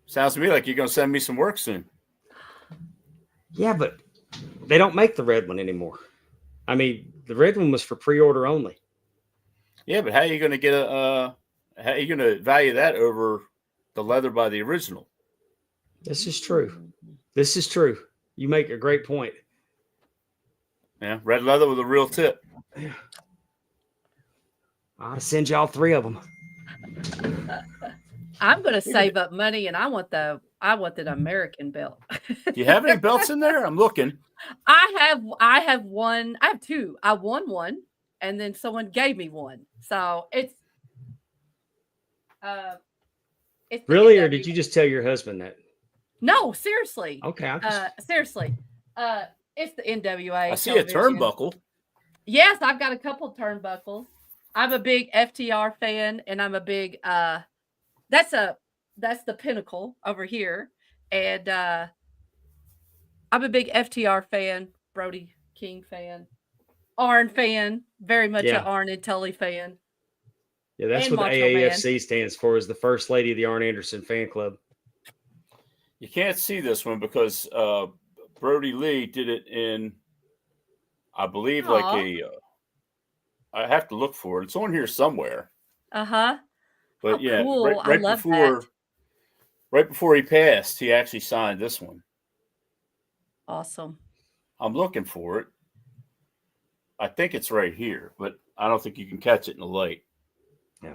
Sounds to me like you're going to send me some work soon. Yeah, but they don't make the red one anymore. I mean, the red one was for pre-order only. Yeah, but how are you going to get how are you going to value that over the leather by the original? This is true. You make a great point. Yeah, red leather with a real tip. Yeah. I'll send you all 3 of them. I'm going to save up money, and I want the American belt. Do you have any belts in there? I'm looking. I have one. I have 2. I won one, and then someone gave me one. So it's really, or did you just tell your husband that? No, seriously. Okay. Seriously. It's the NWA. I see a turnbuckle. Yes, I've got a couple turnbuckles. I'm a big FTR fan, and I'm a big that's the Pinnacle over here. And I'm a big FTR fan, Brody King fan, Arn fan, very much an Arn and Tully fan. Yeah, that's what the AAFC stands for, is the First Lady of the Arn Anderson Fan Club. You can't see this one because Brody Lee did it in, I believe, I have to look for it. It's on here somewhere. Uh-huh. But yeah, cool. right before he passed, he actually signed this one. Awesome. I'm looking for it. I think it's right here, but I don't think you can catch it in the light. Yeah.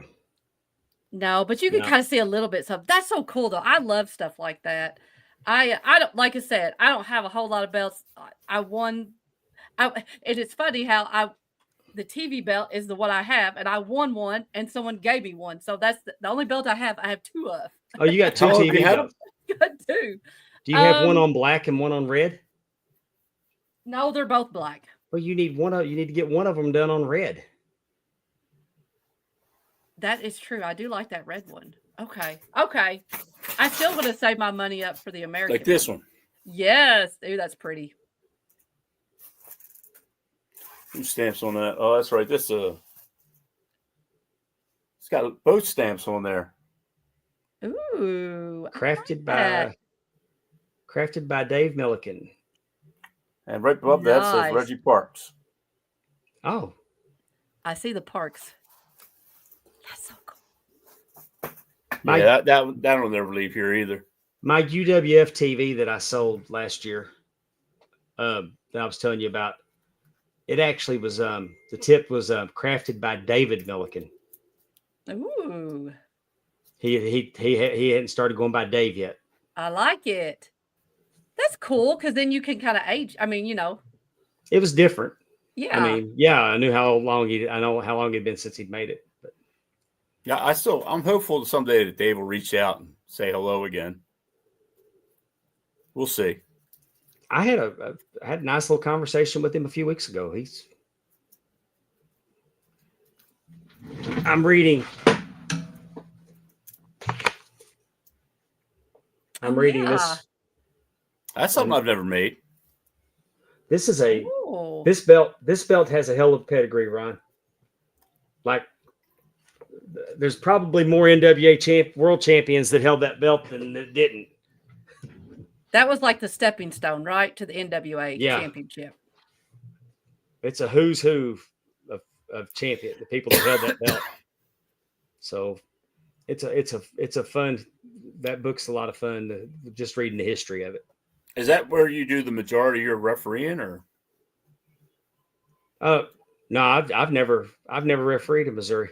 No, but you can kind of see a little bit. So that's so cool, though. I love stuff like that. I don't, like I said, I don't have a whole lot of belts. And it's funny how the TV belt is the one I have, and I won one, and someone gave me one. So that's the only belt I have. I have 2 of. Oh, you got 2 TV belts? Got 2. Do you have one on black and one on red? No, they're both black. Well, you need to get one of them done on red. That is true. I do like that red one. Okay. I still want to save my money up for the American. Like this one. Yes. Ooh, that's pretty. Who stamps on that? Oh, that's right. This it's got both stamps on there. Ooh. Crafted by Dave Milliken. And right above that says Reggie Parks. Oh. I see the Parks. That's so cool. That'll never leave here either. My UWF TV that I sold last year, that I was telling you about, it actually was the tip was crafted by David Milliken. Ooh. He hadn't started going by Dave yet. I like it. That's cool, because then you can kind of age. I mean, it was different. Yeah. I mean, yeah, I know how long it'd been since he'd made it. But yeah, I'm hopeful someday that Dave will reach out and say hello again. We'll see. I had a nice little conversation with him a few weeks ago. I'm reading this. That's something I've never made. This is this belt has a hell of a pedigree, Ron. Like there's probably more NWA world champions that held that belt than that didn't. That was like the stepping stone, right, to the NWA championship. It's a who's who of champion, the people that held that belt. So it's a fun. That book's a lot of fun. Just reading the history of it. Is that where you do the majority of your refereeing, or? No, I've never refereed in Missouri.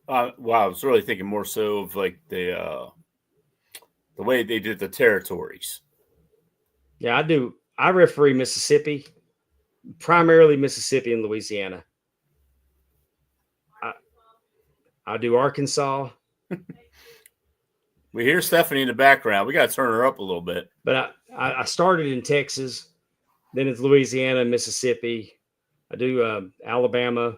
Well, I was really thinking more so of like the way they did the territories. Yeah, I do. I referee Mississippi, primarily Mississippi and Louisiana. I do Arkansas. We hear Stephanie in the background. We got to turn her up a little bit. But I started in Texas, then it's Louisiana and Mississippi. I do Alabama.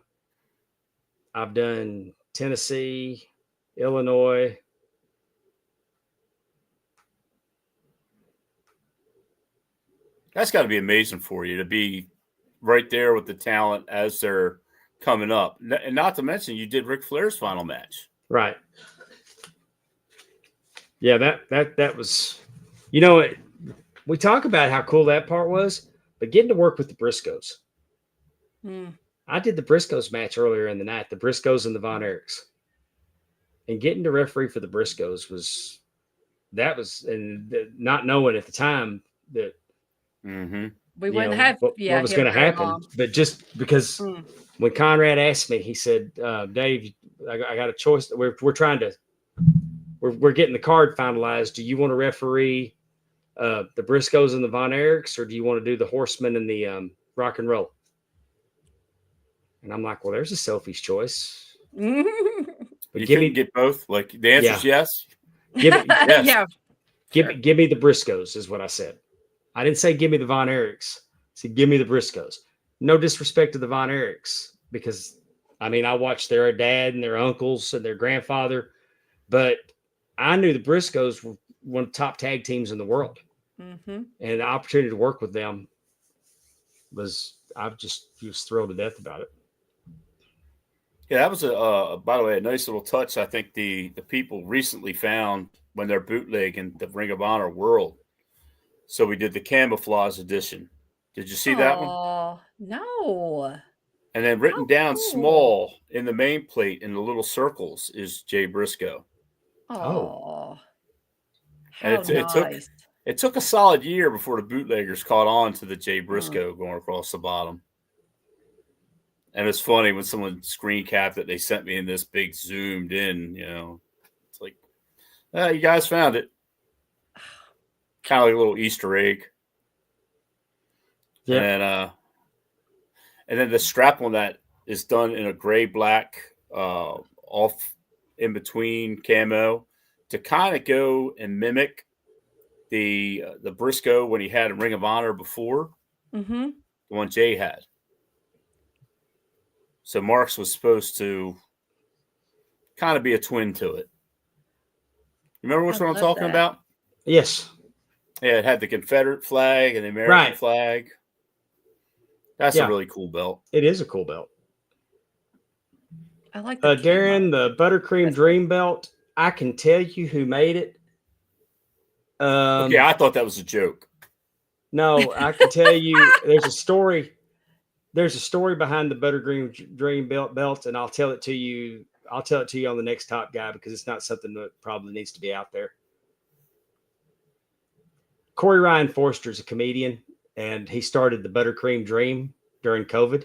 I've done Tennessee, Illinois. That's got to be amazing for you to be right there with the talent as they're coming up. And not to mention, you did Ric Flair's final match. Right. Yeah, that was, you know, we talk about how cool that part was, but getting to work with the Briscoes. I did the Briscoes match earlier in the night, the Briscoes and the Von Erichs. And getting to referee for the Briscoes was not knowing at the time that we wouldn't have what was going to happen. But just because when Conrad asked me, he said, Dave, I got a choice. We're getting the card finalized. Do you want to referee the Briscoes and the Von Erichs, or do you want to do the Horsemen and the Rock and Roll? And I'm like, well, there's a Sophie's choice. But you couldn't get both? Like, the answer is yes? Give me the Briscoes is what I said. I didn't say give me the Von Erichs. I said give me the Briscoes. No disrespect to the Von Erichs, because, I mean, I watched their dad and their uncles and their grandfather, but I knew the Briscoes were one of the top tag teams in the world. And the opportunity to work with them was thrilled to death about it. Yeah, that was by the way, a nice little touch. I think the people recently found when they're bootlegging the Ring of Honor world. So we did the camouflage edition. Did you see that one? Oh, no. And then written down small in the main plate in the little circles is Jay Briscoe. Oh, and it took a solid year before the bootleggers caught on to the Jay Briscoe going across the bottom. And it's funny when someone screen capped it, they sent me in this big zoomed in, it's like, you guys found it. Kind of like a little Easter egg. Yeah. And then the strap on that is done in a gray black off in between camo to kind of go and mimic the Briscoe when he had a Ring of Honor before, the one Jay had. So Marks was supposed to kind of be a twin to it. You remember which one I'm talking about? Yes. Yeah, it had the Confederate flag and the American flag. That's a really cool belt. It is a cool belt. I like the Darren, the Buttercream Dream belt. I can tell you who made it. Okay, I thought that was a joke. No, I can tell you there's a story. There's a story behind the Buttercream Dream belt, and I'll tell it to you. I'll tell it to you on the next Top Guy, because it's not something that probably needs to be out there. Corey Ryan Forster is a comedian, and he started the Buttercream Dream during COVID,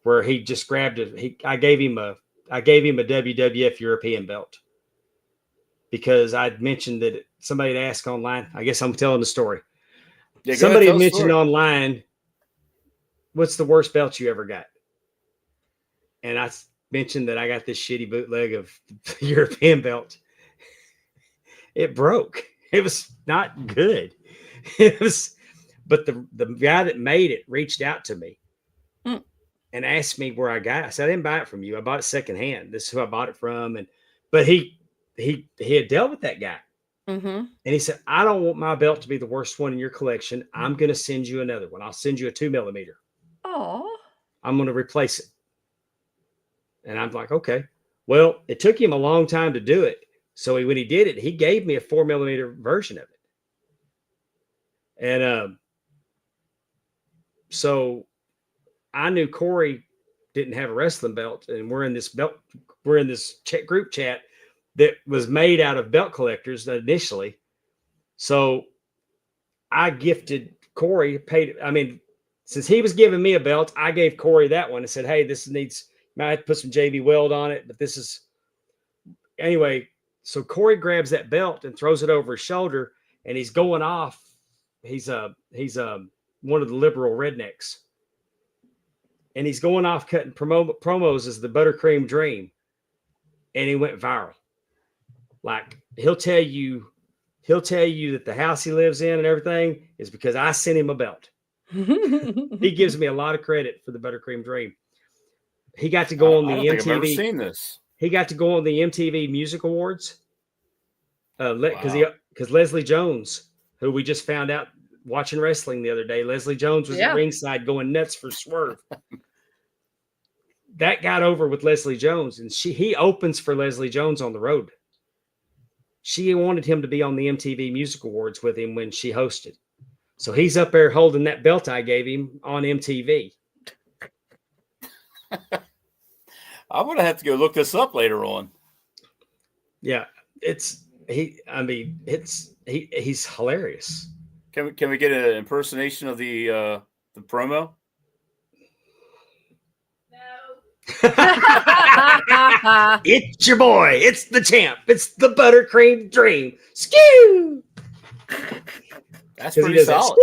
where he just grabbed it. I gave him a WWF European belt because I'd mentioned that somebody had asked online. I guess I'm telling the story. Yeah, somebody had mentioned online, what's the worst belt you ever got? And I mentioned that I got this shitty bootleg of the European belt. It broke. It was not good. But the guy that made it reached out to me and asked me where I got it. I said, I didn't buy it from you. I bought it secondhand. This is who I bought it from. But he had dealt with that guy. And he said, I don't want my belt to be the worst one in your collection. I'm going to send you another one. I'll send you a 2mm. Oh, I'm going to replace it. And I'm like, okay. Well, it took him a long time to do it. So when he did it, he gave me a 4mm version of it. And so I knew Corey didn't have a wrestling belt, and we're in this group chat that was made out of belt collectors initially. So I gifted Corey, since he was giving me a belt, I gave Corey that one and said, hey, this might have to put some JB Weld on it, but this is, anyway. So Corey grabs that belt and throws it over his shoulder, and he's going off. He's one of the liberal rednecks, and he's going off cutting promos as the Buttercream Dream, and he went viral. Like, he'll tell you that the house he lives in and everything is because I sent him a belt. He gives me a lot of credit for the Buttercream Dream. He got to go on the MTV. I've never seen this. He got to go on the MTV Music Awards because Leslie Jones, who we just found out watching wrestling the other day, Leslie Jones was at ringside going nuts for Swerve. That got over with Leslie Jones, and he opens for Leslie Jones on the road. She wanted him to be on the MTV Music Awards with him when she hosted. So he's up there holding that belt I gave him on MTV. I'm gonna have to go look this up later on. Yeah, he's hilarious. Can we get an impersonation of the promo? It's your boy. It's the champ. It's the Buttercream Dream. Skew. That's pretty solid.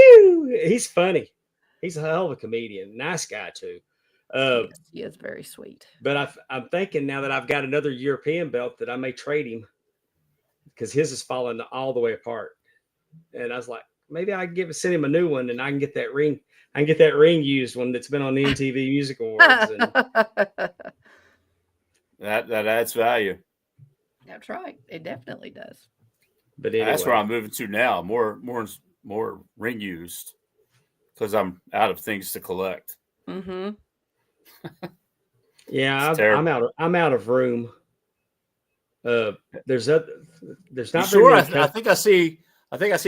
He's funny. He's a hell of a comedian. Nice guy too. Yes, he is very sweet. But I'm thinking now that I've got another European belt that I may trade him because his is falling all the way apart. And I was like, maybe I can send him a new one, and I can get that ring. I can get that ring used one that's been on the MTV Music Awards. And that adds value. That's right. It definitely does. But anyway, that's where I'm moving to now. More ring used because I'm out of things to collect. Mm-hmm. Yeah, I'm out of room. There's not sure. I think I see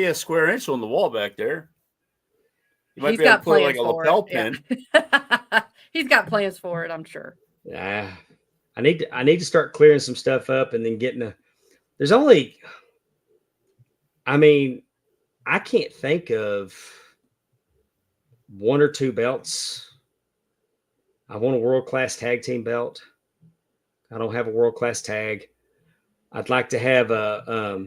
a square inch on the wall back there. You might be able to put like a lapel pin. Yeah. He's got plans for it, I'm sure. Yeah, I need to start clearing some stuff up and then getting there's only, I can't think of one or two belts. I want a world-class tag team belt. I don't have a world-class tag. I'd like to have a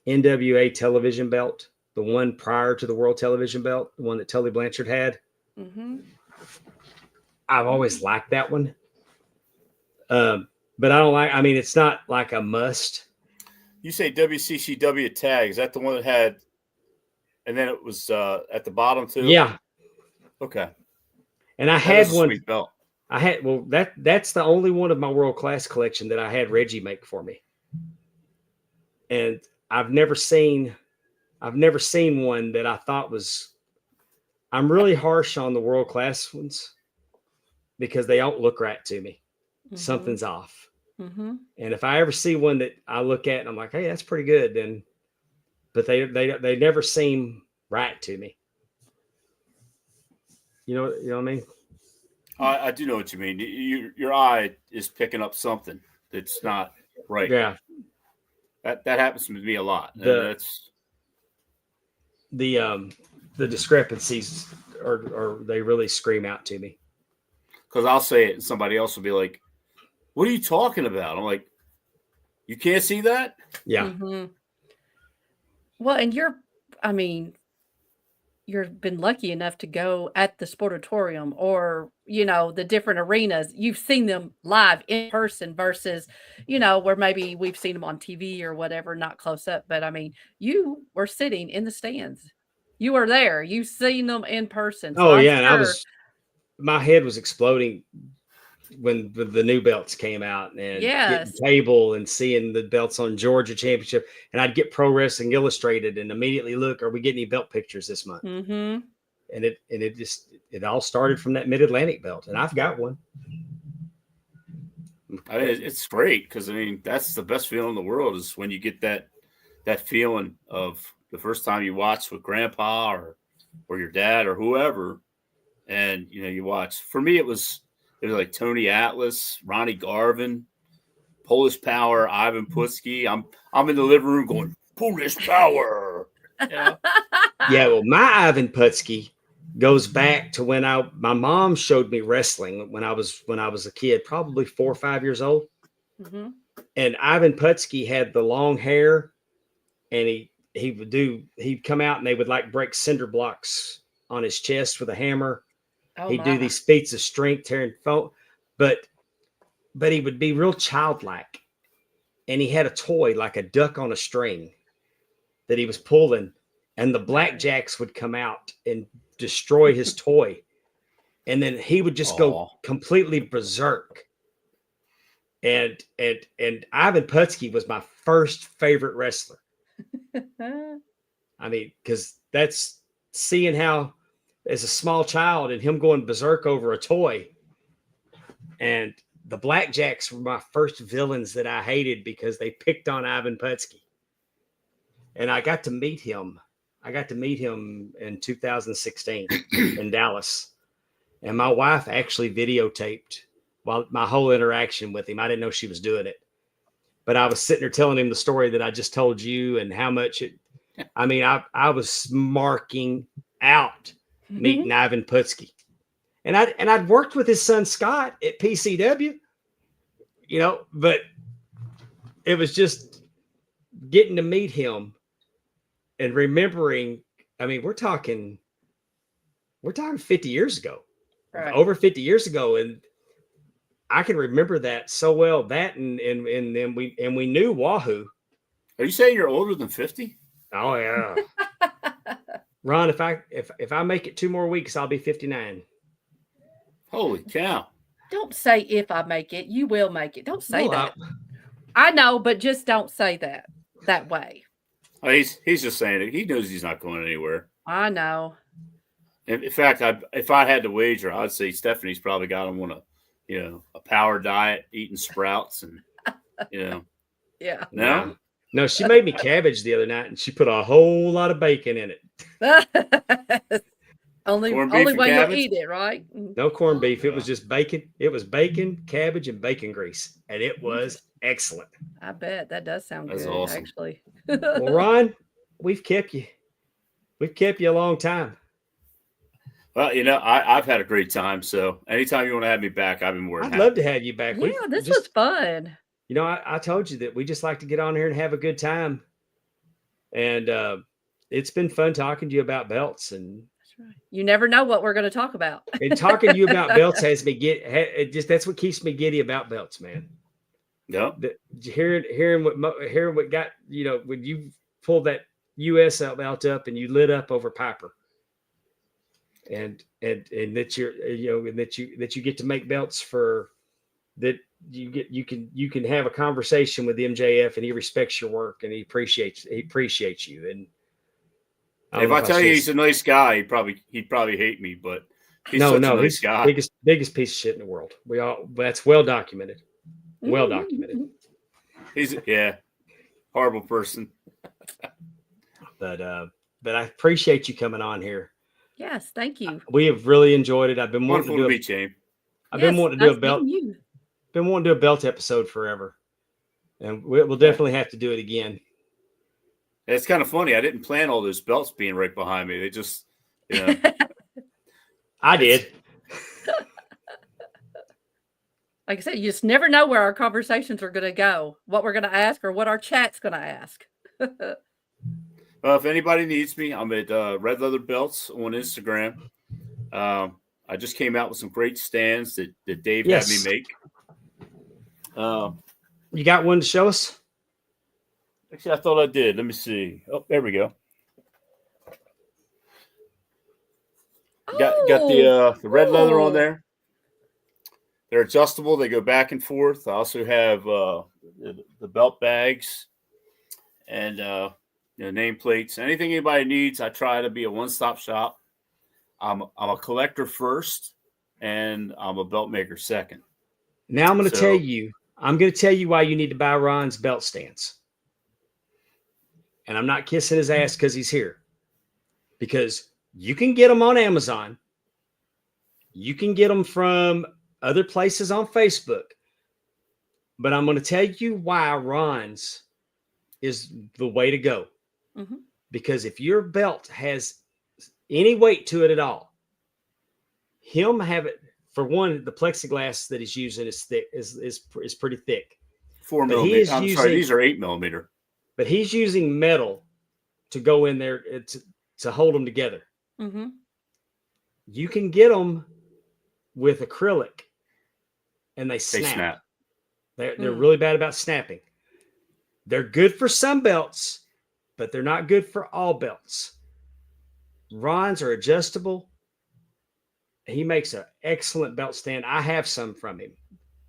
NWA television belt, the one prior to the world television belt, the one that Tully Blanchard had. Mm-hmm. I've always liked that one. But I don't it's not like a must. You say WCCW tag. Is that the one that had, and then it was at the bottom too? Yeah. Okay. And I had one. Sweet belt. That's the only one of my world class collection that I had Reggie make for me. And I've never seen one that I thought was. I'm really harsh on the world class ones because they don't look right to me. Mm-hmm. Something's off. Mm-hmm. And if I ever see one that I look at and I'm like, hey, that's pretty good, but they never seem right to me. You know what I mean? I do know what you mean. Your eye is picking up something that's not right. Yeah, that happens to me a lot. That's the discrepancies, or they really scream out to me. Because I'll say it, and somebody else will be like, "What are you talking about?" I'm like, "You can't see that?" Yeah. Mm-hmm. Well, and you've been lucky enough to go at the Sportatorium or, the different arenas. You've seen them live in person versus, where maybe we've seen them on TV or whatever, not close up. But you were sitting in the stands. You were there. You've seen them in person. So yeah. Sure. And my head was exploding when the new belts came out and getting Cable and seeing the belts on Georgia Championship, and I'd get Pro Wrestling Illustrated and immediately look, are we getting any belt pictures this month? Mm-hmm. And it all started from that Mid-Atlantic belt, and I've got one. I mean, it's great because I mean that's the best feeling in the world is when you get that feeling of the first time you watch with Grandpa or your dad or whoever, and you watch. For me, it was like Tony Atlas, Ronnie Garvin, Polish Power, Ivan Putski. I'm in the living room going Polish Power. Yeah. Yeah. Well, my Ivan Putski goes back to when my mom showed me wrestling when I was a kid, probably 4 or 5 years old. Mm-hmm. And Ivan Putski had the long hair, and he'd come out and they would like break cinder blocks on his chest with a hammer. Oh, he'd do these feats of strength, tearing phone, but he would be real childlike. And he had a toy like a duck on a string that he was pulling, and the blackjacks would come out and destroy his toy. And then he would just go completely berserk. And Ivan Putski was my first favorite wrestler. I mean, because that's seeing how as a small child and him going berserk over a toy. And the Blackjacks were my first villains that I hated because they picked on Ivan Putski. And I got to meet him. In 2016 in Dallas. And my wife actually videotaped my whole interaction with him. I didn't know she was doing it. But I was sitting there telling him the story that I just told you and how much I was marking out meeting Ivan Putski. And I'd worked with his son Scott at PCW, but it was just getting to meet him and remembering. I mean, we're talking 50 years ago, right. Over 50 years ago, and I can remember that so well. That and then we knew Wahoo. Are you saying you're older than 50? Oh yeah, Ron. If I make it 2 more weeks, I'll be 59. Holy cow! Don't say if I make it. You will make it. Don't say that. I know, but just don't say that way. Oh, he's just saying it. He knows he's not going anywhere. I know. In fact, if I had to wager, I'd say Stephanie's probably got him on a power diet, eating sprouts, and Yeah. No, she made me cabbage the other night, and she put a whole lot of bacon in it. only way you'll eat it, right? No corned beef. It was just bacon. It was bacon, cabbage, and bacon grease, and it was excellent. I bet that does sound good. Awesome. Actually. Well, Ron, we've kept you a long time. Well, I've had a great time. So anytime you want to have me back, I've been more than I'd love to have you back. Yeah, this was fun. I told you that we just like to get on here and have a good time. And it's been fun talking to you about belts. And that's right. You never know what we're going to talk about. And talking to you about belts has me that's what keeps me giddy about belts, man. Yeah. Hearing what got, when you pulled that US belt up and you lit up over Piper. And that you're, that you get to make belts for that. You can have a conversation with MJF and he respects your work and he appreciates you. And if I tell you he's a nice guy, he'd probably hate me, but he's a nice guy. Biggest piece of shit in the world. That's well documented. Well documented. He's horrible person. But I appreciate you coming on here. Yes, thank you. We have really enjoyed it. I've been wanting to do James. I've been wanting to do a belt. Been wanting to do a belt episode forever, and we'll definitely have to do it again. It's kind of funny. I didn't plan all those belts being right behind me. They just, I did. Like I said, you just never know where our conversations are going to go, what we're going to ask, or what our chat's going to ask. Well, if anybody needs me, I'm at Red Leather Belts on Instagram. I just came out with some great stands that Dave had me make. You got one to show us? Actually, I thought I did. Let me see. Oh, there we go. Got the red leather on there. They're adjustable. They go back and forth. I also have the belt bags and nameplates. Anything anybody needs, I try to be a one-stop shop. I'm a collector first, and I'm a belt maker second. Now I'm going to tell you I'm going to tell you why you need to buy Ron's belt stands. And I'm not kissing his ass because he's here. Because you can get them on Amazon. You can get them from other places on Facebook. But I'm going to tell you why Ron's is the way to go. Mm-hmm. Because if your belt has any weight to it at all, him have it, for one, the plexiglass that he's using is thick, is pretty thick. 4 millimeter. I'm sorry, these are 8 millimeter. But he's using metal to go in there to hold them together. Mm-hmm. You can get them with acrylic, and they snap. They're really bad about snapping. They're good for some belts, but they're not good for all belts. Ron's are adjustable. He makes an excellent belt stand. I have some from him.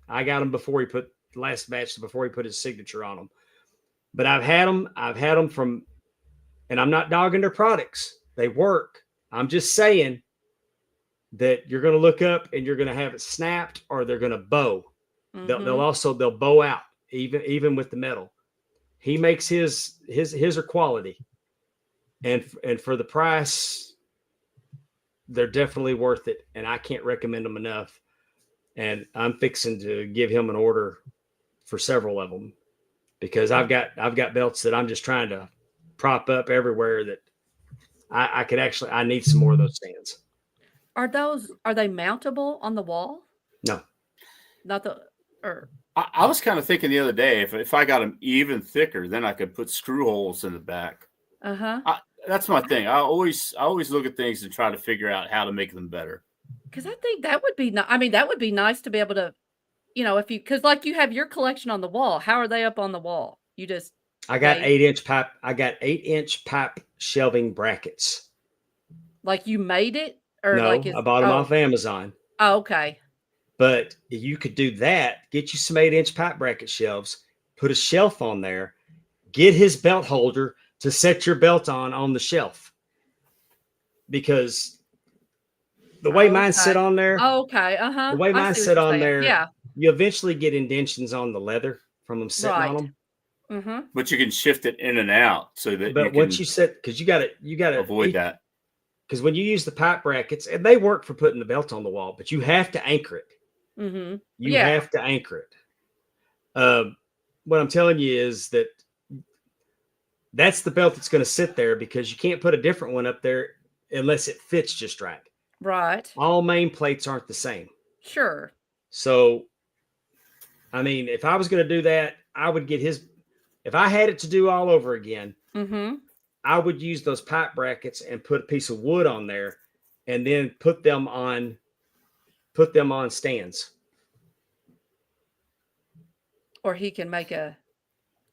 I got them before he put the last batch, before he put his signature on them. But I've had them from, and I'm not dogging their products. They work. I'm just saying that you're going to look up and you're going to have it snapped, or they're going to bow. Mm-hmm. They'll bow out even with the metal. He makes his are quality, and for the price, they're definitely worth it. And I can't recommend them enough. And I'm fixing to give him an order for several of them, because I've got belts that I'm just trying to prop up everywhere that I need some more of those stands. Are they mountable on the wall? No. I was kind of thinking the other day, if I got them even thicker, then I could put screw holes in the back. That's my thing. I always look at things and try to figure out how to make them better. Because I think that would be that would be nice to be able to, because like you have your collection on the wall. How are they up on the wall? I got 8-inch pipe. I got 8-inch pipe shelving brackets. Like you made it? Or no, I bought them off Amazon. Oh, okay. But you could do that. Get you some 8-inch pipe bracket shelves, put a shelf on there, get his belt holder to set your belt on the shelf. Because the way mine sit on there. Oh, okay. The way mine sit on there, you eventually get indentions on the leather from them sitting on them. Mm-hmm. But you can shift it in and out so that. But once you set, because you got to avoid that. Because when you use the pipe brackets, and they work for putting the belt on the wall, but you have to anchor it. Mm-hmm. You have to anchor it. What I'm telling you is that's the belt that's going to sit there, because you can't put a different one up there unless it fits just right. Right. All main plates aren't the same. Sure. So, I mean, if I was going to do that, I would get if I had it to do all over again, mm-hmm. I would use those pipe brackets and put a piece of wood on there, and then put them on stands. Or he can make a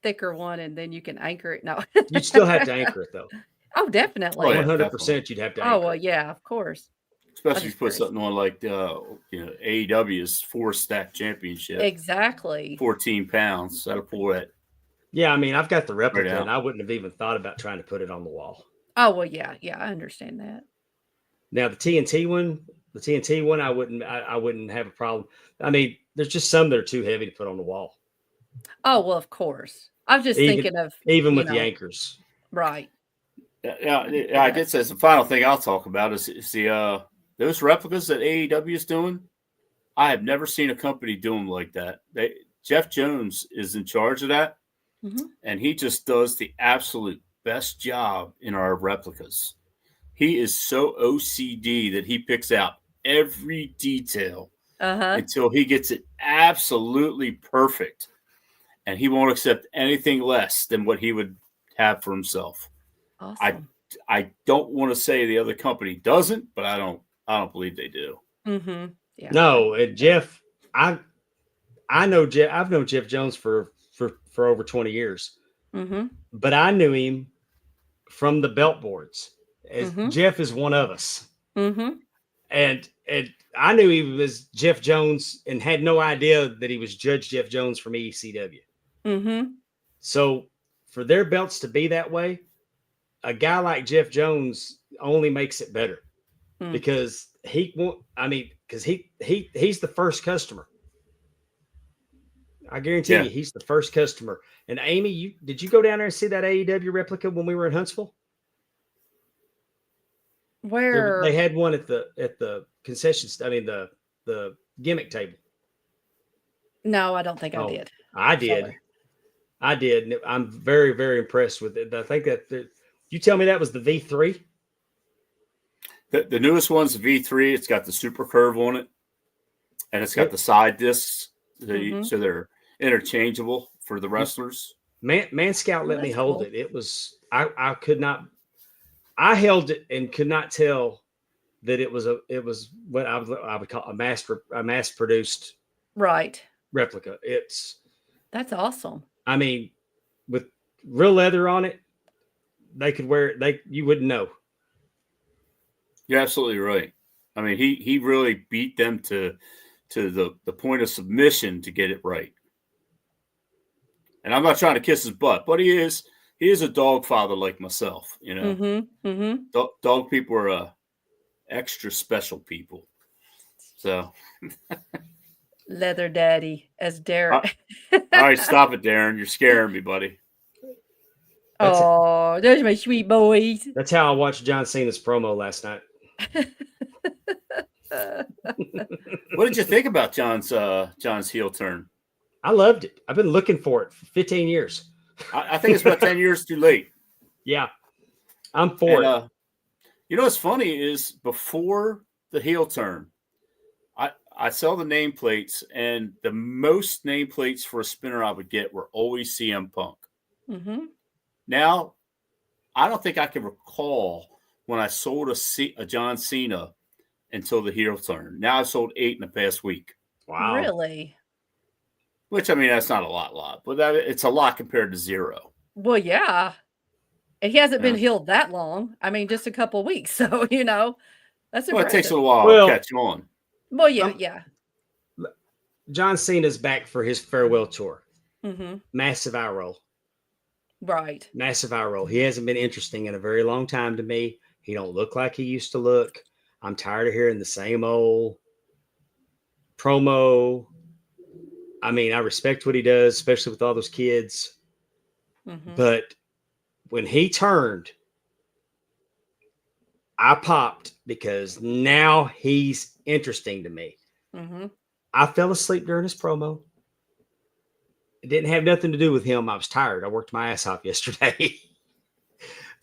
thicker one, and then you can anchor it. No, you'd still have to anchor it though. Oh, definitely. 100%. You'd have to anchor. Oh, well, yeah, of course. Especially if you put something on like AEW's 4-stack championship. Exactly. 14 pounds. That'll pull that. Yeah, I mean, I've got the replica, and I wouldn't have even thought about trying to put it on the wall. Oh, well, yeah, I understand that. Now the TNT one, I wouldn't have a problem. I mean, there's just some that are too heavy to put on the wall. Oh, well, of course. I was just thinking of even with the anchors. Right. Yeah, I guess that's the final thing I'll talk about is the those replicas that AEW is doing. I have never seen a company do them like that. Jeff Jones is in charge of that, mm-hmm. and he just does the absolute best job in our replicas. He is so OCD that he picks out every detail until he gets it absolutely perfect, and he won't accept anything less than what he would have for himself. Awesome. I don't want to say the other company doesn't, but I don't believe they do. Mm-hmm. Yeah. No, Jeff, I know Jeff. I've known Jeff Jones for over 20 years, mm-hmm. but I knew him from the belt boards. Mm-hmm. Jeff is one of us, mm-hmm. and I knew he was Jeff Jones and had no idea that he was Judge Jeff Jones from ECW. Mm-hmm. So for their belts to be that way, a guy like Jeff Jones only makes it better because he's the first customer. I guarantee you, he's the first customer. And Amy, did you go down there and see that AEW replica when we were in Huntsville? Where they had one at the concession. I mean the gimmick table. No, I don't think I did. I did. Sorry. I did. I'm very, very impressed with it. I think that you tell me that was the V3. The newest one's the V3. It's got the super curve on it, and it's got the side discs, so they're interchangeable for the wrestlers. Man Scout let me hold it. It was I could not. I held it and could not tell that it was what I would call a mass produced replica. That's awesome. I mean, with real leather on it, they could wear it. You wouldn't know. You're absolutely right. I mean, he really beat them to the point of submission to get it right. And I'm not trying to kiss his butt, but he is a dog father like myself. You know, dog people are extra special people. So, leather daddy, as Derek. All right, stop it, Darren. You're scaring me, buddy. Those my sweet boys. That's how I watched John Cena's promo last night. What did you think about John's heel turn? I loved it. I've been looking for it for 15 years. I think it's about 10 years too late. Yeah, I'm for it. You know what's funny is before the heel turn, I saw the nameplates, and the most nameplates for a spinner I would get were always CM Punk. Mm-hmm. Now, I don't think I can recall when I sold a John Cena until the heel turn. Now I've sold 8 in the past week. Wow. Really? Which, I mean, that's not a lot, but it's a lot compared to 0. Well, yeah. And he hasn't been healed that long. I mean, just a couple of weeks. So, that's impressive. Well, it takes a while to catch on. Well, yeah. John Cena's back for his farewell tour. Mm-hmm. Massive eye roll. Right. Massive eye roll. He hasn't been interesting in a very long time to me. He don't look like he used to look. I'm tired of hearing the same old promo. I mean, I respect what he does, especially with all those kids. Mm-hmm. But when he turned, I popped because now he's interesting to me. Mm-hmm. I fell asleep during his promo. It didn't have nothing to do with him. I was tired. I worked my ass off yesterday.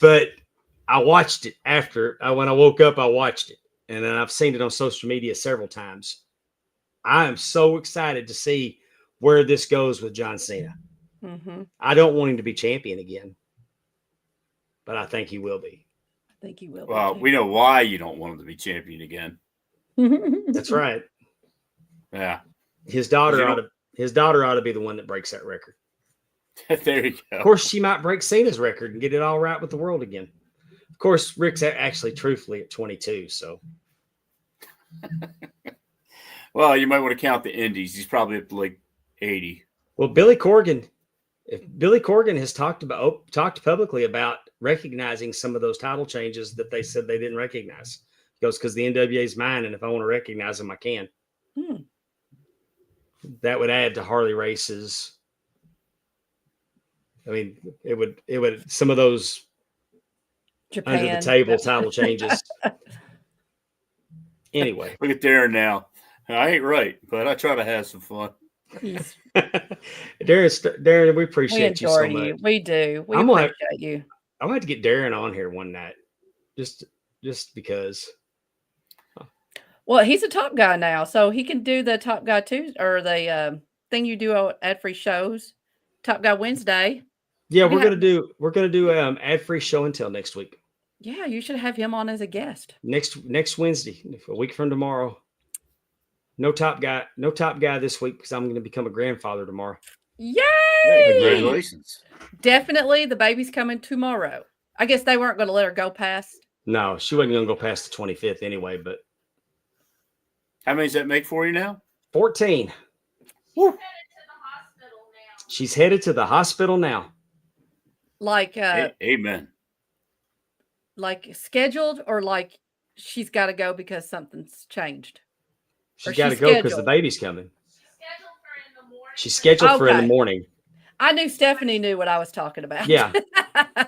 But I watched it after. When I woke up, I watched it. And then I've seen it on social media several times. I am so excited to see where this goes with John Cena. Mm-hmm. I don't want him to be champion again, but I think he will be. I think he will. Well, we know why you don't want him to be champion again. That's right. Yeah. His daughter ought to be the one that breaks that record. There you go. Of course, she might break Cena's record and get it all right with the world again. Of course, Rick's actually truthfully at 22, so. Well, you might want to count the indies. He's probably up to like 80. Well, Billy Corgan has talked publicly about recognizing some of those title changes that they said they didn't recognize. He goes, because the NWA is mine, and if I want to recognize them, I can. That would add to Harley races. I mean, it would some of those Japan. Under the table title changes. Anyway, look at Darren now. I ain't right, but I try to have some fun. Darren, we appreciate you so much. We do. We appreciate you. I'm going to have to get Darren on here one night, just because. Well, he's a top guy now, so he can do the Top Guy Tuesday or the thing you do at free shows, Top Guy Wednesday. Yeah, we're gonna do ad free show until next week. Yeah, you should have him on as a guest next Wednesday, a week from tomorrow. No top guy this week because I'm going to become a grandfather tomorrow. Yay! Congratulations! Definitely, the baby's coming tomorrow. I guess they weren't going to let her go past. No, she wasn't going to go past the 25th anyway. But how many does that make for you now? 14. Woo. She's headed to the hospital now. Like amen. Like scheduled, or like she's got to go because something's changed. She's got to go because the baby's coming. She's scheduled for in the morning. I knew Stephanie knew what I was talking about. Yeah.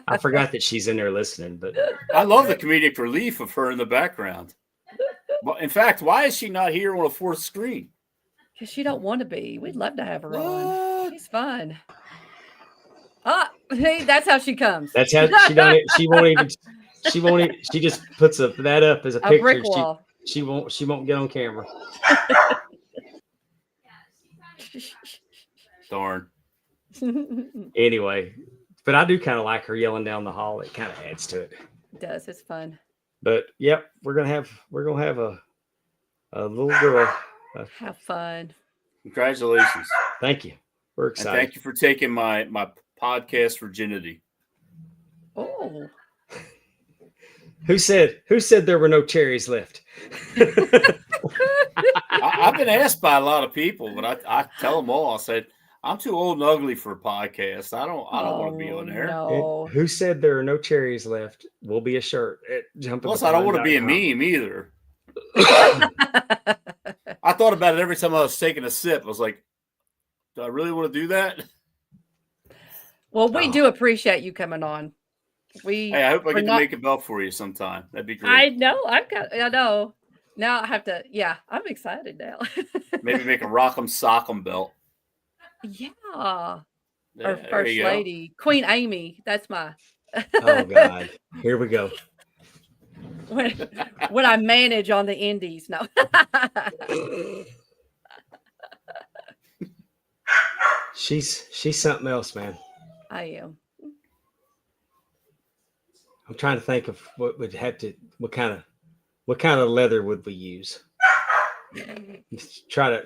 I forgot that she's in there listening, but I love the comedic relief of her in the background. Well, in fact, why is she not here on a fourth screen? Because she don't want to be. We'd love to have her on. She's fun. Hey, that's how she comes. That's how she won't even. She just puts that up as a picture. Brick wall. She won't get on camera. Darn. Anyway, but I do kind of like her yelling down the hall. It kind of adds to it. It does. It's fun. But yep, we're gonna have a little girl. Have fun. Congratulations. Thank you. We're excited. And thank you for taking my podcast virginity. Oh. Who said there were no cherries left? I've been asked by a lot of people, but I tell them all. I said, I'm too old and ugly for a podcast. I don't want to be on there. No. Who said there are no cherries left? Will be a shirt. Plus, I don't want to be a meme either. I thought about it every time I was taking a sip. I was like, do I really want to do that? Well, we do appreciate you coming on. Hey, I hope I get to make a belt for you sometime. That'd be great. I know. I know. Now I have to. Yeah, I'm excited now. Maybe make a Rock'em Sock'em belt. Yeah. Our first lady, Queen Amy. That's my. Oh God! Here we go. When I manage on the indies, no. She's something else, man. I am. I'm trying to think of what kind of leather would we use?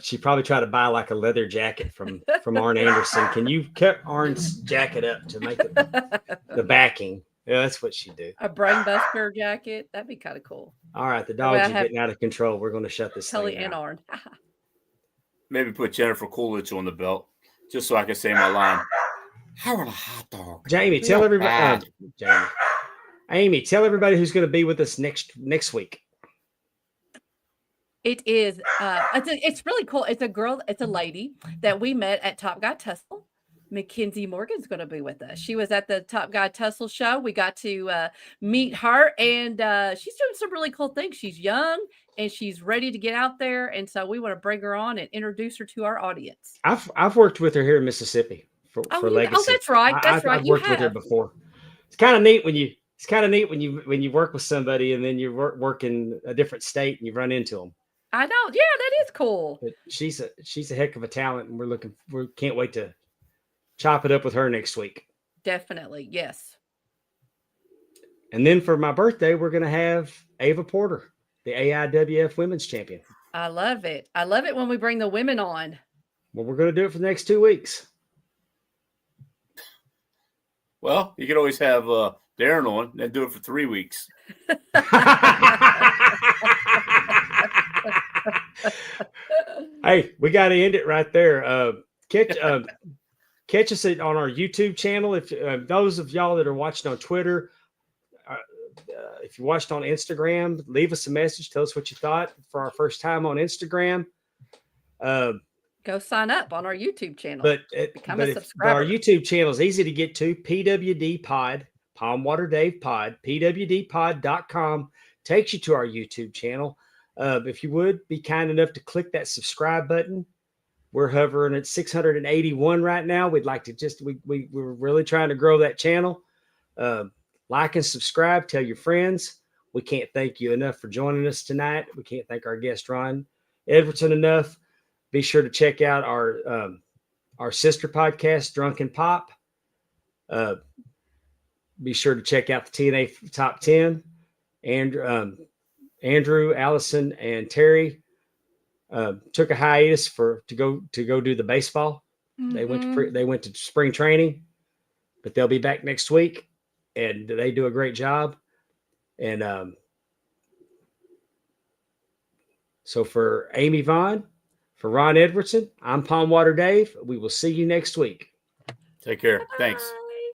She probably try to buy like a leather jacket from Ron Edwardsen. Can you cut Arn's jacket up to make it the backing? Yeah, that's what she'd do. A brainbuster jacket. That'd be kind of cool. All right, the dogs are getting out of control. We're going to shut this Tully thing and out. Arn. Maybe put Jennifer Coolidge on the belt just so I can say my line. How are a hot dog? Jamie, tell everybody. Amy, tell everybody who's going to be with us next week. It is. It's really cool. It's a girl. It's a lady that we met at Top Guy Tussle. Mackenzie Morgan's going to be with us. She was at the Top Guy Tussle show. We got to meet her, and she's doing some really cool things. She's young and she's ready to get out there, and so we want to bring her on and introduce her to our audience. I've worked with her here in Mississippi for Legacy. Oh, that's right. I've worked with her before. It's kind of neat when you work with somebody and then you work in a different state and you run into them. I know. Yeah, that is cool. But she's a heck of a talent, and we can't wait to chop it up with her next week. Definitely. Yes. And then for my birthday, we're going to have Ava Porter, the AIWF Women's Champion. I love it. I love it when we bring the women on. Well, we're going to do it for the next 2 weeks. Well, you could always have Darren on and do it for 3 weeks. Hey, we got to end it right there. Catch us on our YouTube channel. If those of y'all that are watching on Twitter, if you watched on Instagram, leave us a message. Tell us what you thought for our first time on Instagram. Go sign up on our YouTube channel. Become a subscriber. Our YouTube channel is easy to get to. PWD Pod, Palm Water Dave Pod, pwdpod.com takes you to our YouTube channel. If you would be kind enough to click that subscribe button. We're hovering at 681 right now. We'd like to we're really trying to grow that channel. Like and subscribe. Tell your friends. We can't thank you enough for joining us tonight. We can't thank our guest Ron Edwardsen enough. Be sure to check out our sister podcast, Drunken Pop. Be sure to check out the TNA Top 10. Andrew, Allison, and Terry took a hiatus to go do the baseball. Mm-hmm. They went to spring training, but they'll be back next week, and they do a great job. And so for Amy Vaughn, for Ron Edwardsen, I'm Palm Water Dave. We will see you next week. Take care. Thanks.